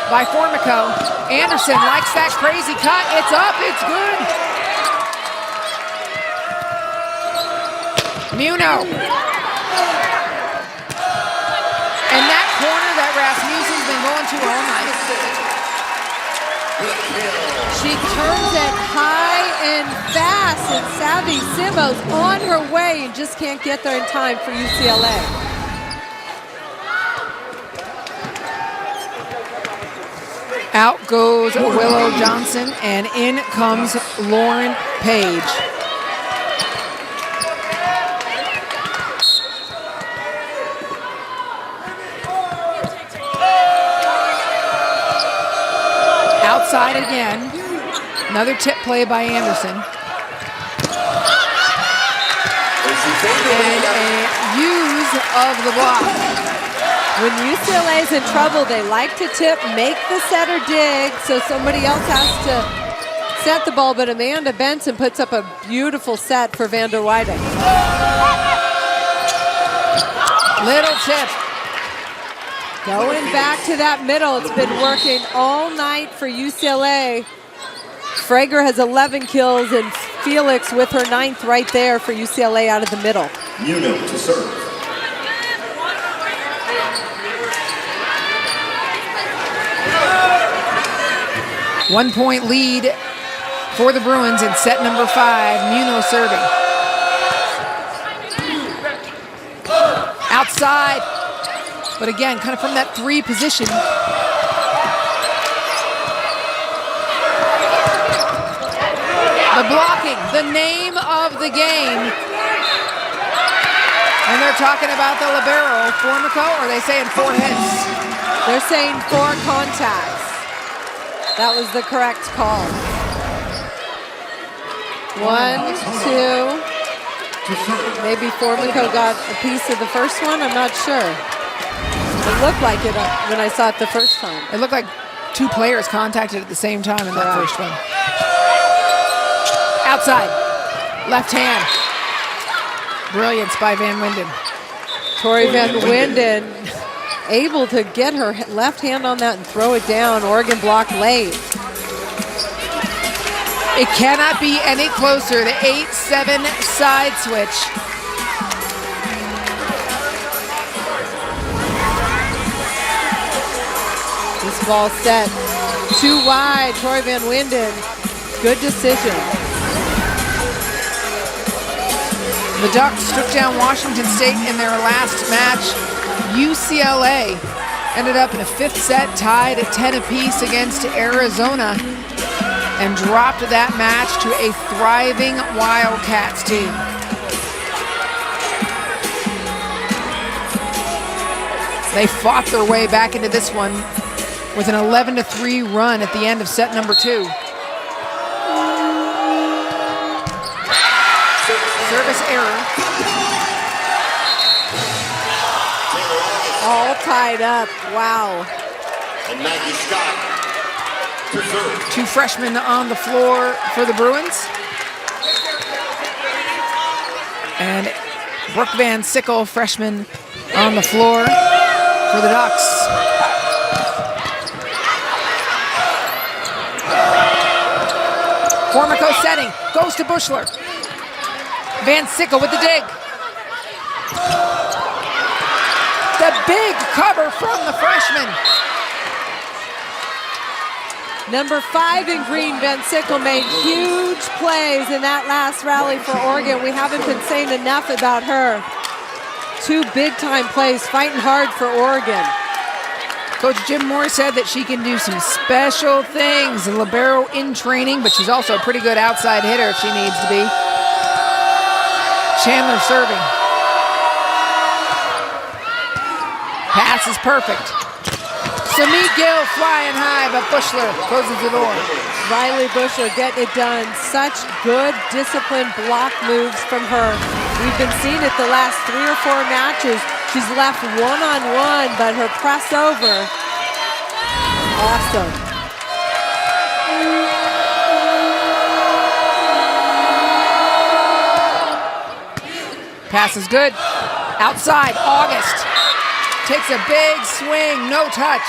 Speaker 1: by Formico. Anderson likes that crazy cut. It's up, it's good. Muno. And that corner that Rasmussen's been going to all night.
Speaker 5: She turns it high and fast, and Savvy Simo's on her way and just can't get there in time for UCLA.
Speaker 1: Out goes Willow Johnson, and in comes Lauren Page. Outside again. Another tip play by Anderson. And a use of the block.
Speaker 5: When UCLA's in trouble, they like to tip, make the setter dig, so somebody else has to set the ball, but Amanda Benson puts up a beautiful set for Van der Weide.
Speaker 1: Little tip.
Speaker 5: Going back to that middle, it's been working all night for UCLA. Frager has 11 kills, and Felix with her 9th right there for UCLA out of the middle.
Speaker 9: Muno to serve.
Speaker 1: 1 point lead for the Bruins in set number 5. Muno serving. Outside, but again, kind of from that 3 position. The blocking, the name of the game. And they're talking about the libero, Formico, or are they saying 4 hits?
Speaker 5: They're saying 4 contacts. That was the correct call. 1, 2. Maybe Formico got a piece of the first one. I'm not sure. It looked like it when I saw it the first time.
Speaker 1: It looked like 2 players contacted at the same time in that first one. Outside. Left hand. Brilliance by Van Winden.
Speaker 5: Tori Van Winden able to get her left hand on that and throw it down. Oregon block late.
Speaker 1: It cannot be any closer. The 8-7 side switch.
Speaker 5: This ball set too wide. Tori Van Winden. Good decision.
Speaker 1: The Ducks took down Washington State in their last match. UCLA ended up in a 5th set, tied at 10 apiece against Arizona, and dropped that match to a thriving Wildcats team. They fought their way back into this one with an 11-3 run at the end of set number 2. Service error.
Speaker 5: All tied up. Wow.
Speaker 9: And Maggie Scott to serve.
Speaker 1: Two freshmen on the floor for the Bruins. And Brooke Van Sickle, freshman, on the floor for the Ducks. Formico setting, goes to Bushler. Van Sickle with the dig. The big cover from the freshman.
Speaker 5: Number 5 in green, Van Sickle, made huge plays in that last rally for Oregon. We haven't been saying enough about her. 2 big-time plays, fighting hard for Oregon.
Speaker 1: Coach Jim Moore said that she can do some special things. A libero in training, but she's also a pretty good outside hitter if she needs to be. Chandler serving. Pass is perfect. Samit Gill flying high, but Bushler closes the door.
Speaker 5: Riley Bushler getting it done. Such good, disciplined block moves from her. We've been seeing it the last 3 or 4 matches. She's left one-on-one, but her press over, awesome.
Speaker 1: Pass is good. Outside, August. Takes a big swing, no touch.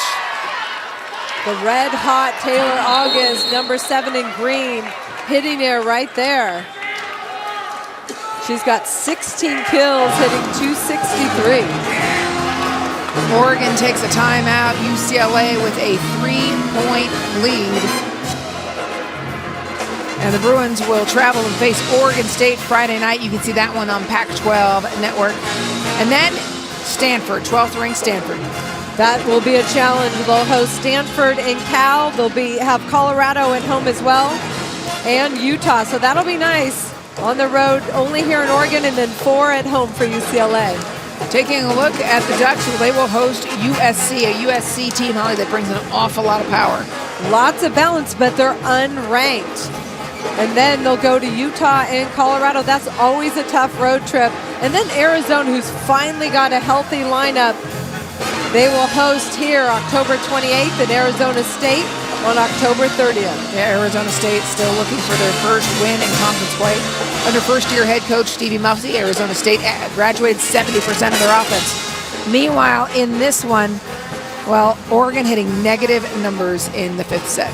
Speaker 5: The red-hot Taylor August, number 7 in green, hitting there right there. She's got 16 kills, hitting .263.
Speaker 1: Oregon takes a timeout. UCLA with a 3-point lead. And the Bruins will travel and face Oregon State Friday night. You can see that one on Pac-12 Network. And then Stanford, 12th ranked Stanford.
Speaker 5: That will be a challenge. They'll host Stanford and Cal. They'll have Colorado at home as well, and Utah. So that'll be nice. On the road, only here in Oregon, and then 4 at home for UCLA.
Speaker 1: Taking a look at the Ducks, they will host USC, a USC team, Holly, that brings an awful lot of power.
Speaker 5: Lots of balance, but they're unranked. And then they'll go to Utah and Colorado. That's always a tough road trip. And then Arizona, who's finally got a healthy lineup. They will host here October 28th at Arizona State on October 30th.
Speaker 1: Yeah, Arizona State still looking for their first win in conference play. Under first-year head coach Stevie Muffsey, Arizona State graduated 70% of their offense. Meanwhile, in this one, well, Oregon hitting negative numbers in the 5th set.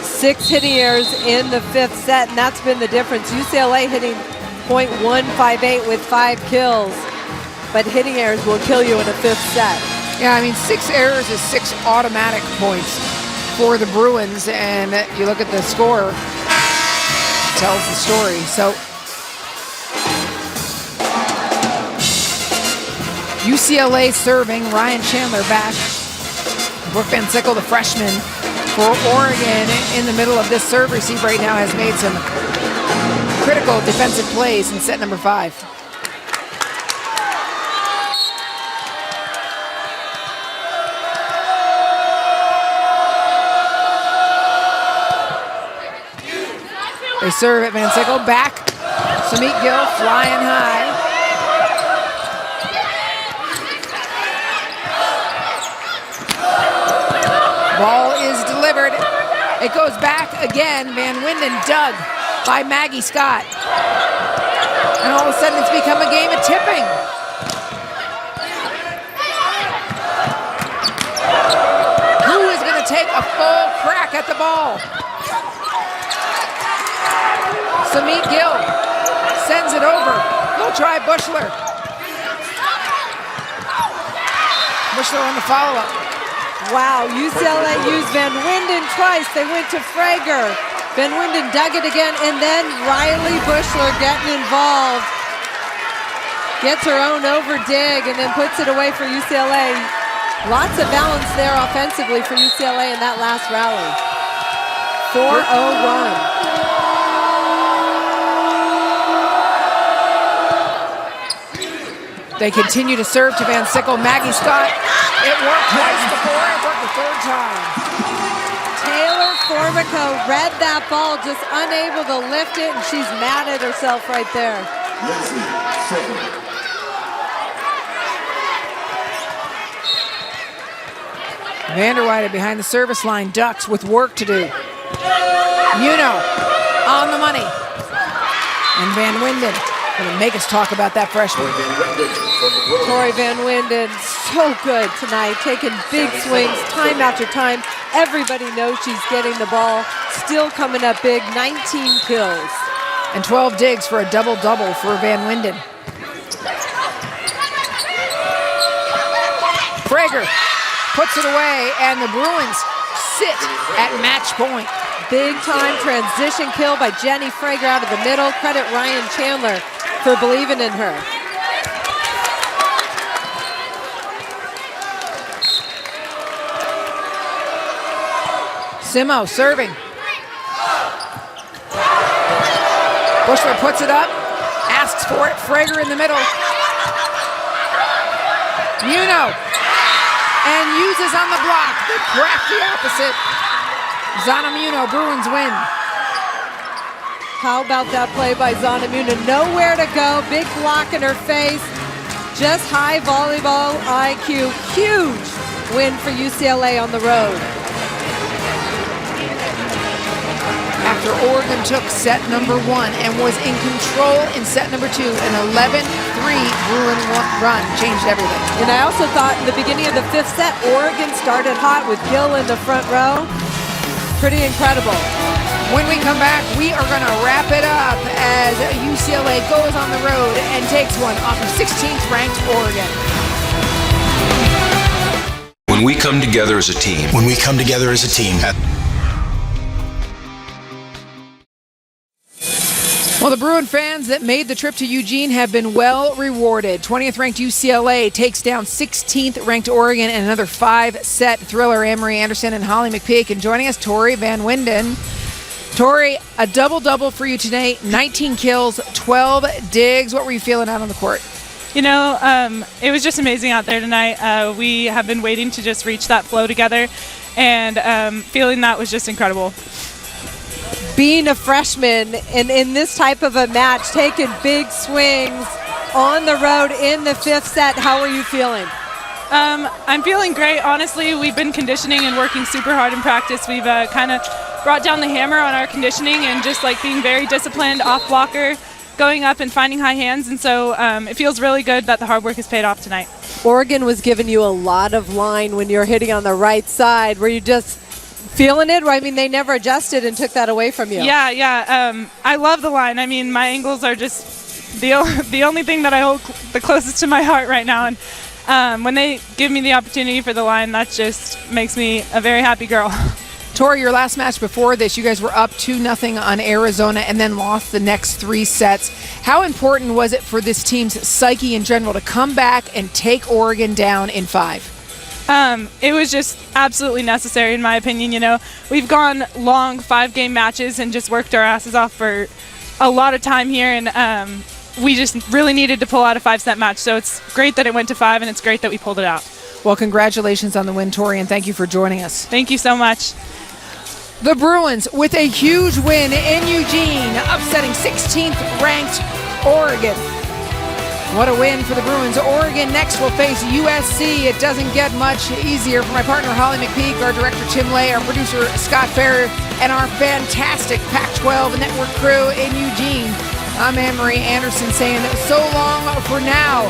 Speaker 5: 6 hitting errors in the 5th set, and that's been the difference. UCLA hitting .158 with 5 kills, but hitting errors will kill you in a 5th set.
Speaker 1: Yeah, I mean, 6 errors is 6 automatic points for the Bruins, and you look at the score, it tells the story. So UCLA serving, Ryan Chandler back. Brooke Van Sickle, the freshman for Oregon, in the middle of this serve receive right now, has made some critical defensive plays in set number 5. They serve at Van Sickle, back. Samit Gill flying high. Ball is delivered. It goes back again. Van Winden dug by Maggie Scott. And all of a sudden it's become a game of tipping. Who is going to take a full crack at the ball? Samit Gill sends it over. They'll try Bushler. Bushler on the follow-up.
Speaker 5: Wow, UCLA used Van Winden twice. They went to Frager. Van Winden dug it again, and then Riley Bushler getting involved. Gets her own over dig and then puts it away for UCLA. Lots of balance there offensively for UCLA in that last rally. 4-0 run.
Speaker 1: They continue to serve to Van Sickle. Maggie Scott, it worked twice before, it worked the 3rd time.
Speaker 5: Taylor Formico read that ball, just unable to lift it, and she's mad at herself right there.
Speaker 1: Vanderweide behind the service line, ducks with work to do. Muno on the money. And Van Winden going to make us talk about that freshman.
Speaker 5: Tori Van Winden, so good tonight, taking big swings time after time. Everybody knows she's getting the ball, still coming up big, 19 kills.
Speaker 1: And 12 digs for a double-double for Van Winden. Frager puts it away, and the Bruins sit at match point.
Speaker 5: Big time transition kill by Jenny Frager out of the middle. Credit Ryan Chandler for believing in her.
Speaker 1: Simo serving. Bushler puts it up, asks for it. Frager in the middle. Muno. And uses on the block the crafty opposite. Zana Muno, Bruins win.
Speaker 5: How about that play by Zana Muno? Nowhere to go, big block in her face. Just high volleyball IQ. Huge win for UCLA on the road.
Speaker 1: After Oregon took set number 1 and was in control in set number 2, an 11-3 Bruin run changed everything.
Speaker 5: And I also thought in the beginning of the 5th set, Oregon started hot with Gill in the front row. Pretty incredible.
Speaker 1: When we come back, we are going to wrap it up as UCLA goes on the road and takes one off of 16th ranked Oregon.
Speaker 13: When we come together as a team.
Speaker 14: When we come together as a team.
Speaker 1: Well, the Bruin fans that made the trip to Eugene have been well rewarded. 20th ranked UCLA takes down 16th ranked Oregon in another 5-set thriller. Anne-Marie Anderson and Holly McPeak. And joining us, Tori Van Winden. Tori, a double-double for you today. 19 kills, 12 digs. What were you feeling out on the court?
Speaker 15: You know, it was just amazing out there tonight. We have been waiting to just reach that flow together, and feeling that was just incredible.
Speaker 5: Being a freshman and in this type of a match, taking big swings on the road in the 5th set, how are you feeling?
Speaker 15: I'm feeling great. Honestly, we've been conditioning and working super hard in practice. We've kind of brought down the hammer on our conditioning and just like being very disciplined, off blocker, going up and finding high hands. And so it feels really good that the hard work has paid off tonight.
Speaker 5: Oregon was giving you a lot of line when you're hitting on the right side. Were you just feeling it? I mean, they never adjusted and took that away from you.
Speaker 15: Yeah. I love the line. I mean, my angles are just the only thing that I hold the closest to my heart right now. And when they give me the opportunity for the line, that just makes me a very happy girl.
Speaker 1: Tori, your last match before this, you guys were up 2-0 on Arizona and then lost the next 3 sets. How important was it for this team's psyche in general to come back and take Oregon down in 5?
Speaker 15: It was just absolutely necessary, in my opinion. You know, we've gone long 5-game matches and just worked our asses off for a lot of time here, and we just really needed to pull out a 5-set match. So it's great that it went to 5, and it's great that we pulled it out.
Speaker 1: Well, congratulations on the win, Tori, and thank you for joining us.
Speaker 15: Thank you so much.
Speaker 1: The Bruins with a huge win in Eugene, upsetting 16th ranked Oregon. What a win for the Bruins. Oregon next will face USC. It doesn't get much easier. For my partner, Holly McPeak, our director, Tim Lay, our producer, Scott Ferrer, and our fantastic Pac-12 network crew in Eugene, I'm Anne-Marie Anderson saying so long for now.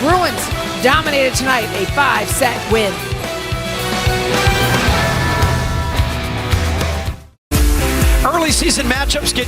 Speaker 1: Bruins dominated tonight, a 5-set win.
Speaker 14: Early season matchups get